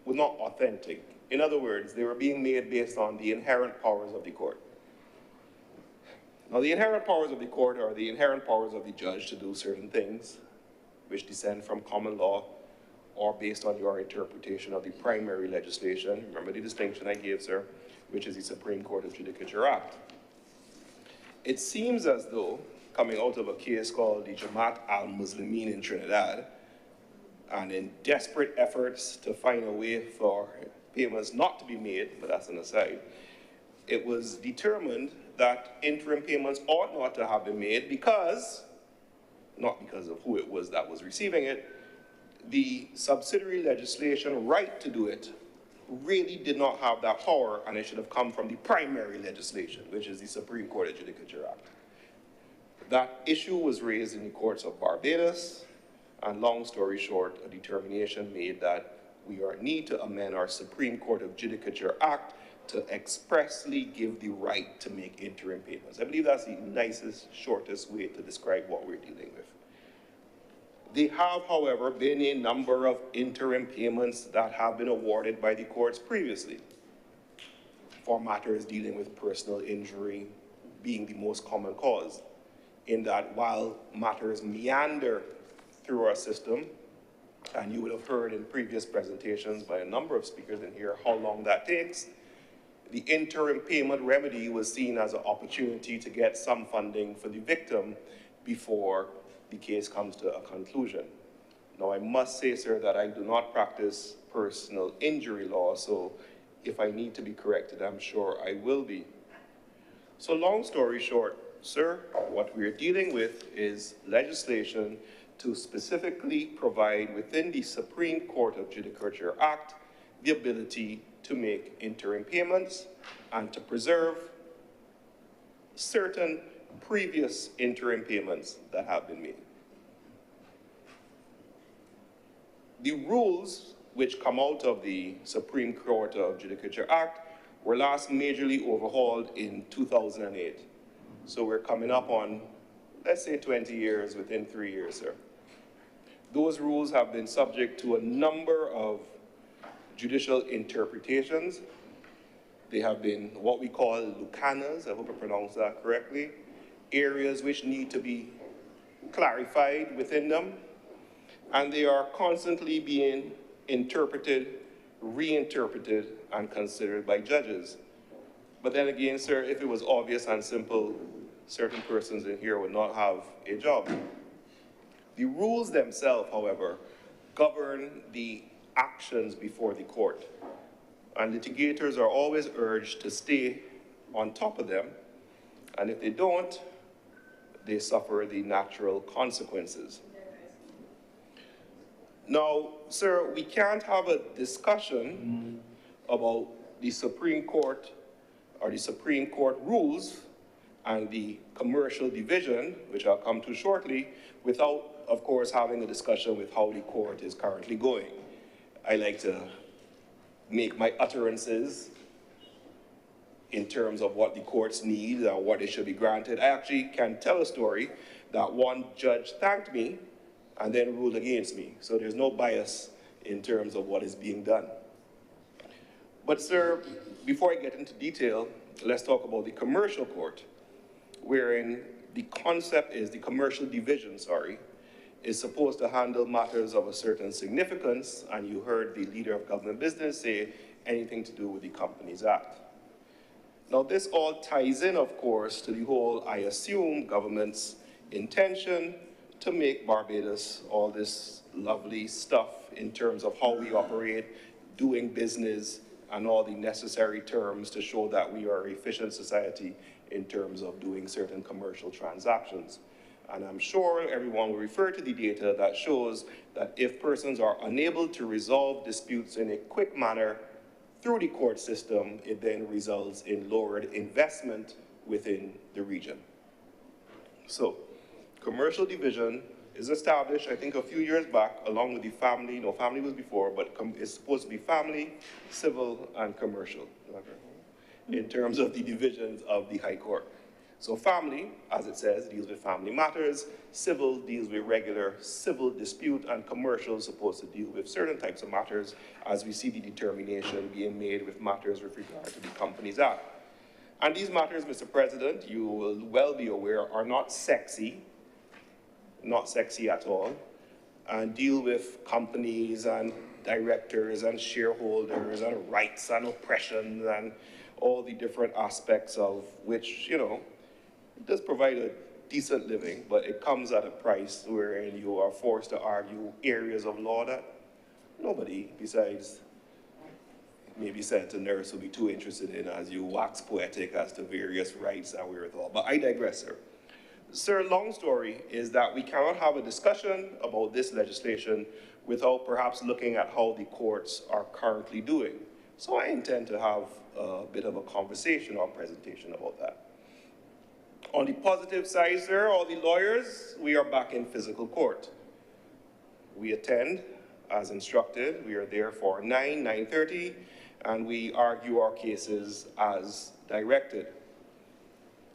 were not authentic. In other words, they were being made based on the inherent powers of the court. Now, the inherent powers of the court are the inherent powers of the judge to do certain things which descend from common law or based on your interpretation of the primary legislation. Remember the distinction I gave, sir, which is the Supreme Court of Judicature Act. It seems as though, coming out of a case called the Jamaat al-Muslimin in Trinidad, and in desperate efforts to find a way for payments not to be made, but that's an aside, it was determined that interim payments ought not to have been made because, not because of who it was that was receiving it, the subsidiary legislation right to do it really did not have that power, and it should have come from the primary legislation, which is the Supreme Court of Judicature Act. That issue was raised in the courts of Barbados, and long story short, a determination made that we need to amend our Supreme Court of Judicature Act to expressly give the right to make interim payments. I believe that's the nicest, shortest way to describe what we're dealing with. There have, however, been a number of interim payments that have been awarded by the courts previously for matters dealing with personal injury being the most common cause, in that while matters meander through our system, and you would have heard in previous presentations by a number of speakers in here how long that takes, the interim payment remedy was seen as an opportunity to get some funding for the victim before the case comes to a conclusion. Now, I must say, sir, that I do not practice personal injury law, so if I need to be corrected, I'm sure I will be. So long story short, sir, what we're dealing with is legislation to specifically provide within the Supreme Court of Judicature Act the ability to make interim payments and to preserve certain previous interim payments that have been made. The rules which come out of the Supreme Court of Judicature Act were last majorly overhauled in 2008. So we're coming up on, let's say, 20 years within 3 years, sir. Those rules have been subject to a number of judicial interpretations. They have been what we call lucanas, I hope I pronounced that correctly, areas which need to be clarified within them, and they are constantly being interpreted, reinterpreted, and considered by judges. But then again, sir, if it was obvious and simple, certain persons in here would not have a job. The rules themselves, however, govern the actions before the court, and litigators are always urged to stay on top of them, and if they don't, they suffer the natural consequences. Now, sir, we can't have a discussion about the Supreme Court or the Supreme Court rules and the commercial division, which I'll come to shortly, without, of course, having a discussion with how the court is currently going. I like to make my utterances in terms of what the courts need or what they should be granted. I actually can tell a story that one judge thanked me and then ruled against me. So there's no bias in terms of what is being done. But sir, before I get into detail, let's talk about the commercial court, wherein the concept is the commercial division, is supposed to handle matters of a certain significance, and you heard the leader of government business say anything to do with the Companies Act. Now this all ties in, of course, to the whole, I assume, government's intention to make Barbados all this lovely stuff in terms of how we operate, doing business, and all the necessary terms to show that we are an efficient society in terms of doing certain commercial transactions. And I'm sure everyone will refer to the data that shows that if persons are unable to resolve disputes in a quick manner through the court system, it then results in lowered investment within the region. So, commercial division is established, I think, a few years back, along with the family. No, family was before, but it's supposed to be family, civil, and commercial, in terms of the divisions of the High Court. So family, as it says, deals with family matters, civil deals with regular civil dispute, and commercial is supposed to deal with certain types of matters, as we see the determination being made with matters with regard to the Companies Act. And these matters, Mr. President, you will well be aware, are not sexy at all. and deal with companies and directors and shareholders and rights and oppressions and all the different aspects of which, you know, it does provide a decent living, but it comes at a price wherein you are forced to argue areas of law that nobody besides maybe Senator Nurse will be too interested in as you wax poetic as to various rights that we withhold. But I digress, sir. Sir, long story is that we cannot have a discussion about this legislation without perhaps looking at how the courts are currently doing. So I intend to have a bit of a conversation or presentation about that. On the positive side, sir, all the lawyers, we are back in physical court. We attend as instructed. We are there for 9:30, and we argue our cases as directed.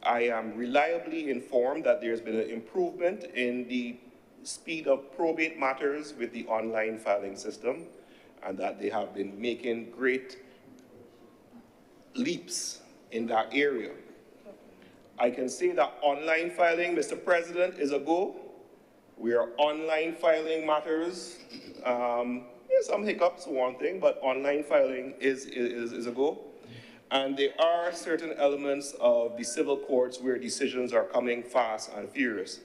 I am reliably informed that there's been an improvement in the speed of probate matters with the online filing system, and that they have been making great leaps in that area. I can say that online filing, Mr. President, is a go. We are online filing matters. There's some hiccups, one thing, but online filing is a go. And there are certain elements of the civil courts where decisions are coming fast and furious.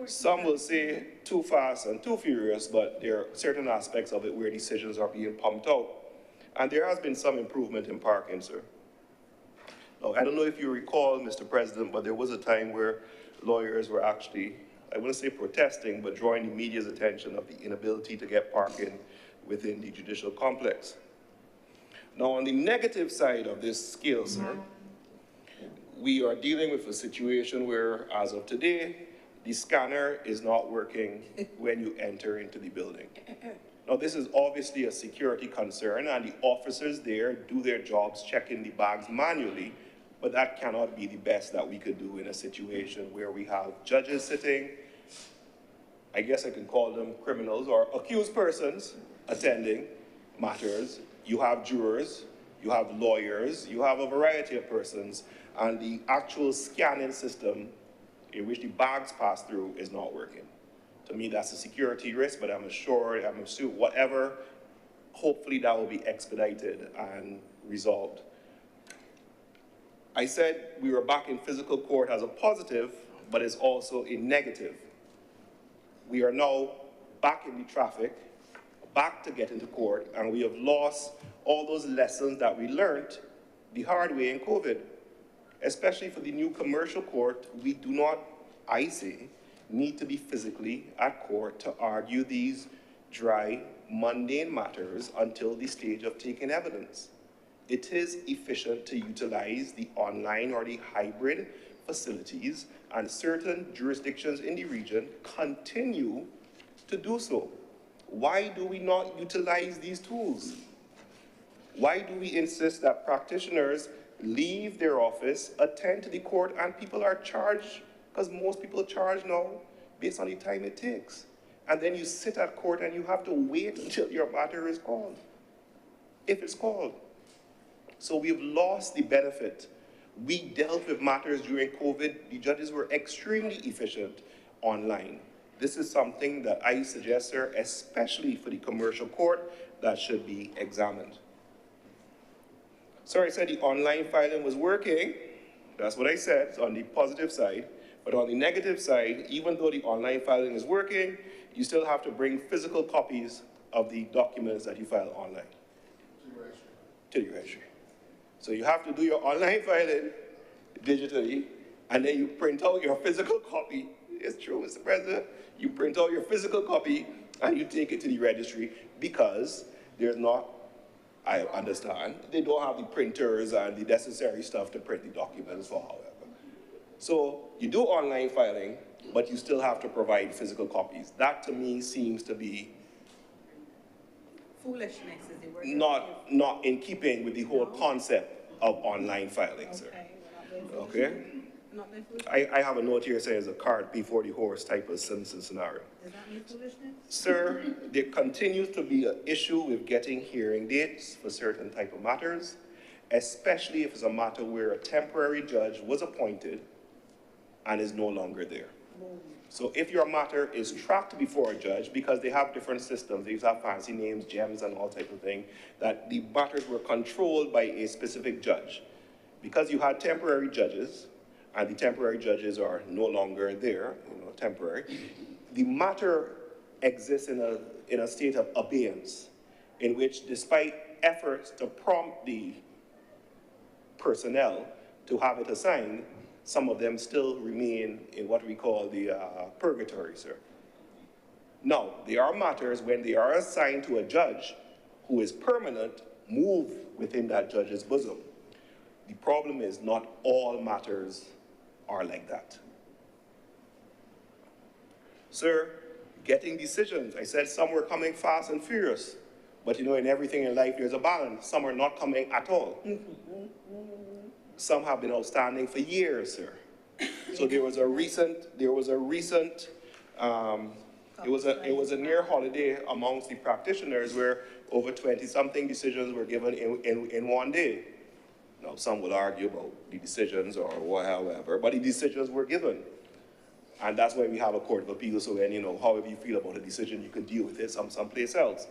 Some will say too fast and too furious, but there are certain aspects of it where decisions are being pumped out. And there has been some improvement in parking, sir. Now, I don't know if you recall, Mr. President, but there was a time where lawyers were actually, I wouldn't say protesting, but drawing the media's attention of the inability to get parking within the judicial complex. Now, on the negative side of this scale, sir, we are dealing with a situation where, as of today, the scanner is not working when you enter into the building. Now, this is obviously a security concern, and the officers there do their jobs checking the bags manually, but that cannot be the best that we could do in a situation where we have judges sitting, I guess I can call them criminals or accused persons attending matters. You have jurors, you have lawyers, you have a variety of persons, and the actual scanning system in which the bags pass through is not working. To me, that's a security risk, but I'm assured, whatever, hopefully that will be expedited and resolved. I said we were back in physical court as a positive, but it's also a negative. We are now back in the traffic, back to get into court, and we have lost all those lessons that we learned the hard way in COVID. Especially for the new commercial court, we do not, I say, need to be physically at court to argue these dry, mundane matters until the stage of taking evidence. It is efficient to utilize the online or the hybrid facilities, and certain jurisdictions in the region continue to do so. Why do we not utilize these tools? Why do we insist that practitioners leave their office, attend to the court, and people are charged, because most people charge now based on the time it takes. And then you sit at court and you have to wait until your matter is called, if it's called. So we've lost the benefit. We dealt with matters during COVID. The judges were extremely efficient online. This is something that I suggest, sir, especially for the commercial court, that should be examined. Sir, I said the online filing was working. That's what I said on the positive side. But on the negative side, even though the online filing is working, you still have to bring physical copies of the documents that you file online to the registry. So you have to do your online filing digitally, and then you print out your physical copy. It's true, Mr. President. You print out your physical copy and you take it to the registry, because there's not, I understand, they don't have the printers and the necessary stuff to print the documents for, however. So you do online filing, but you still have to provide physical copies. That to me seems to be foolishness, is the word. Not in keeping with the whole concept of online filing, sir. Okay? I have a note here saying it's a cart before the horse type of scenario. Does that mean foolishness? Sir, there continues to be an issue with getting hearing dates for certain type of matters, especially if it's a matter where a temporary judge was appointed and is no longer there. So if your matter is tracked before a judge, because they have different systems, they have fancy names, gems, and all type of thing, that the matters were controlled by a specific judge. Because you had temporary judges, and the temporary judges are no longer there, temporary, the matter exists in a state of abeyance, in which despite efforts to prompt the personnel to have it assigned, some of them still remain in what we call the purgatory, sir. Now, there are matters when they are assigned to a judge who is permanent, move within that judge's bosom. The problem is not all matters are like that. Sir, getting decisions, I said some were coming fast and furious, but in everything in life there's a balance. Some are not coming at all. Some have been outstanding for years, sir. So it was a near holiday amongst the practitioners where over 20-something decisions were given in one day. Now, some will argue about the decisions or however, but the decisions were given. And that's why we have a court of appeal, so then, however you feel about a decision, you can deal with it someplace else.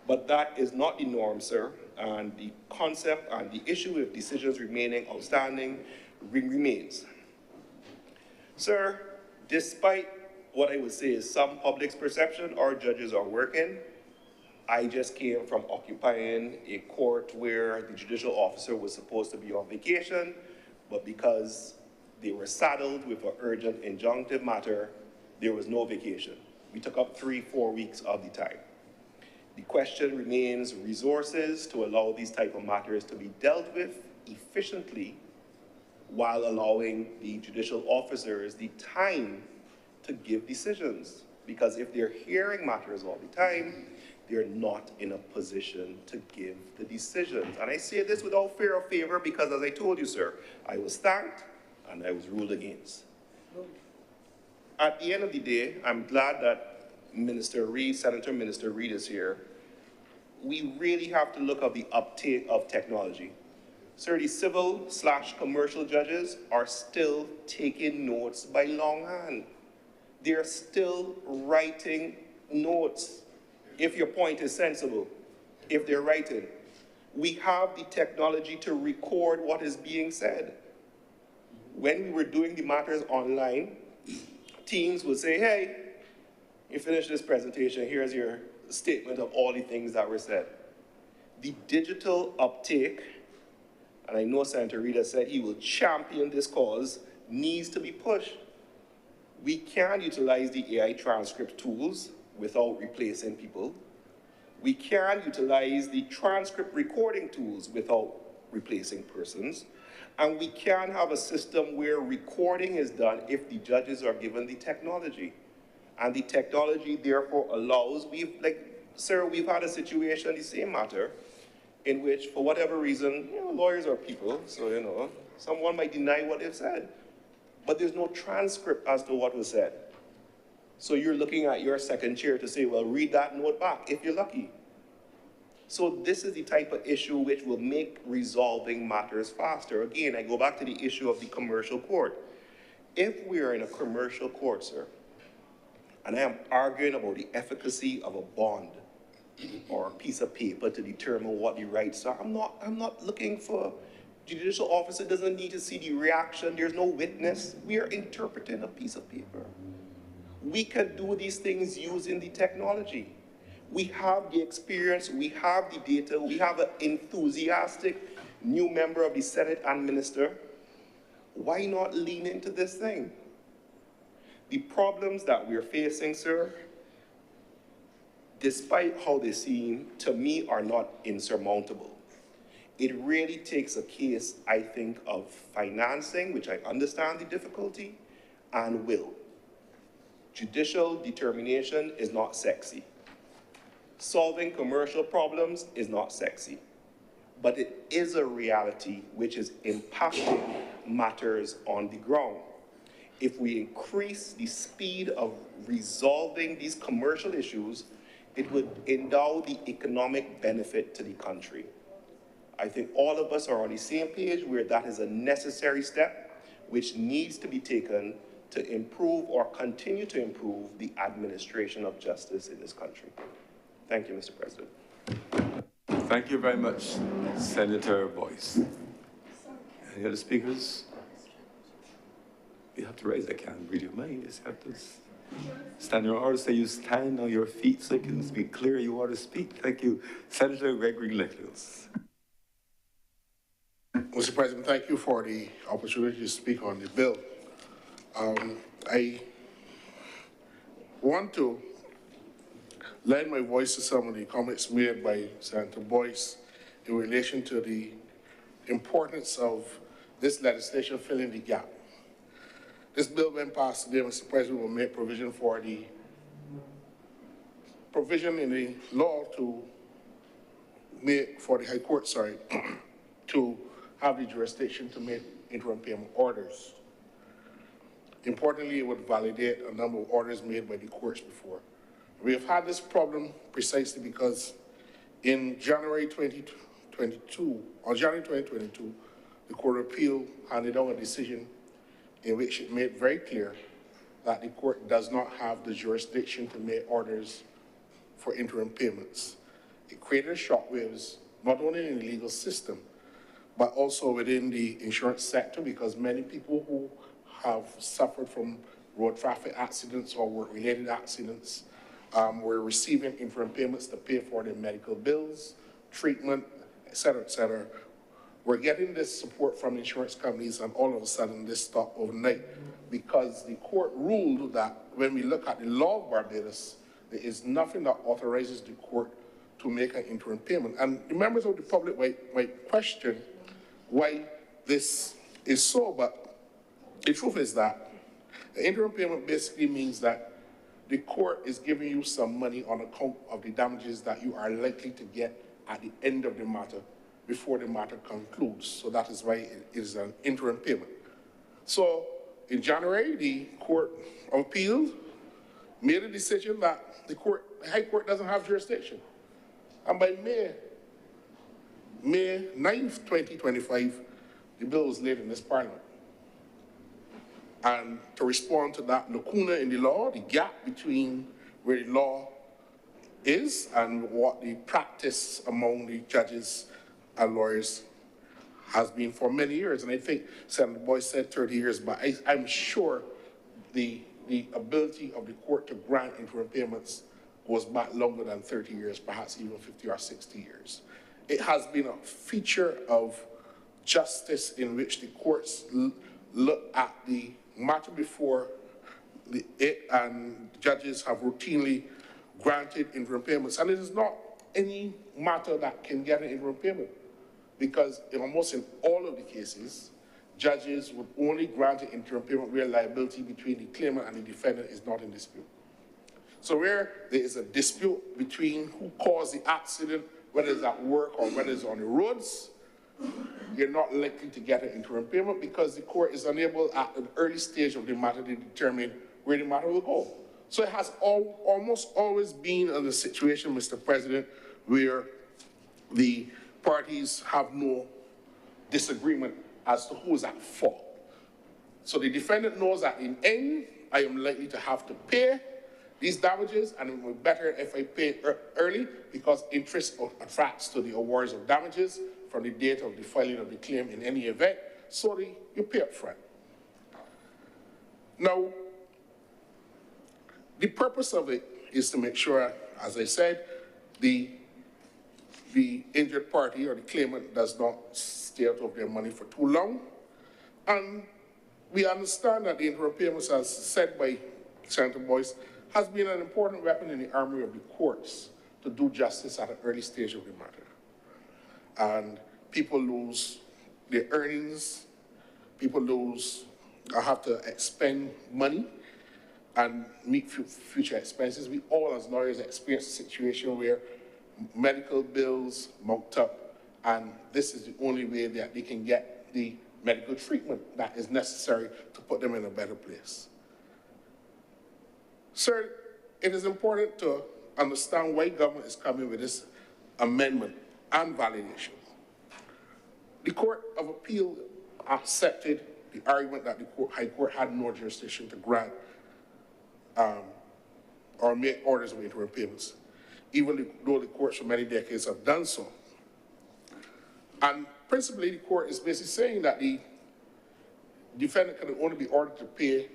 But that is not the norm, sir. And the concept and the issue with decisions remaining outstanding remains. Sir, despite what I would say is some public's perception, our judges are working. I just came from occupying a court where the judicial officer was supposed to be on vacation, but because they were saddled with an urgent injunctive matter, there was no vacation. We took up 3-4 weeks of the time. The question remains resources to allow these type of matters to be dealt with efficiently while allowing the judicial officers the time to give decisions. Because if they're hearing matters all the time, they're not in a position to give the decisions. And I say this without fear or favor because, as I told you, sir, I was thanked and I was ruled against. At the end of the day, I'm glad that Senator Minister Reid is here. We really have to look at the uptake of technology. Sir, the civil/commercial judges are still taking notes by longhand. They're still writing notes. If your point is sensible, if they're writing, we have the technology to record what is being said. When we were doing the matters online, teams would say, hey, you finished this presentation, here's your statement of all the things that were said. The digital uptake, and I know Senator Reid said he will champion this cause, needs to be pushed. We can utilize the AI transcript tools without replacing people. We can utilize the transcript recording tools without replacing persons. And we can have a system where recording is done if the judges are given the technology. And the technology therefore allows, we've had a situation, the same matter, in which for whatever reason, lawyers are people, so someone might deny what they've said. But there's no transcript as to what was said. So you're looking at your second chair to say, well, read that note back, if you're lucky. So this is the type of issue which will make resolving matters faster. Again, I go back to the issue of the commercial court. If we are in a commercial court, sir, and I am arguing about the efficacy of a bond or a piece of paper to determine what the rights are, I'm not looking for, judicial officer doesn't need to see the reaction, there's no witness. We are interpreting a piece of paper. We can do these things using the technology. We have the experience, we have the data, we have an enthusiastic new member of the Senate and minister. Why not lean into this thing? The problems that we're facing, sir, despite how they seem, to me, are not insurmountable. It really takes a case, I think, of financing, which I understand the difficulty, and will. Judicial determination is not sexy. Solving commercial problems is not sexy. But it is a reality which is impacting matters on the ground. If we increase the speed of resolving these commercial issues, it would endow the economic benefit to the country. I think all of us are on the same page where that is a necessary step which needs to be taken to improve or continue to improve the administration of justice in this country. Thank you, Mr. President. Thank you very much, Senator Boyce. Any other speakers? You have to raise that can read your mind. You have to stand your order, say you stand on your feet so you can speak clear. You ought to speak. Thank you. Senator Gregory Nichols. Mr. President, thank you for the opportunity to speak on the bill. I want to lend my voice to some of the comments made by Senator Boyce in relation to the importance of this legislation filling the gap. This bill, when passed today, Mr. President, will make provision for the provision in the law to make, for the High Court, to have the jurisdiction to make interim payment orders. Importantly, it would validate a number of orders made by the courts before. We have had this problem precisely because in January 2022, the Court of Appeal handed down a decision in which it made very clear that the court does not have the jurisdiction to make orders for interim payments. It created shockwaves, not only in the legal system, but also within the insurance sector, because many people who have suffered from road traffic accidents or work-related accidents were receiving interim payments to pay for their medical bills, treatment, et cetera, We're getting this support from insurance companies, and all of a sudden this stopped overnight because the court ruled that when we look at the law of Barbados, there is nothing that authorizes the court to make an interim payment. And the members of the public might question why this is so, but the truth is that the interim payment basically means that the court is giving you some money on account of the damages that you are likely to get at the end of the matter before the matter concludes. So that is why it is an interim payment. So in January, the Court of Appeal made a decision that the High Court doesn't have jurisdiction. And by May 9th, 2025, the bill was laid in this Parliament. And to respond to that lacuna in the law, the gap between where the law is and what the practice among the judges and lawyers has been for many years. And I think Senator Boyce said 30 years, but I'm sure the ability of the court to grant interim payments goes back longer than 30 years, perhaps even 50 or 60 years. It has been a feature of justice in which the courts look at the matter before it, and judges have routinely granted interim payments. And it is not any matter that can get an interim payment, because in almost in all of the cases, judges would only grant an interim payment where liability between the claimant and the defendant is not in dispute. So where there is a dispute between who caused the accident, whether it's at work or whether it's on the roads, you're not likely to get an interim payment because the court is unable at an early stage of the matter to determine where the matter will go. So it has almost always been in a situation, Mr. President, where the parties have no disagreement as to who is at fault. So the defendant knows that in the end, I am likely to have to pay these damages, and it would be better if I pay early because interest attracts to the awards of damages from the date of the filing of the claim in any event, so you pay up front. Now, the purpose of it is to make sure, as I said, the injured party or the claimant does not stay out of their money for too long. And we understand that the interim payments, as said by Senator Boyce, has been an important weapon in the armory of the courts to do justice at an early stage of the matter. And people lose their earnings, people have to expend money and meet future expenses. We all as lawyers experience a situation where medical bills mount up, and this is the only way that they can get the medical treatment that is necessary to put them in a better place. Sir, it is important to understand why government is coming with this amendment and validation. The Court of Appeal accepted the argument that the High Court had no jurisdiction to grant or make orders of interim payments, even though the courts for many decades have done so. And principally, the court is basically saying that the defendant can only be ordered to pay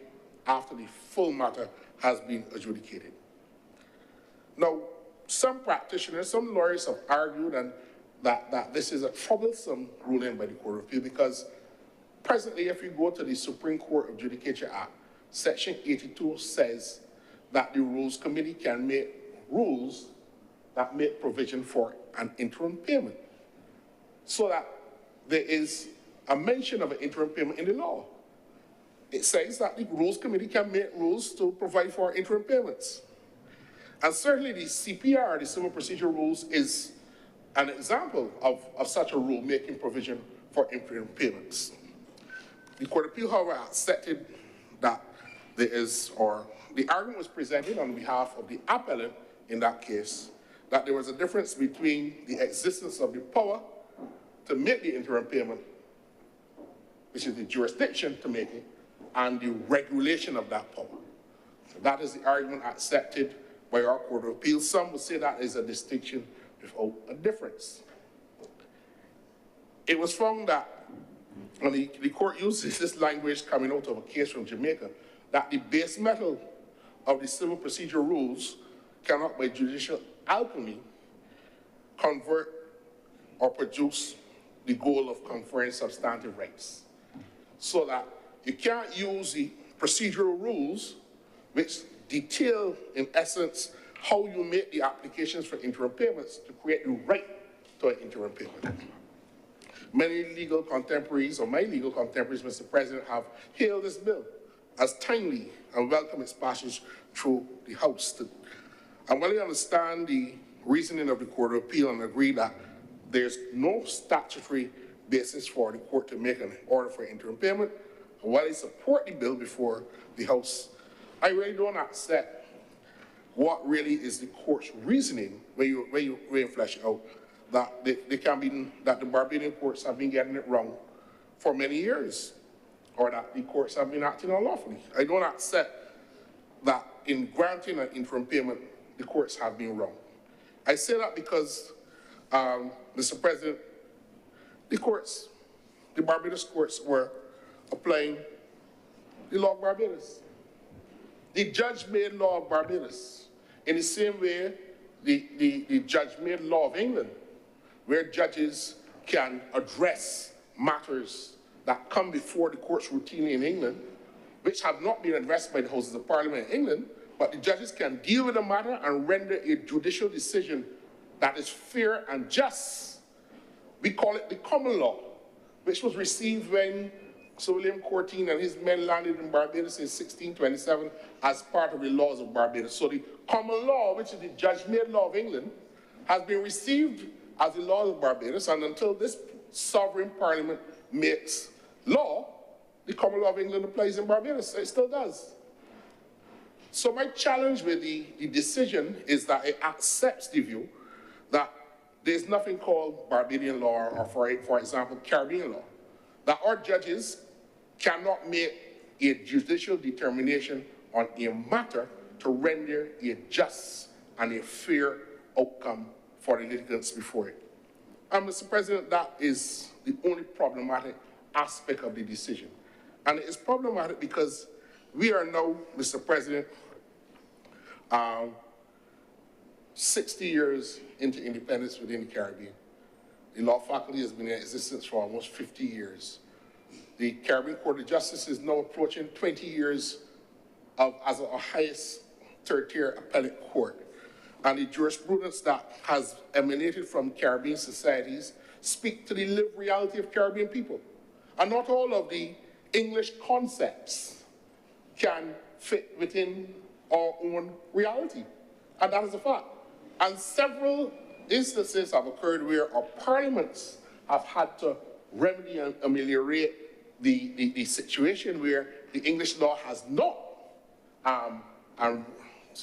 after the full matter has been adjudicated. Now, some practitioners, some lawyers have argued that this is a troublesome ruling by the Court of Appeal because presently, if you go to the Supreme Court of Judicature Act, Section 82 says that the Rules Committee can make rules that make provision for an interim payment, so that there is a mention of an interim payment in the law. It says that the Rules Committee can make rules to provide for interim payments. And certainly the CPR, the Civil Procedure Rules, is an example of such a rule making provision for interim payments. The Court of Appeal, however, accepted that there is, or the argument was presented on behalf of the appellant in that case, that there was a difference between the existence of the power to make the interim payment, which is the jurisdiction to make it, and the regulation of that power. So that is the argument accepted by our Court of Appeal. Some would say that is a distinction without a difference. It was found that, and the court uses this language coming out of a case from Jamaica, that the base metal of the civil procedure rules cannot, by judicial alchemy, convert or produce the goal of conferring substantive rights. So that you can't use the procedural rules, which detail, in essence, how you make the applications for interim payments to create the right to an interim payment. Many legal contemporaries, or my legal contemporaries, Mr. President, have hailed this bill as timely and welcome its passage through the House. I really understand the reasoning of the Court of Appeal and agree that there's no statutory basis for the court to make an order for interim payment. And while I support the bill before the House, I really don't accept what really is the court's reasoning when you flesh it out, that that the Barbadian courts have been getting it wrong for many years, or that the courts have been acting unlawfully. I don't accept that in granting an interim payment, the courts have been wrong. I say that because, Mr. President, the Barbados courts were applying the law of Barbados. The judge-made law of Barbados, in the same way the judge-made law of England, where judges can address matters that come before the courts routinely in England, which have not been addressed by the Houses of Parliament in England, but the judges can deal with the matter and render a judicial decision that is fair and just. We call it the common law, which was received when Sir William Courtine and his men landed in Barbados in 1627 as part of the laws of Barbados. So the common law, which is the judge-made law of England, has been received as the laws of Barbados, and until this sovereign parliament makes law, the common law of England applies in Barbados. It still does. So my challenge with the decision is that it accepts the view that there's nothing called Barbadian law, or for example, Caribbean law, that our judges cannot make a judicial determination on a matter to render a just and a fair outcome for the litigants before it. And Mr. President, that is the only problematic aspect of the decision. And it is problematic because we are now, Mr. President, 60 years into independence within the Caribbean. The law faculty has been in existence for almost 50 years. The Caribbean Court of Justice is now approaching 20 years as a highest third-tier appellate court. And the jurisprudence that has emanated from Caribbean societies speak to the lived reality of Caribbean people. And not all of the English concepts can fit within our own reality. And that is a fact. And several instances have occurred where our parliaments have had to remedy and ameliorate the situation where the English law has not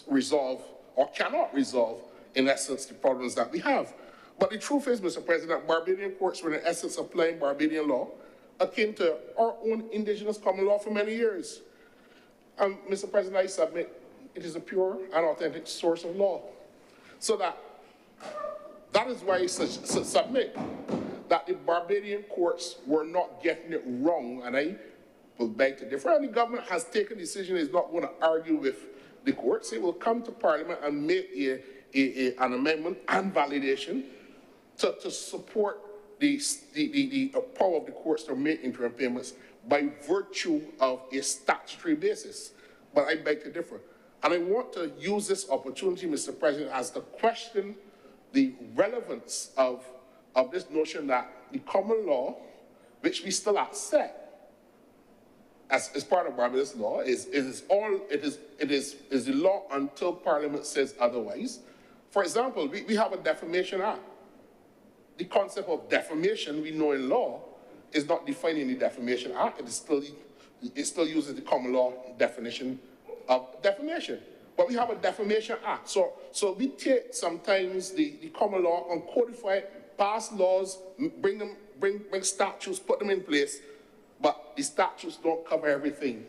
resolved or cannot resolve, in essence, the problems that we have. But the truth is, Mr. President, Barbadian courts were in essence applying Barbadian law, akin to our own indigenous common law for many years. And Mr. President, I submit it is a pure and authentic source of law. So that is why I submit that the Barbadian courts were not getting it wrong, and I will beg to differ. And the government has taken a decision, it's not going to argue with the courts. It will come to Parliament and make an amendment and validation to support the power of the courts to make interim payments by virtue of a statutory basis. But I beg to differ. And I want to use this opportunity, Mr. President, as to question the relevance of this notion that the common law, which we still accept as part of Barbados law, is the law until Parliament says otherwise. For example, we have a Defamation Act. The concept of defamation we know in law is not defined in the Defamation Act. It still uses the common law definition of defamation. But we have a Defamation Act. So we take sometimes the common law and codify it, pass laws, bring statutes, put them in place, but the statutes don't cover everything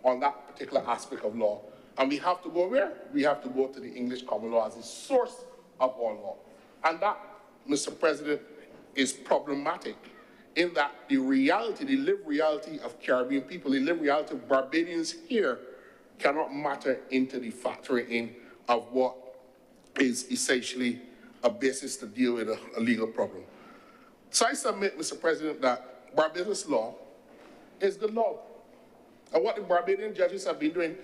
on that particular aspect of law. And we have to go where? We have to go to the English common law as the source of all law. And that, Mr. President, is problematic in that the reality, the lived reality of Caribbean people, the lived reality of Barbadians here cannot matter into the factoring in of what is essentially a basis to deal with a legal problem. So I submit, Mr. President, that Barbados law is good law. And what the Barbadian judges have been doing,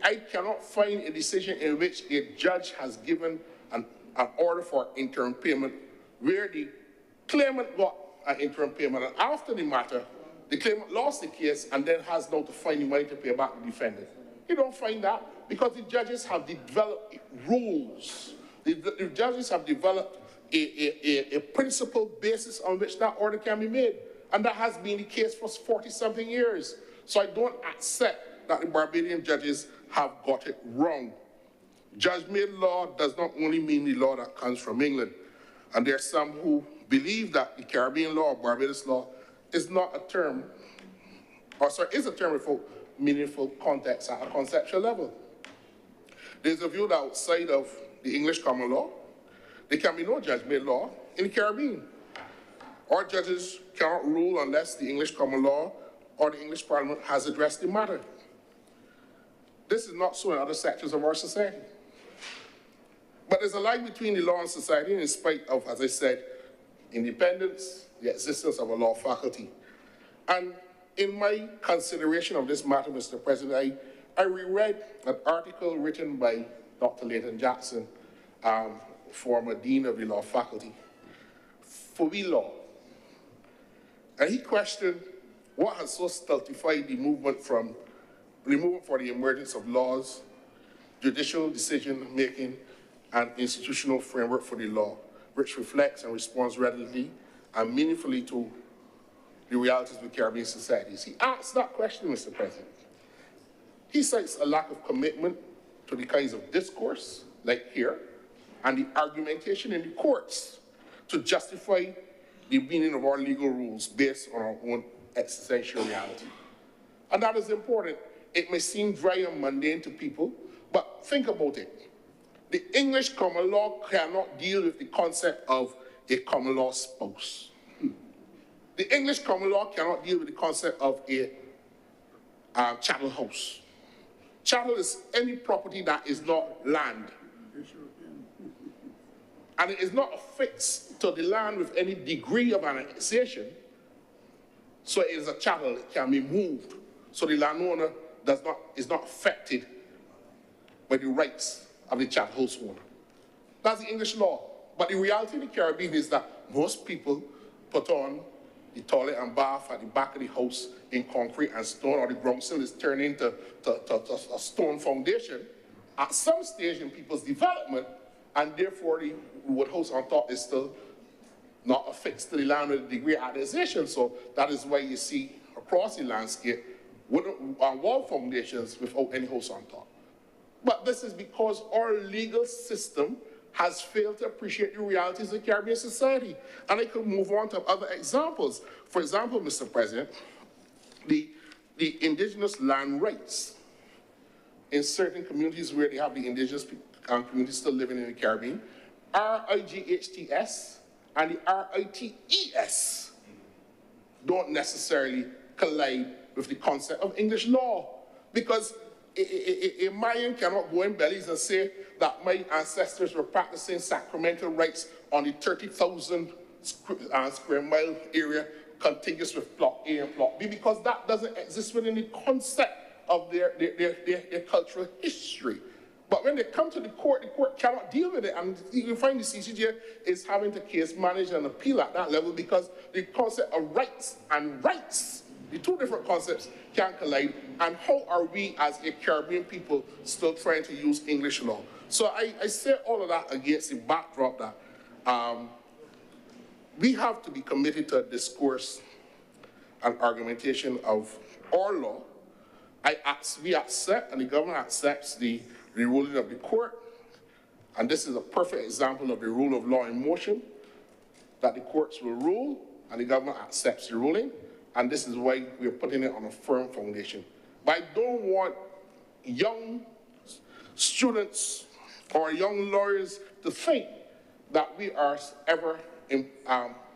I cannot find a decision in which a judge has given an order for interim payment where the claimant got an interim payment, and after the matter, the claimant lost the case and then has now to find the money to pay back the defendant. You don't find that because the judges have developed rules. The judges have developed a principle basis on which that order can be made. And that has been the case for 40-something years. So I don't accept that the Barbadian judges have got it wrong. Judge-made law does not only mean the law that comes from England. And there are some who believe that the Caribbean law or Barbados law is not a term, or sorry, is a term with meaningful context at a conceptual level. There's a view that outside of the English common law, there can be no judge-made law in the Caribbean. Our judges cannot rule unless the English common law or the English Parliament has addressed the matter. This is not so in other sectors of our society. But there's a line between the law and society, in spite of, as I said, independence, the existence of a law faculty. And in my consideration of this matter, Mr. President, I reread an article written by Dr. Leighton Jackson, former dean of the law faculty, for we law. And he questioned what has so stultified the movement for the emergence of laws, judicial decision-making, and institutional framework for the law, which reflects and responds readily and meaningfully to the realities of Caribbean societies. He asked that question, Mr. President. He cites a lack of commitment to the kinds of discourse, like here, and the argumentation in the courts to justify the meaning of our legal rules based on our own existential reality. And that is important. It may seem dry and mundane to people, but think about it. The English common law cannot deal with the concept of a common law spouse. The English common law cannot deal with the concept of a chattel house. Chattel is any property that is not land. And it is not affixed to the land with any degree of annexation. So it is a chattel, it can be moved. So the landowner is not affected by the rights of the chattel house owner. That's the English law. But the reality in the Caribbean is that most people put on the toilet and bath at the back of the house in concrete and stone, or the ground sill is turned into a stone foundation at some stage in people's development, and therefore the wood house on top is still not affixed to the land with a degree of annexation. So that is why you see across the landscape wooden wall foundations without any house on top. But this is because our legal system has failed to appreciate the realities of Caribbean society. And I could move on to other examples. For example, Mr. President, the indigenous land rights in certain communities where they have the indigenous communities still living in the Caribbean, RIGHTS and the RITES don't necessarily collide with the concept of English law, because a Mayan cannot go in bellies and say that my ancestors were practicing sacramental rites on the 30,000 square mile area contiguous with Plot A and Plot B, because that doesn't exist within the concept of their cultural history. But when they come to the court cannot deal with it, and you find the CCJ is having to case manage and appeal at that level, because the concept of rights and rights, the two different concepts, can collide. And how are we as a Caribbean people still trying to use English law? So I say all of that against the backdrop that we have to be committed to a discourse and argumentation of our law. We accept, and the government accepts, the ruling of the court, and this is a perfect example of the rule of law in motion, that the courts will rule and the government accepts the ruling, and this is why we're putting it on a firm foundation. But I don't want young students or young lawyers to think that we are ever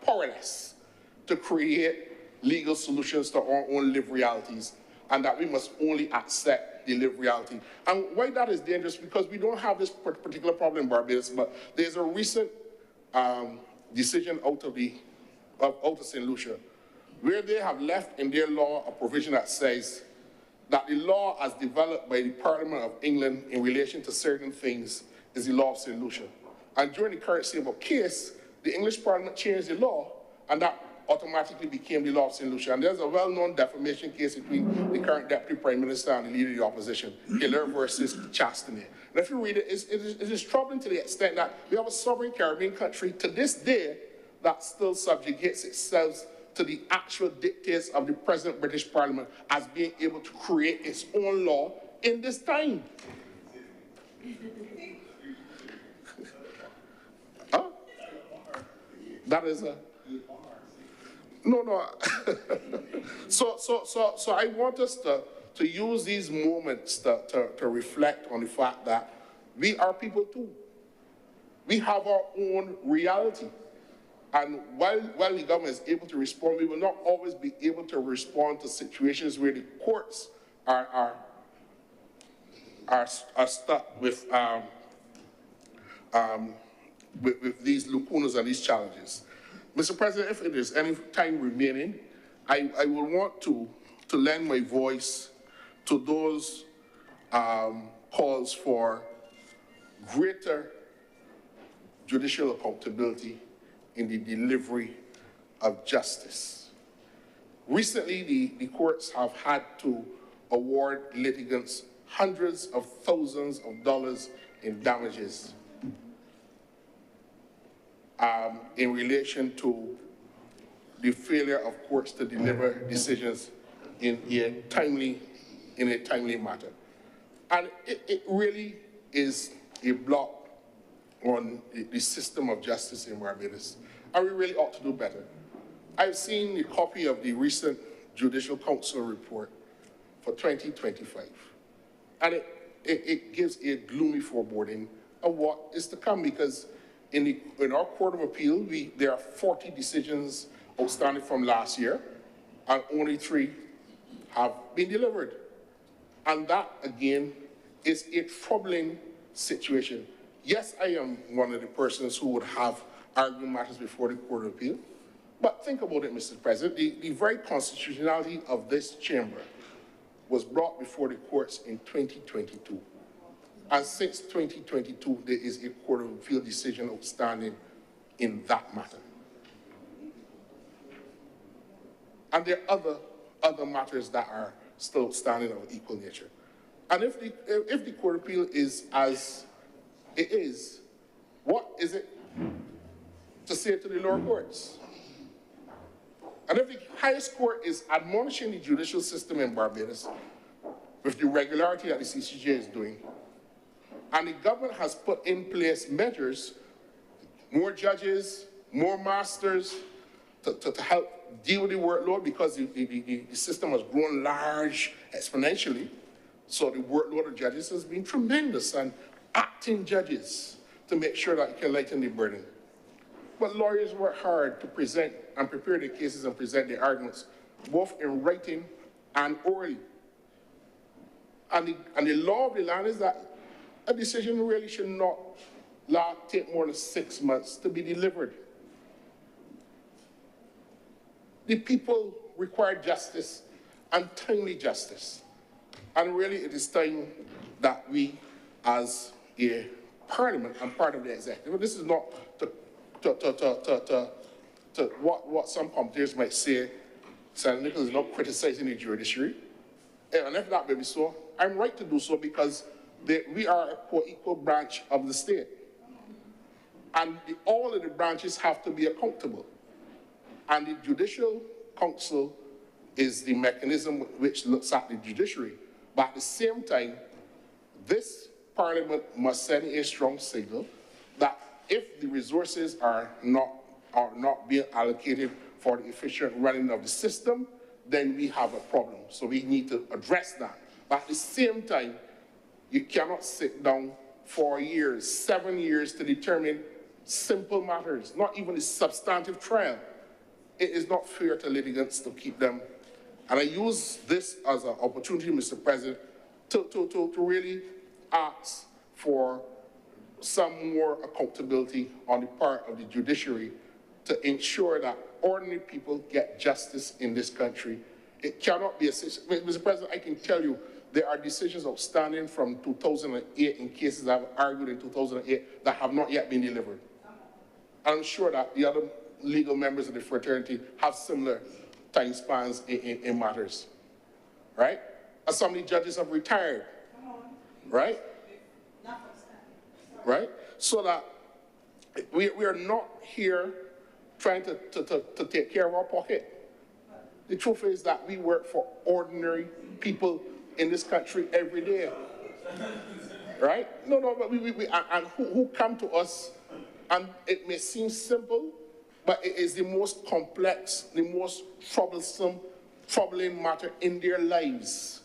powerless to create legal solutions to our own lived realities, and that we must only accept the lived reality. And why that is dangerous, because we don't have this particular problem in Barbados, but there's a recent decision out of St. Lucia, where they have left in their law a provision that says that the law as developed by the Parliament of England in relation to certain things is the law of St. Lucia. And during the current Sable case, the English Parliament changed the law, and that automatically became the law of St. Lucia. And there's a well-known defamation case between the current Deputy Prime Minister and the Leader of the Opposition, Hiller versus Chastanet. And if you read it, it is troubling to the extent that we have a sovereign Caribbean country to this day that still subjugates itself to the actual dictates of the present British Parliament as being able to create its own law in this time. Huh? That is a... No. So I want us to use these moments to reflect on the fact that we are people too. We have our own reality. And while the government is able to respond, we will not always be able to respond to situations where the courts are stuck with these lacunas and these challenges. Mr. President, if it is any time remaining, I will want to lend my voice to those calls for greater judicial accountability in the delivery of justice. Recently, the courts have had to award litigants hundreds of thousands of dollars in damages in relation to the failure of courts to deliver decisions in a timely manner. And it really is a block on the system of justice in Barbados, and we really ought to do better. I've seen a copy of the recent Judicial Council report for 2025, and it gives a gloomy foreboding of what is to come, because in our Court of Appeal, there are 40 decisions outstanding from last year, and only 3 have been delivered. And that, again, is a troubling situation. Yes, I am one of the persons who would have argued matters before the Court of Appeal, but think about it, Mr. President. The very constitutionality of this chamber was brought before the courts in 2022. And since 2022, there is a Court of Appeal decision outstanding in that matter. And there are other matters that are still outstanding of equal nature. And if the Court of Appeal is as it is, what is it to say to the lower courts? And if the highest court is admonishing the judicial system in Barbados with the regularity that the CCJ is doing, And the government has put in place measures, more judges, more masters, to help deal with the workload, because the system has grown large exponentially. So the workload of judges has been tremendous, and acting judges to make sure that it can lighten the burden. But lawyers work hard to present and prepare the cases and present the arguments, both in writing and orally. And the law of the land is that a decision really should not take more than 6 months to be delivered. The people require justice and timely justice. And really, it is time that we, as a parliament and part of the executive, this is not what some commentators might say, Senator Nichols is not criticizing the judiciary. And if that may be so, I'm right to do so, because we are a co-equal branch of the state. And all of the branches have to be accountable. And the Judicial Council is the mechanism which looks at the judiciary. But at the same time, this parliament must send a strong signal that if the resources are not being allocated for the efficient running of the system, then we have a problem. So we need to address that. But at the same time, you cannot sit down for years, 7 years, to determine simple matters, not even a substantive trial. It is not fair to litigants to keep them. And I use this as an opportunity, Mr. President, to really ask for some more accountability on the part of the judiciary to ensure that ordinary people get justice in this country. It cannot be a situation. Mr. President, I can tell you there are decisions outstanding from 2008 in cases I've argued in 2008 that have not yet been delivered. I'm sure that the other legal members of the fraternity have similar time spans in matters, right? And some of the judges have retired, right? Right? So that we are not here trying to take care of our pocket. The truth is that we work for ordinary people in this country every day, right? No, but and who come to us, and it may seem simple, but it is the most complex, the most troubling matter in their lives.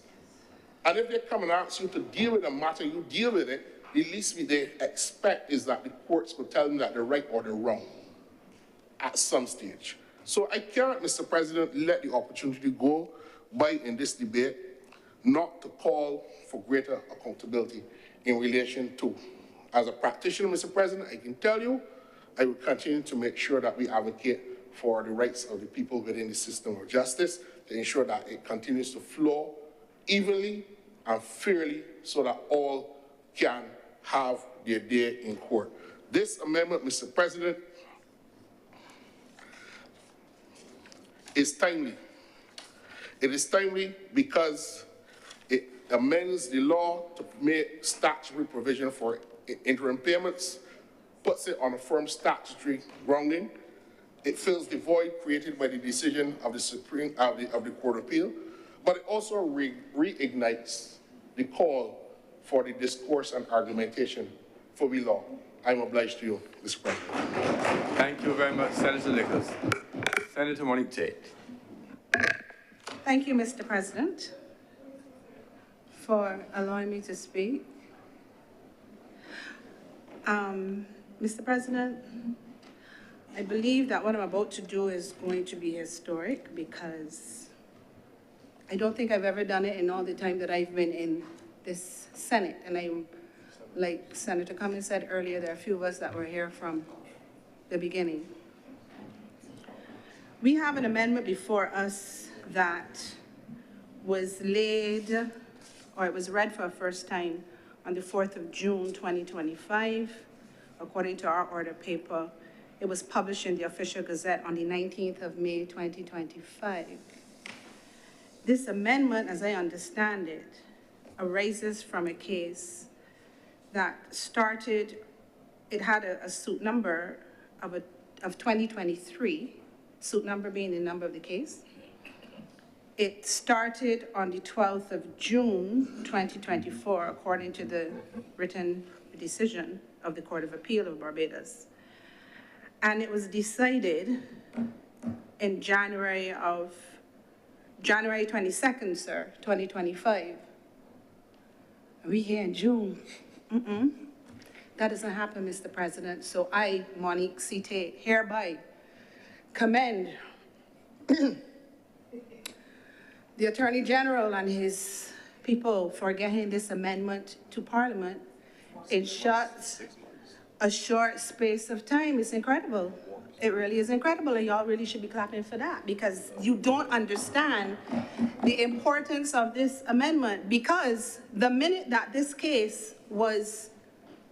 And if they come and ask you to deal with a matter, you deal with it. The least they expect is that the courts will tell them that they're right or they're wrong at some stage. So I cannot, Mr. President, let the opportunity go by in this debate not to call for greater accountability in relation to. As a practitioner, Mr. President, I can tell you, I will continue to make sure that we advocate for the rights of the people within the system of justice to ensure that it continues to flow evenly and fairly so that all can have their day in court. This amendment, Mr. President, is timely. It is timely because it amends the law to make statutory provision for interim payments, puts it on a firm statutory grounding. It fills the void created by the decision of the Court of Appeal, but it also reignites the call for the discourse and argumentation for the law. I'm obliged to you, Mr. President. Thank you very much, Senator Nichols. Senator Monique Tate. Thank you, Mr. President, for allowing me to speak. Mr. President, I believe that what I'm about to do is going to be historic because I don't think I've ever done it in all the time that I've been in this Senate. And I'm, like Senator Cummings said earlier, there are a few of us that were here from the beginning. We have an amendment before us that was laid, or it was read for the first time on the 4th of June, 2025. According to our order paper, it was published in the Official Gazette on the 19th of May, 2025. This amendment, as I understand it, arises from a case that started, it had a suit number of 2023, suit number being the number of the case. It started on the 12th of June, 2024, according to the written the decision of the Court of Appeal of Barbados. And it was decided in January 22nd, sir, 2025. We here in June. That doesn't happen, Mr. President. So I, Monique Cite, hereby commend the Attorney General and his people for getting this amendment to Parliament in a short space of time. It's incredible. It really is incredible, and y'all really should be clapping for that, because you don't understand the importance of this amendment, because the minute that this case was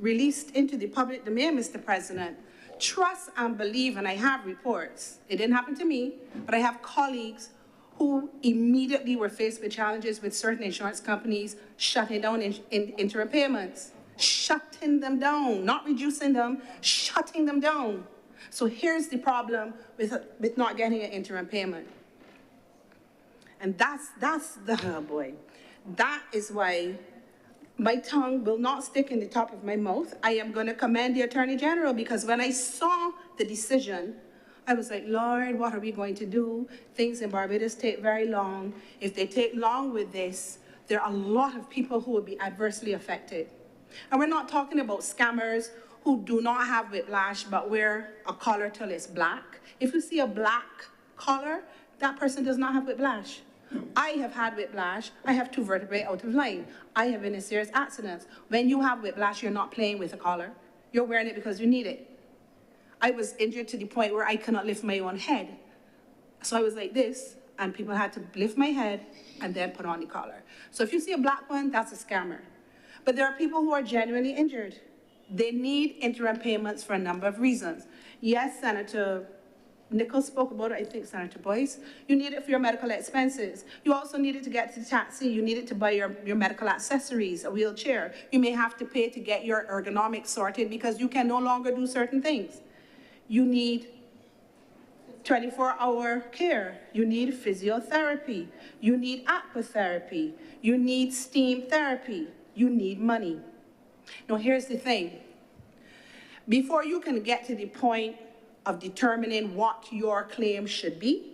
released into the public domain, Mr. President, trust and believe, and I have reports, it didn't happen to me, but I have colleagues who immediately were faced with challenges with certain insurance companies shutting down interim payments, shutting them down, not reducing them, shutting them down. So here's the problem with not getting an interim payment. And that's the, oh boy, that is why my tongue will not stick in the top of my mouth. I am going to commend the Attorney General, because when I saw the decision, I was like, Lord, what are we going to do? Things in Barbados take very long. If they take long with this, there are a lot of people who will be adversely affected. And we're not talking about scammers who do not have whiplash but wear a collar till it's black. If you see a black collar, that person does not have whiplash. I have had whiplash. I have 2 vertebrae out of line. I have been in serious accidents. When you have whiplash, you're not playing with a collar. You're wearing it because you need it. I was injured to the point where I cannot lift my own head. So I was like this, and people had to lift my head and then put on the collar. So if you see a black one, that's a scammer. But there are people who are genuinely injured. They need interim payments for a number of reasons. Yes, Senator Nichols spoke about it, I think Senator Boyce. You need it for your medical expenses. You also need it to get to the taxi. You need it to buy your medical accessories, a wheelchair. You may have to pay to get your ergonomics sorted because you can no longer do certain things. You need 24-hour care. You need physiotherapy. You need aquatherapy. You need steam therapy. You need money. Now, here's the thing. Before you can get to the point of determining what your claim should be,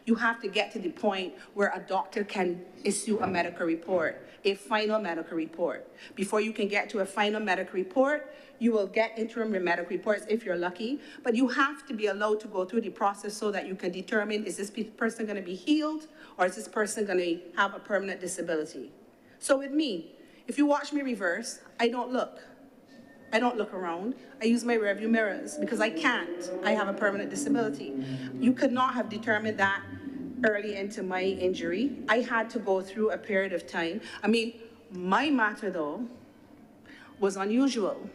you have to get to the point where a doctor can issue a medical report, a final medical report. Before you can get to a final medical report, you will get interim medical reports if you're lucky, but you have to be allowed to go through the process so that you can determine, is this person going to be healed, or is this person going to have a permanent disability? So with me, if you watch me reverse, I don't look. I don't look around. I use my rearview mirrors because I can't. I have a permanent disability. You could not have determined that early into my injury. I had to go through a period of time. I mean, my matter, though, was unusual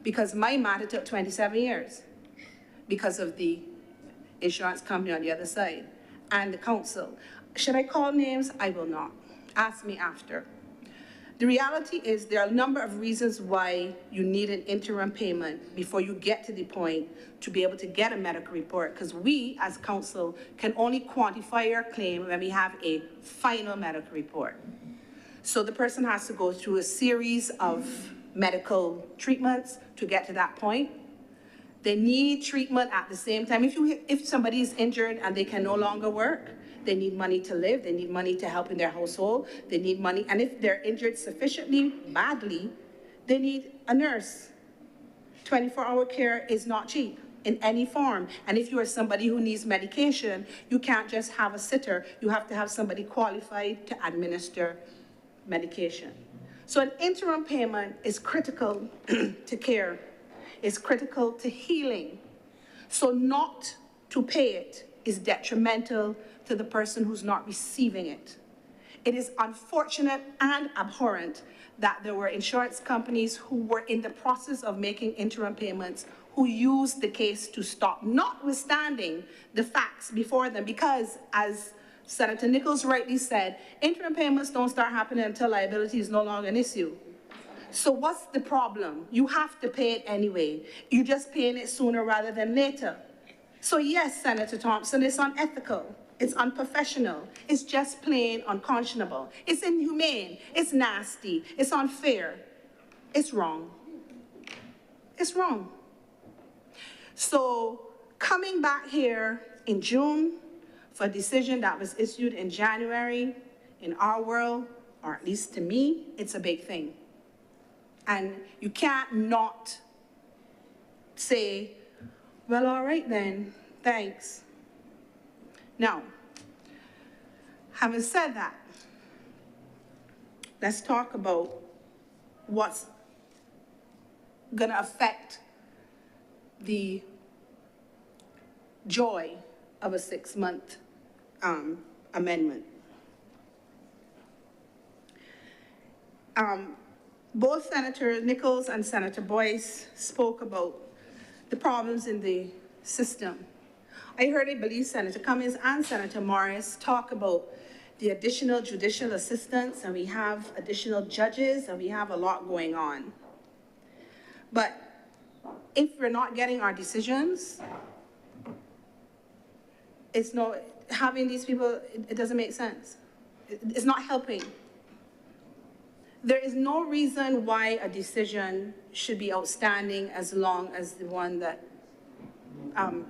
because my matter took 27 years because of the insurance company on the other side and the council. Should I call names? I will not. Ask me after. The reality is there are a number of reasons why you need an interim payment before you get to the point to be able to get a medical report, because we as council can only quantify your claim when we have a final medical report. So the person has to go through a series of medical treatments to get to that point. They need treatment at the same time. If somebody is injured and they can no longer work, they need money to live, they need money to help in their household, they need money, and if they're injured sufficiently badly, they need a nurse. 24-hour care is not cheap in any form, and if you are somebody who needs medication, you can't just have a sitter, you have to have somebody qualified to administer medication. So an interim payment is critical to care, is critical to healing. So not to pay it is detrimental to the person who's not receiving it. It is unfortunate and abhorrent that there were insurance companies who were in the process of making interim payments who used the case to stop, notwithstanding the facts before them, because as Senator Nichols rightly said, interim payments don't start happening until liability is no longer an issue. So what's the problem? You have to pay it anyway. You're just paying it sooner rather than later. So yes, Senator Thompson, it's unethical. It's unprofessional. It's just plain unconscionable. It's inhumane. It's nasty. It's unfair. It's wrong. It's wrong. So coming back here in June for a decision that was issued in January, in our world, or at least to me, it's a big thing. And you can't not say, well, all right then, thanks. Now, having said that, let's talk about what's going to affect the joy of a 6-month amendment. Both Senator Nichols and Senator Boyce spoke about the problems in the system. I heard, I believe, Senator Cummings and Senator Morris talk about the additional judicial assistants, and we have additional judges, and we have a lot going on. But if we're not getting our decisions, it's no, having these people, it doesn't make sense. It's not helping. There is no reason why a decision should be outstanding as long as the one that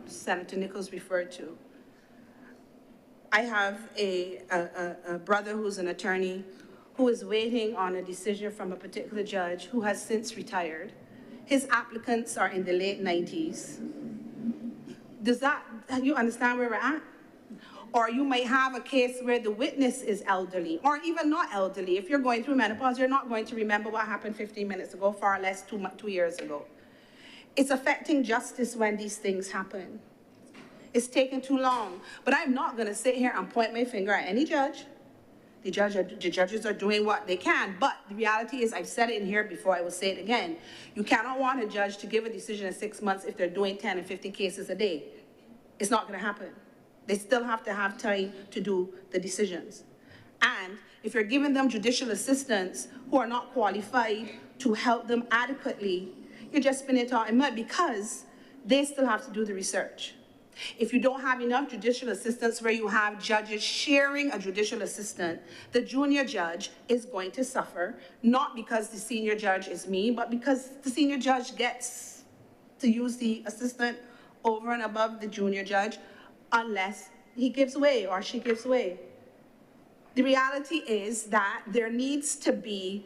Senator Nichols referred to. I have a brother who's an attorney who is waiting on a decision from a particular judge who has since retired. His applicants are in the late 90s. Does that, you understand where we're at? Or you might have a case where the witness is elderly, or even not elderly. If you're going through menopause, you're not going to remember what happened 15 minutes ago, far less 2 years ago. It's affecting justice when these things happen. It's taking too long. But I'm not going to sit here and point my finger at any judge. The judges are doing what they can, but the reality is, I've said it in here before, I will say it again. You cannot want a judge to give a decision in 6 months if they're doing 10 and 15 cases a day. It's not going to happen. They still have to have time to do the decisions. And if you're giving them judicial assistants who are not qualified to help them adequately, you're just spinning it out in mud because they still have to do the research. If you don't have enough judicial assistants where you have judges sharing a judicial assistant, the junior judge is going to suffer, not because the senior judge is mean, but because the senior judge gets to use the assistant over and above the junior judge unless he gives way or she gives way. The reality is that there needs to be,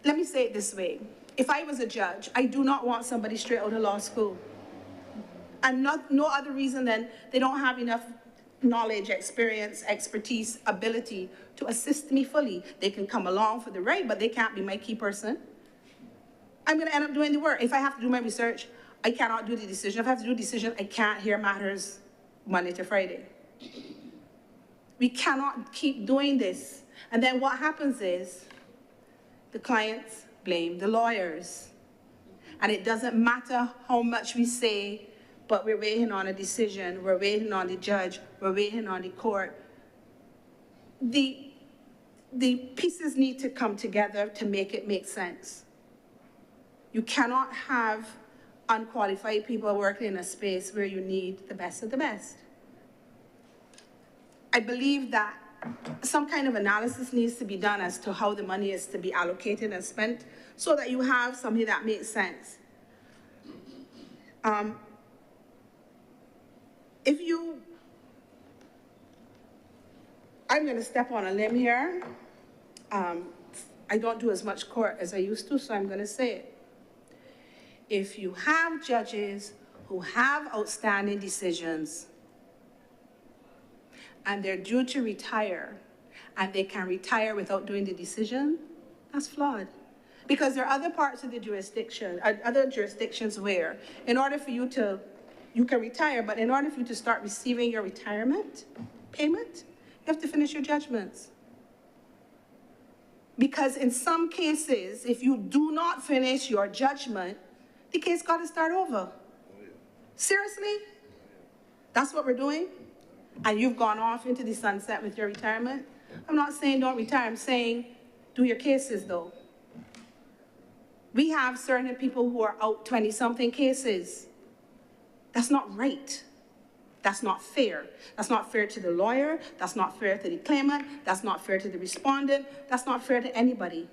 let me say it this way. If I was a judge, I do not want somebody straight out of law school. And no other reason than they don't have enough knowledge, experience, expertise, ability to assist me fully. They can come along for the ride, but they can't be my key person. I'm going to end up doing the work. If I have to do my research, I cannot do the decision. If I have to do a decision, I can't hear matters Monday to Friday. We cannot keep doing this. And then what happens is the clients blame the lawyers. And it doesn't matter how much we say, but we're waiting on a decision, we're waiting on the judge, we're waiting on the court. The pieces need to come together to make it make sense. You cannot have unqualified people working in a space where you need the best of the best. I believe that some kind of analysis needs to be done as to how the money is to be allocated and spent so that you have something that makes sense. I'm going to step on a limb here. I don't do as much court as I used to, so I'm going to say it. If you have judges who have outstanding decisions and they're due to retire, and they can retire without doing the decision, that's flawed. Because there are other parts of the jurisdiction, other jurisdictions where, in order for you to, you can retire, but in order for you to start receiving your retirement payment, you have to finish your judgments. Because in some cases, if you do not finish your judgment, the case got to start over. Seriously? That's what we're doing? And you've gone off into the sunset with your retirement? I'm not saying don't retire, I'm saying do your cases though. We have certain people who are out 20-something cases. That's not right. That's not fair. That's not fair to the lawyer. That's not fair to the claimant. That's not fair to the respondent. That's not fair to anybody.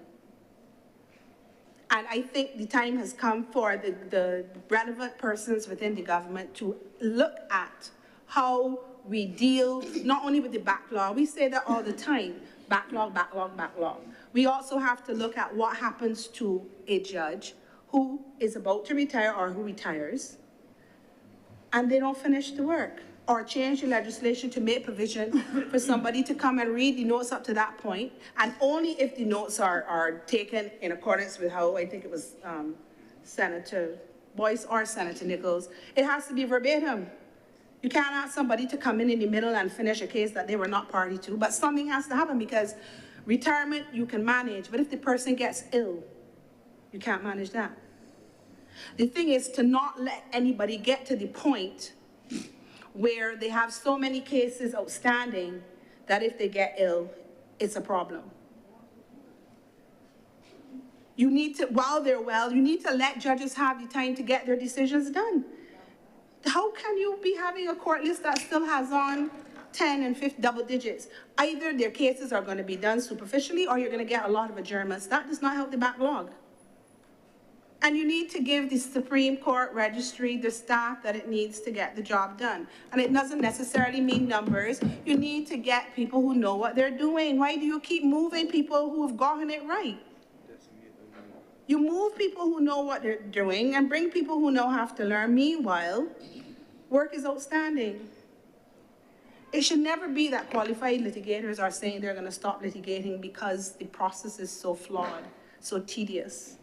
And I think the time has come for the relevant persons within the government to look at how we deal not only with the backlog, we say that all the time, backlog, backlog, backlog. We also have to look at what happens to a judge who is about to retire or who retires, and they don't finish the work, or change the legislation to make provision for somebody to come and read the notes up to that point, and only if the notes are taken in accordance with how, I think it was Senator Boyce or Senator Nichols, it has to be verbatim. You can't ask somebody to come in the middle and finish a case that they were not party to, but something has to happen, because retirement you can manage, but if the person gets ill, you can't manage that. The thing is to not let anybody get to the point where they have so many cases outstanding that if they get ill, it's a problem. You need to, while they're well, you need to let judges have the time to get their decisions done. How can you be having a court list that still has on 10 and 50 double digits? Either their cases are going to be done superficially or you're going to get a lot of adjournments. That does not help the backlog. And you need to give the Supreme Court registry the staff that it needs to get the job done. And it doesn't necessarily mean numbers. You need to get people who know what they're doing. Why do you keep moving people who have gotten it right? You move people who know what they're doing and bring people who know have to learn. Meanwhile, work is outstanding. It should never be that qualified litigators are saying they're going to stop litigating because the process is so flawed, so tedious.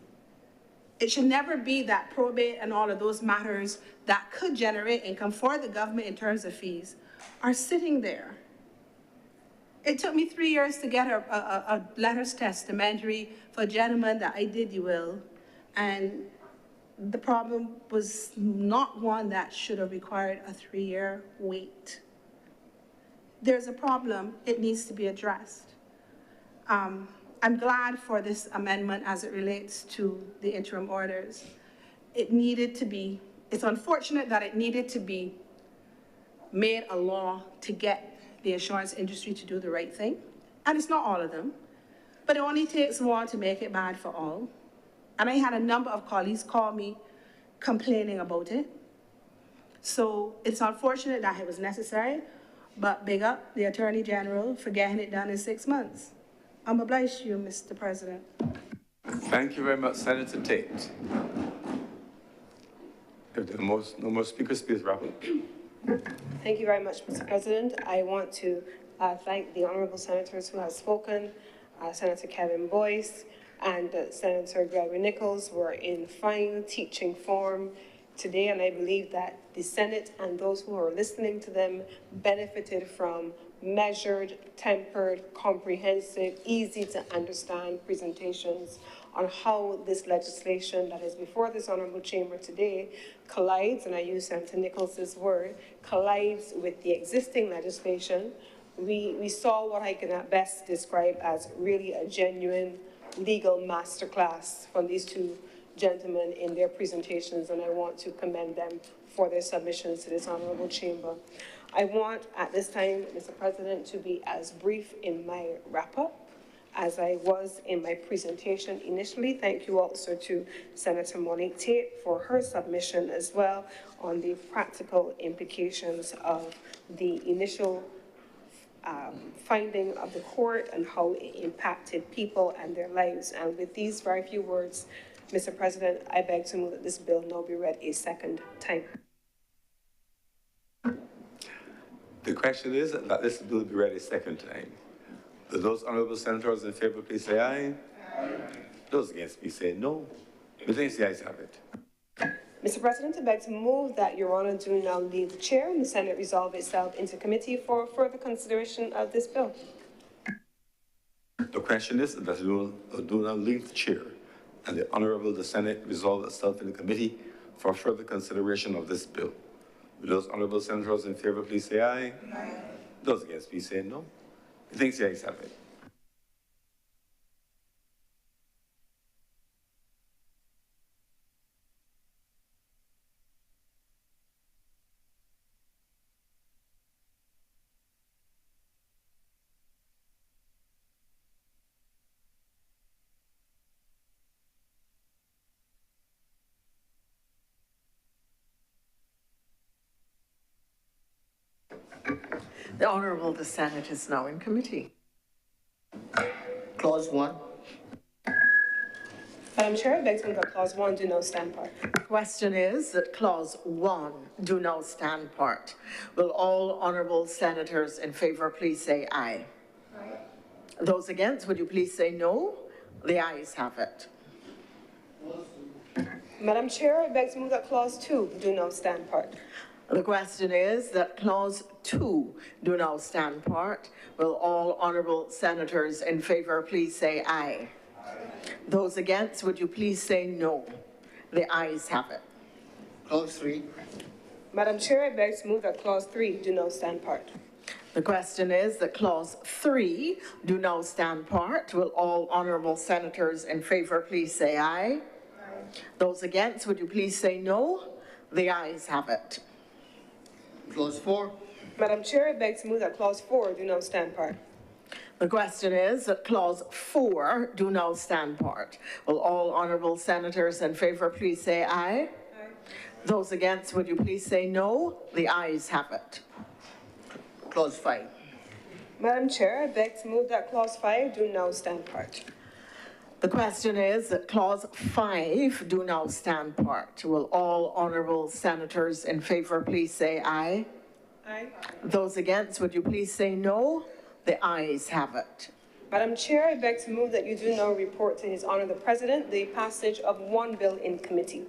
It should never be that probate and all of those matters that could generate income for the government in terms of fees are sitting there. It took me 3 years to get a letters testamentary for a gentleman that I did the will, and the problem was not one that should have required a 3-year wait. There's a problem, it needs to be addressed. I'm glad for this amendment as it relates to the interim orders. It needed to be, it's unfortunate that it needed to be made a law to get the insurance industry to do the right thing. And it's not all of them, but it only takes one to make it bad for all. And I had a number of colleagues call me complaining about it. So it's unfortunate that it was necessary, but big up the Attorney General for getting it done in 6 months. I'm obliged to you, Mr. President. Thank you very much, Senator Tate. If there are no more speakers, please wrap up. Thank you very much, Mr. President. I want to thank the honorable senators who have spoken, Senator Kevin Boyce and Senator Gregory Nichols were in fine teaching form today, and I believe that the Senate and those who are listening to them benefited from measured, tempered, comprehensive, easy to understand presentations on how this legislation that is before this honorable chamber today collides, and I use Senator Nichols' word, collides with the existing legislation. We saw what I can at best describe as really a genuine legal masterclass from these two gentlemen in their presentations, and I want to commend them for their submissions to this honorable chamber. I want at this time, Mr. President, to be as brief in my wrap-up as I was in my presentation initially. Thank you also to Senator Monique Tate for her submission as well on the practical implications of the initial finding of the court and how it impacted people and their lives. And with these very few words, Mr. President, I beg to move that this bill now be read a second time. The question is that this bill be read a second time. Those honorable senators in favor, please say aye. Aye. Those against, please say no. The ayes have it. Mr. President, I beg to move that Your Honor do now leave the chair and the Senate resolve itself into committee for further consideration of this bill. The question is that you do not leave the chair and the Senate resolve itself in the committee for further consideration of this bill. Will those honorable senators in favor please say aye? Aye. Those against please say no. The ayes have it. The Honorable the Senate is now in committee. Clause 1. Madam Chair, I beg to move that clause 1 do not stand part. The question is that clause 1 do now stand part. Will all honorable senators in favor please say aye? Aye. Those against, would you please say no? The ayes have it. Madam Chair, I beg to move that clause 2 do not stand part. The question is that clause 2 do now stand part. Will all honorable senators in favor please say aye? Those against, would you please say no? The ayes have it. Clause 3. Madam Chair, I beg to move that clause 3 do not stand part. The question is that clause 3 do now stand part. Will all honorable senators in favor please say aye? Aye. Those against, would you please say no? The ayes have it. Clause 4. Madam Chair, I beg to move that clause 4 do not stand part. The question is that clause 4 do now stand part. Will all honorable senators in favor please say aye? Aye. Those against, would you please say no? The ayes have it. Clause 5. Madam Chair, I beg to move that clause 5 do now stand part. The question is that clause 5 do now stand part. Will all honorable senators in favor please say aye? Aye. Those against, would you please say no? The ayes have it. Madam Chair, I beg to move that you do now report to His Honour the President the passage of one bill in committee.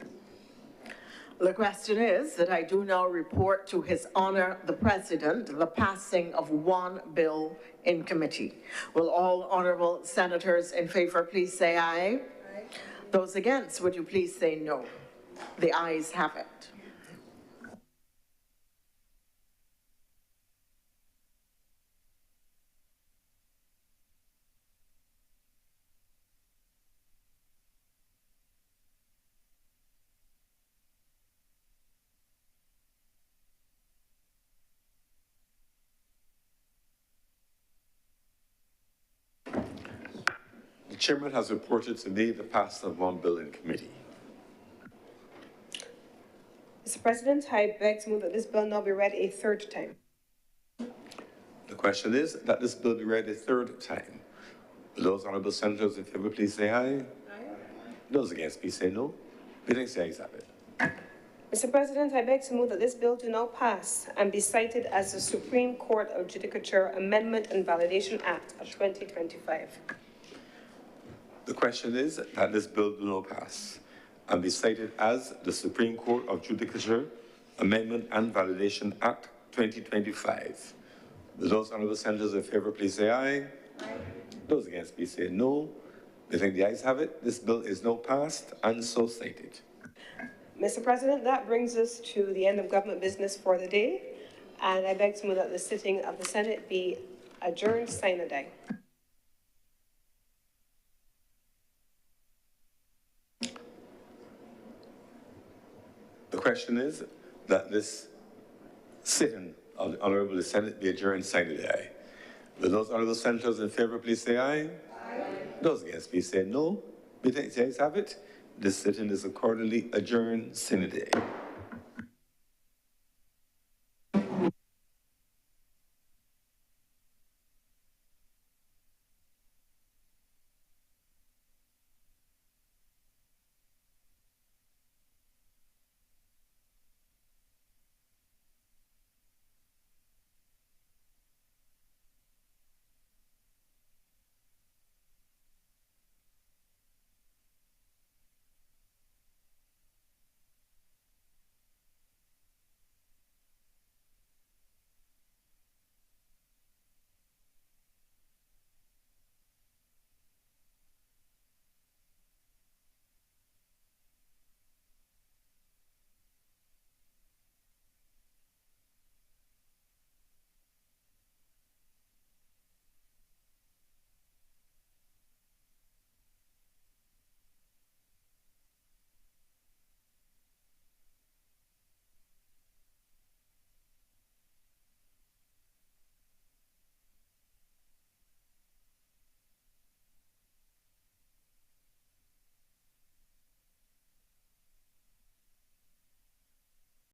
The question is that I do now report to His Honour the President the passing of one bill in committee. Will all honourable senators in favour please say aye? Aye. Those against, would you please say no? The ayes have it. The chairman has reported to me the passing of one bill in committee. Mr. President, I beg to move that this bill now be read a third time. The question is that this bill be read a third time. Will those honourable senators in favour please say aye? Aye. Those against please say no. Methinks the ayes have it. Mr. President, I beg to move that this bill do now pass and be cited as the Supreme Court of Judicature Amendment and Validation Act of 2025. The question is that this bill do not pass and be cited as the Supreme Court of Judicature Amendment and Validation Act 2025. Will those honourable senators in favour please say aye? Aye. Those against please say no. They think the ayes have it. This bill is now passed and so cited. Mr. President, that brings us to the end of government business for the day, and I beg to move that the sitting of the Senate be adjourned sine die. The question is that this sitting of the Honourable Senate be adjourned sine die. Will those honourable senators in favour please say aye? Aye. Those against please say no. Methinks the ayes have it. This sitting is accordingly adjourned sine die.